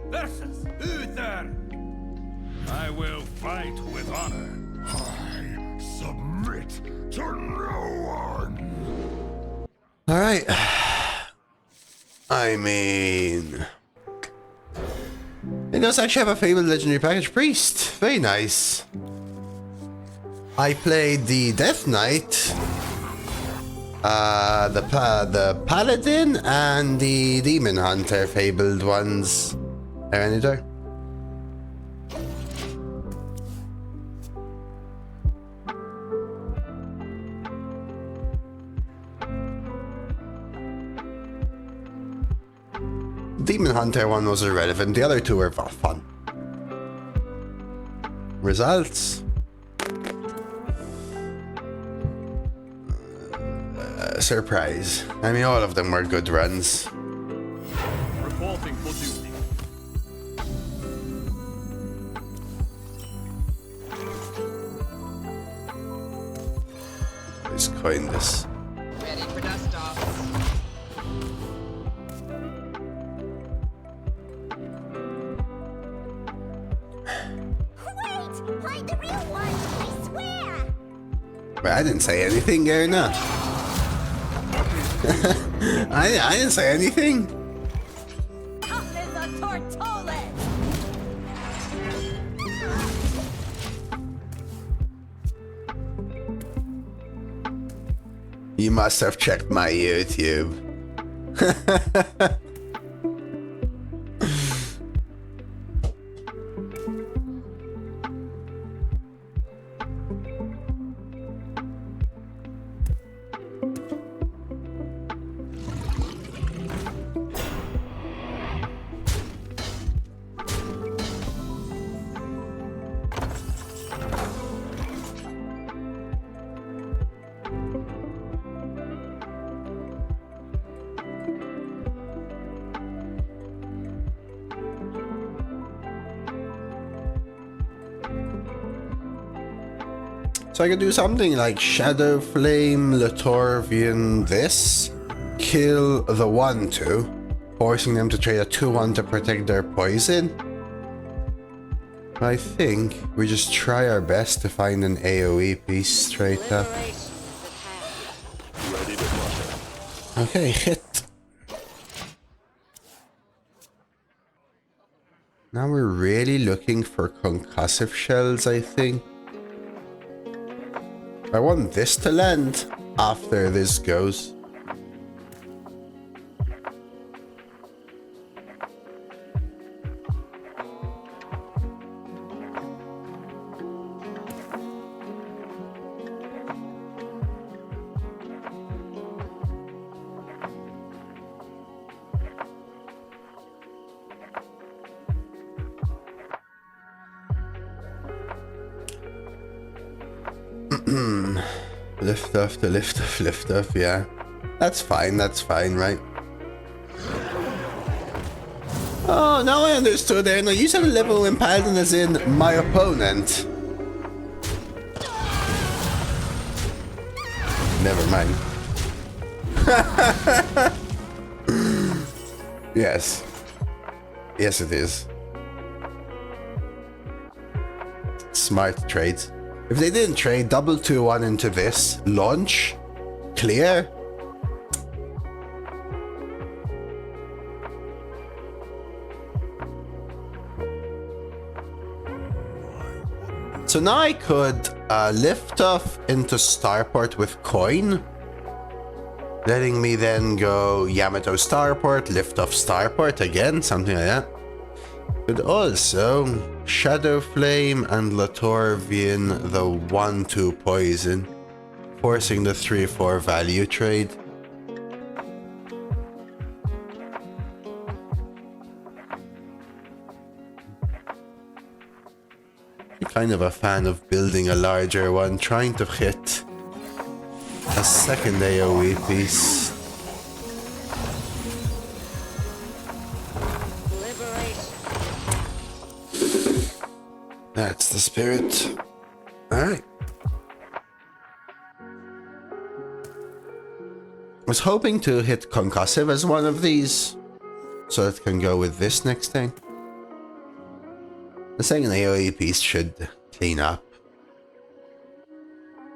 Versus Uther. I will fight with honor. I submit to no one. Alright. I mean... It does actually have a fabled legendary package. Priest. Very nice. I played the Death Knight, the Paladin, and the Demon Hunter fabled ones. There, Demon Hunter one was irrelevant, the other two were fun. Results. Surprise. I mean, all of them were good runs. Reporting for duty. Let's coin this. Ready for dust off. Wait! I'm the real one! I swear! Wait, I didn't say anything, Garna. I didn't say anything. Tough as a tortola. You must have checked my YouTube. So I could do something like Shadow Flame, Latorvian this, kill the 1/2, forcing them to trade a 2/1 to protect their poison. I think we just try our best to find an AoE piece straight up. Okay, hit. Now we're really looking for concussive shells, I think. I want this to land after this goes. Lift off, yeah. That's fine, right? Oh, now I understood there. No, you said a level in Paladin as in my opponent. Never mind. Yes. Yes, it is. Smart trades. If they didn't trade, double 2/1 into this, launch, clear. So now I could lift off into Starport with coin, letting me then go Yamato Starport, lift off Starport again, something like that. Could also Shadow Flame and Latorvian the 1/2 poison, forcing the 3/4 value trade. I'm kind of a fan of building a larger one, trying to hit a second AoE piece. That's the spirit. Alright. Was hoping to hit concussive as one of these, so it can go with this next thing. The second AoE piece should clean up.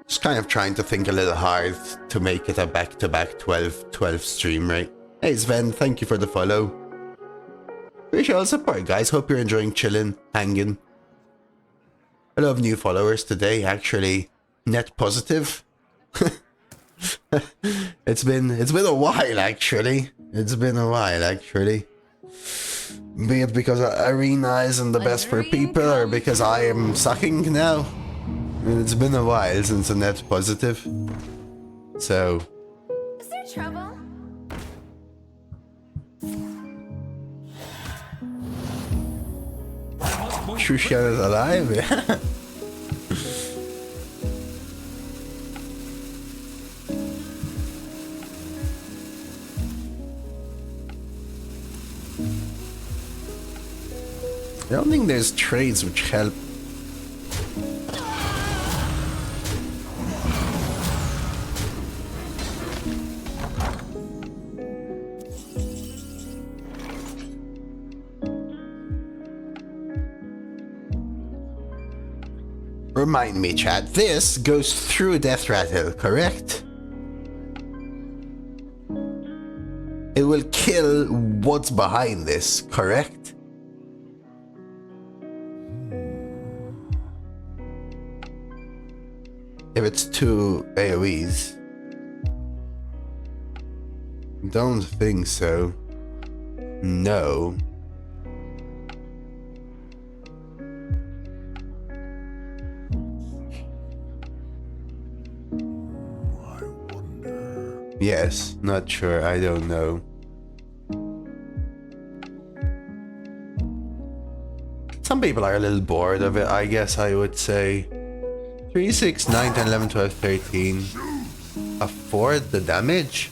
Just kind of trying to think a little hard to make it a back-to-back 12 stream rate. Hey Sven, thank you for the follow. Appreciate all the support, guys. Hope you're enjoying chilling, hanging. A lot of new followers today, actually. Net positive. It's been a while, actually. Be it because Arena isn't the best for people, or because I am sucking now. It's been a while since a net positive. So. Is there trouble? Shushan is alive, yeah. I don't think there's trades which help. Remind me, chat, this goes through Death Rattle, correct? It will kill what's behind this, correct? If it's 2 AoEs. Don't think so. No. Yes, not sure, I don't know. Some people are a little bored of it, I guess I would say. 3, 6, 9, 10, 11, 12, 13. Afford the damage?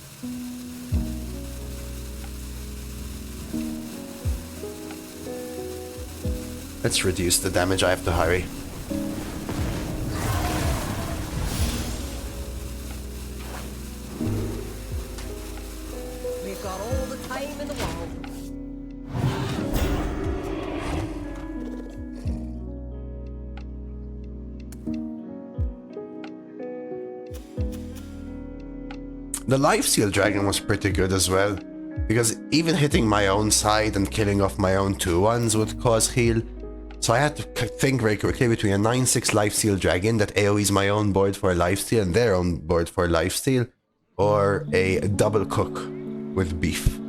Let's reduce the damage, I have to hurry. The lifesteal dragon was pretty good as well, because even hitting my own side and killing off my own 2/1s would cause heal. So I had to think very quickly between a 9/6 lifesteal dragon that AoEs my own board for lifesteal and their own board for lifesteal, or a double cook with beef.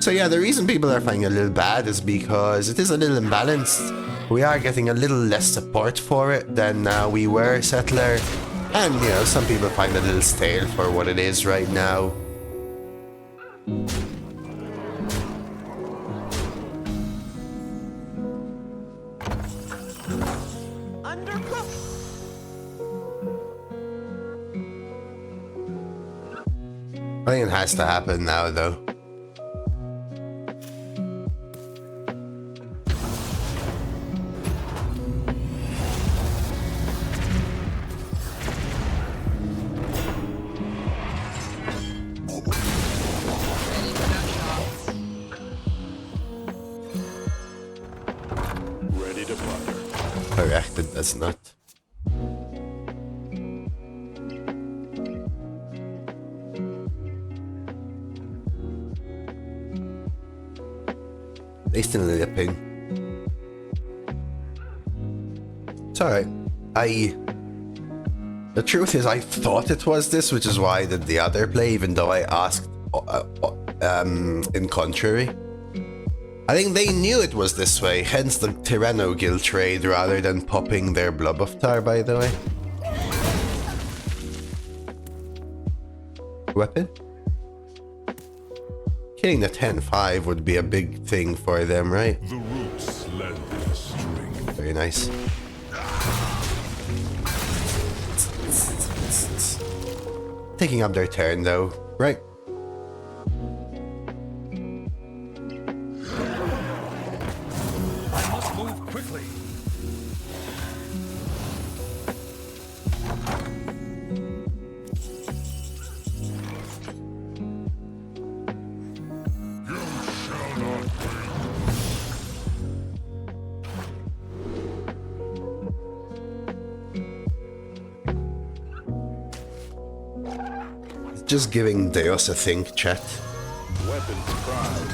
So yeah, the reason people are finding it a little bad is because it is a little imbalanced. We are getting a little less support for it than we were Settler. And, you know, some people find it a little stale for what it is right now. Undercooked. I think it has to happen now, though. Ready to butter. Correct, it does not. They still need a ping. It's alright. The truth is, I thought it was this, which is why I did the other play, even though I asked in contrary. I think they knew it was this way, hence the Tyranno Guild trade rather than popping their Blob of Tar, by the way. Weapon? Killing the 10-5 would be a big thing for them, right? The roots led the string. Very nice. Taking up their turn though, right? I must move quickly. Just giving Deos a think, chat. Weapons pride.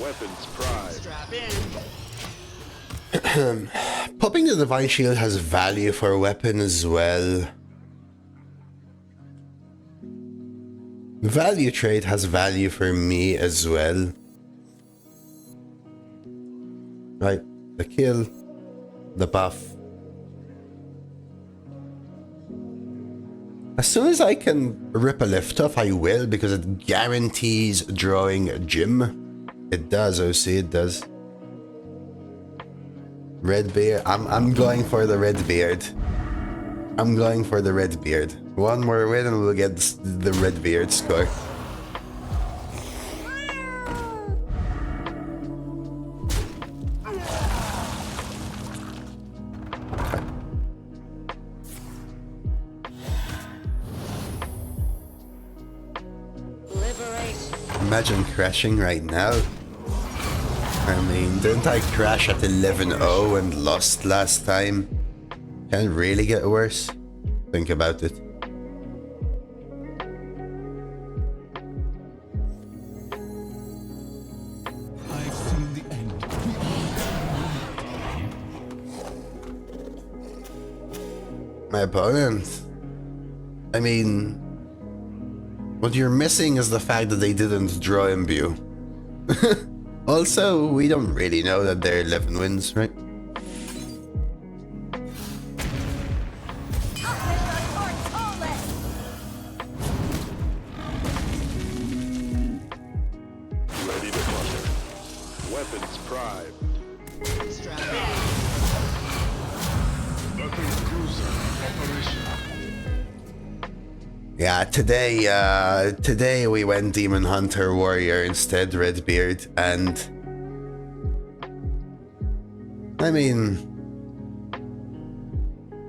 Weapons pride. Strap in. Popping the Divine Shield has value for a weapon as well. Value trade has value for me as well. Right, the kill, the buff. As soon as I can rip a lift off, I will, because it guarantees drawing Jim. It does, OC, it does. Red beard. I'm going for the red beard. I'm going for the red beard. One more win and we'll get the red beard score. Imagine crashing right now. I mean, didn't I crash at 11-0 and lost last time? Can it really get worse? Think about it. I've seen the end. My opponent. I mean, what you're missing is the fact that they didn't draw Imbue. Also, we don't really know that they're 11 wins, right? Ready to butter. Weapons pride. Strap in. Battle cruiser operation. Yeah, today we went Demon Hunter Warrior instead, Redbeard, and I mean,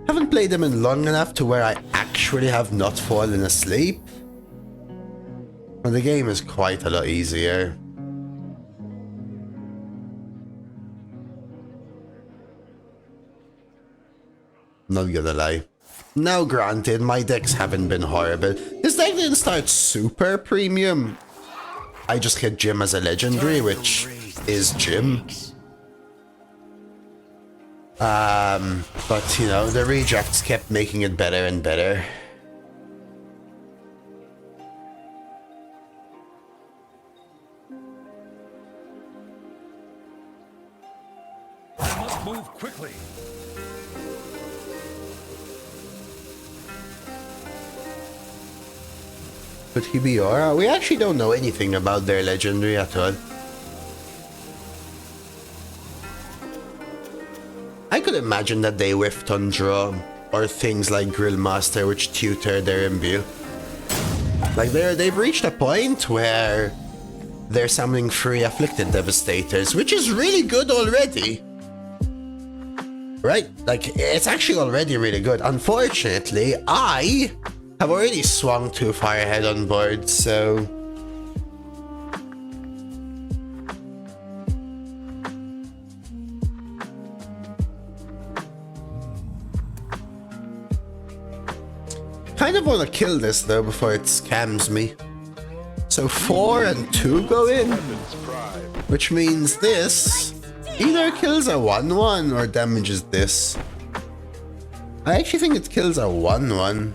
haven't played them in long enough to where I actually have not fallen asleep. Well, the game is quite a lot easier. Not gonna lie. Now granted, my decks haven't been horrible. This deck didn't start super premium. I just hit Jim as a legendary, which is Jim. But you know, the redrafts kept making it better and better. I must move quickly. But Hibiora, we actually don't know anything about their legendary at all. I could imagine that they whiffed on draw, or things like Grillmaster which tutor their imbue. Like they've reached a point where they're summoning 3 Afflicted Devastators, which is really good already. Right? Like, it's actually already really good. Unfortunately, I have already swung too far ahead on board, so... Kind of want to kill this though before it scams me. So 4 and 2 go in, which means this either kills a 1/1 or damages this. I actually think it kills a 1/1.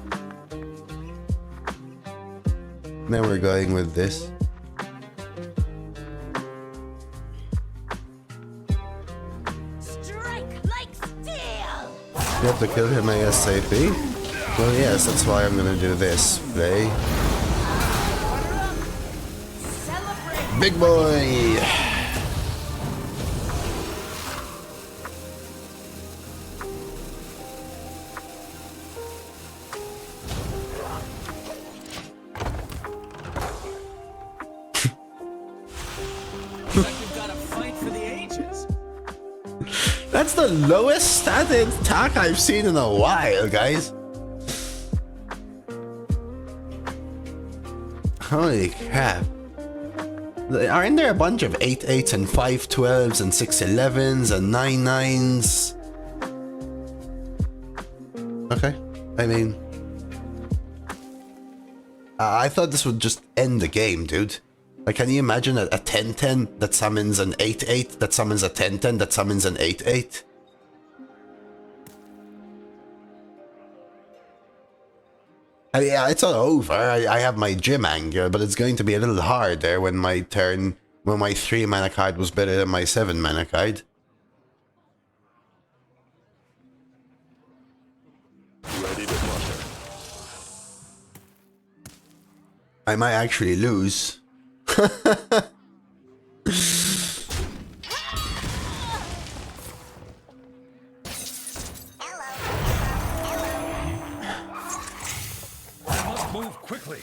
Then we're going with this. Strike like steel! You have to kill him ASAP? Well, yes, that's why I'm gonna do this. Play. Big boy! That's the lowest stated attack I've seen in a while, guys. Holy crap. Aren't there a bunch of 8/8s and 5/12s and 6/11s and 9/9s? Okay, I mean... I thought this would just end the game, dude. Like, can you imagine a 10/10 that summons an 8/8, that summons a 10/10, that summons an 8/8? Yeah, it's all over. I have my Jim anger, but it's going to be a little harder when my 3 mana card was better than my 7 mana card. Ready to blunder. I might actually lose. Move quickly.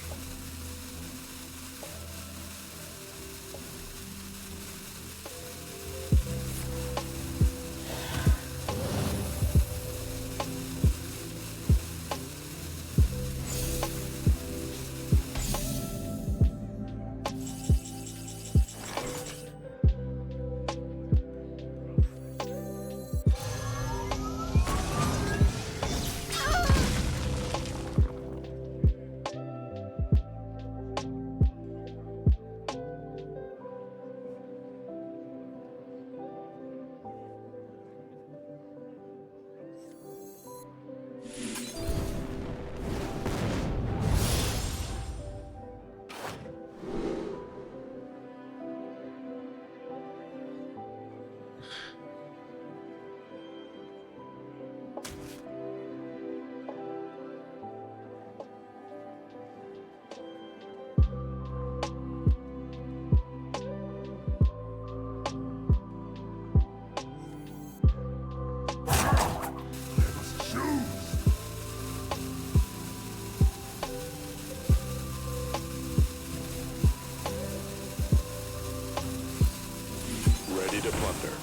Ready to plunder.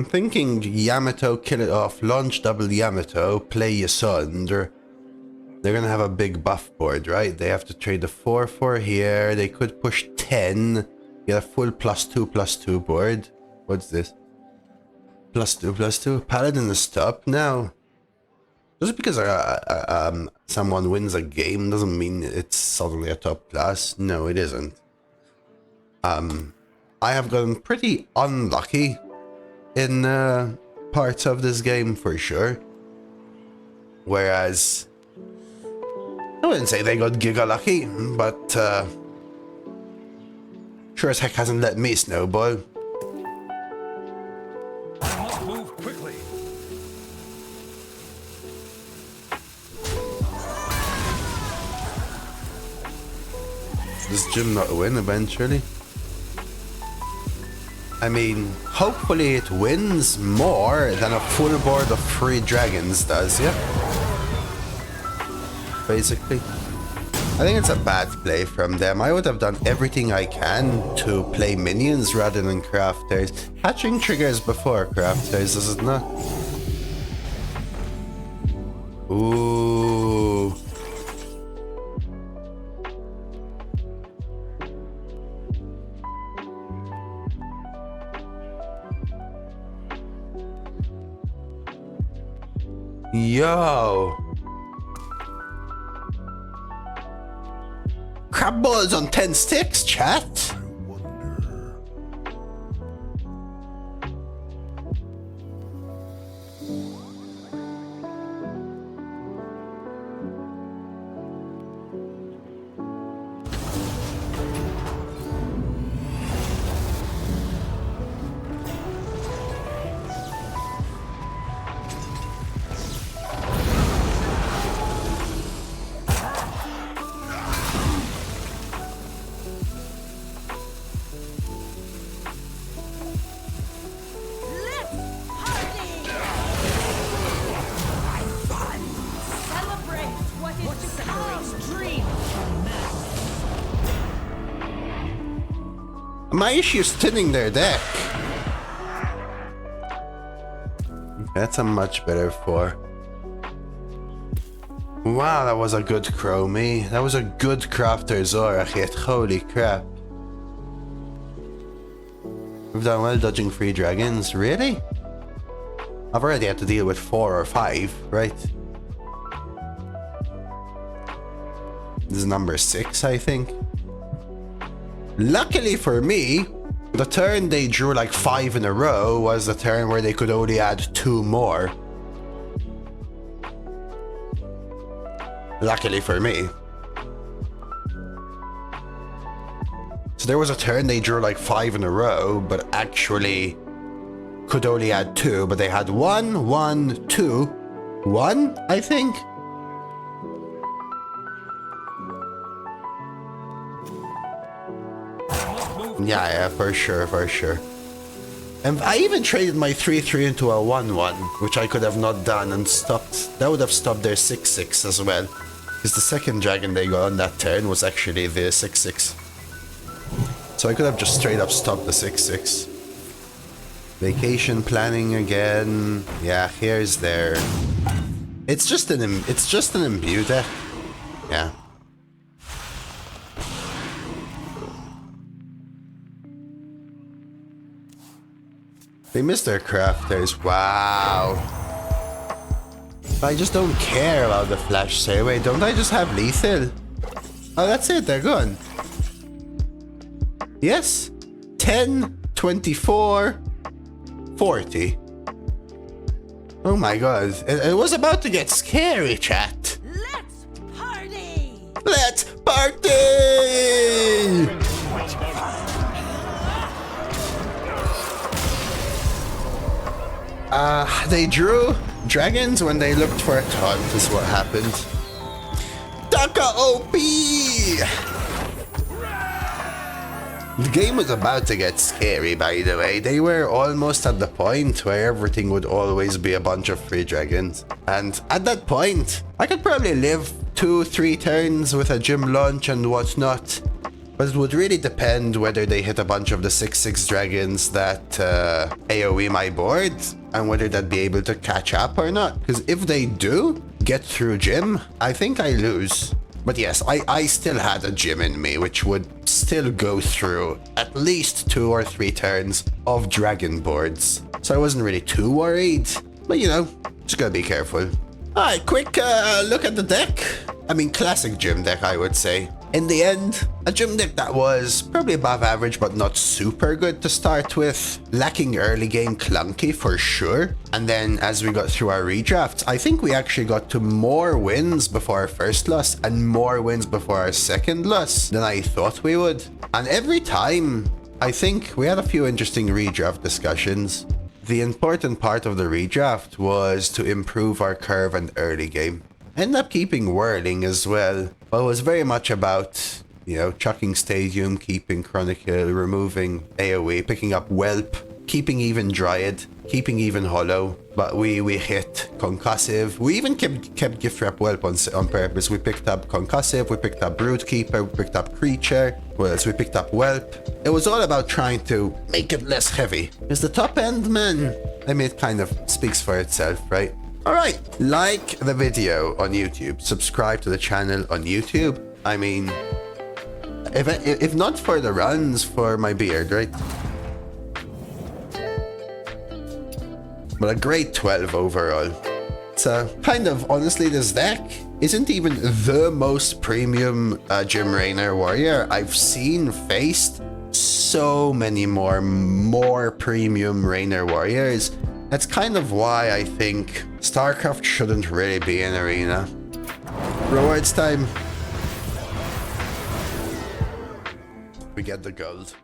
Thinking Yamato, kill it off, launch double Yamato, play Yasunder. They're gonna have a big buff board, right? They have to trade the 4/4 here. They could push 10. Get a full +2/+2 board. What's this? +2/+2. Paladin is top now. Just because someone wins a game doesn't mean it's suddenly a top class. No, it isn't. I have gotten pretty unlucky in parts of this game for sure. Whereas, I wouldn't say they got giga lucky, but sure as heck hasn't let me snowball. Move quickly. Does Jim not win eventually? I mean, hopefully it wins more than a full board of 3 dragons does, yeah? Basically. I think it's a bad play from them. I would have done everything I can to play minions rather than crafters. Hatching triggers before crafters, does it not? Ooh. Yo. Crab balls on 10 sticks, chat. My issue is thinning their deck. That's a much better 4. Wow, that was a good Chromie. That was a good Crafter Zora hit. Holy crap. We've done well dodging 3 dragons. Really? I've already had to deal with 4 or 5, right? This is number 6, I think. Luckily for me, the turn they drew like 5 in a row was the turn where they could only add 2 more. Luckily for me. So there was a turn they drew like 5 in a row, but actually could only add 2, but they had 1, 1, 2, 1, I think. Yeah, for sure, for sure. And I even traded my 3/3 into a 1/1, which I could have not done and stopped. That would have stopped their 6/6 as well. Because the second dragon they got on that turn was actually the 6/6. So I could have just straight up stopped the 6/6. Vacation planning again. Yeah, here's their... It's just an imbue deck. Yeah. They missed their crafters. Wow. I just don't care about the flash sale. Wait, don't I just have lethal? Oh, that's it. They're gone. Yes. 10, 24, 40. Oh my god. It was about to get scary, chat. Let's party! Let's party! They drew dragons when they looked for a taunt, is what happened. Taka OP! The game was about to get scary, by the way. They were almost at the point where everything would always be a bunch of free dragons. And at that point, I could probably live 2-3 turns with a gym launch and whatnot. But it would really depend whether they hit a bunch of the 6/6 dragons that AoE my board, and whether they'd be able to catch up or not. Because if they do get through Jim, I think I lose. But yes, I still had a Jim in me, which would still go through at least 2 or 3 turns of dragon boards. So I wasn't really too worried. But you know, just gotta be careful. Alright, quick look at the deck. I mean, classic Jim deck, I would say. In the end, a Jim deck that was probably above average but not super good to start with. Lacking early game clunky for sure. And then as we got through our redrafts, I think we actually got to more wins before our first loss and more wins before our second loss than I thought we would. And every time, I think we had a few interesting redraft discussions. The important part of the redraft was to improve our curve and early game. Ended up keeping whirling as well, but it was very much about, you know, chucking Stadium, keeping Chronicle, removing AoE, picking up Whelp, keeping even Dryad, keeping even Hollow, but we hit Concussive. We even kept Gift Wrap Whelp on purpose. We picked up Concussive, we picked up Broodkeeper, we picked up Creature, what else? We picked up Whelp. It was all about trying to make it less heavy. Because the top end, man, I mean, it kind of speaks for itself, right? Alright, like the video on YouTube, subscribe to the channel on YouTube. I mean, if not for the runs, for my beard, right? But a great 12 overall. So, kind of, honestly, this deck isn't even the most premium Jim Raynor warrior I've seen faced so many more premium Raynor warriors. That's kind of why I think StarCraft shouldn't really be an arena. Rewards time. We get the gold.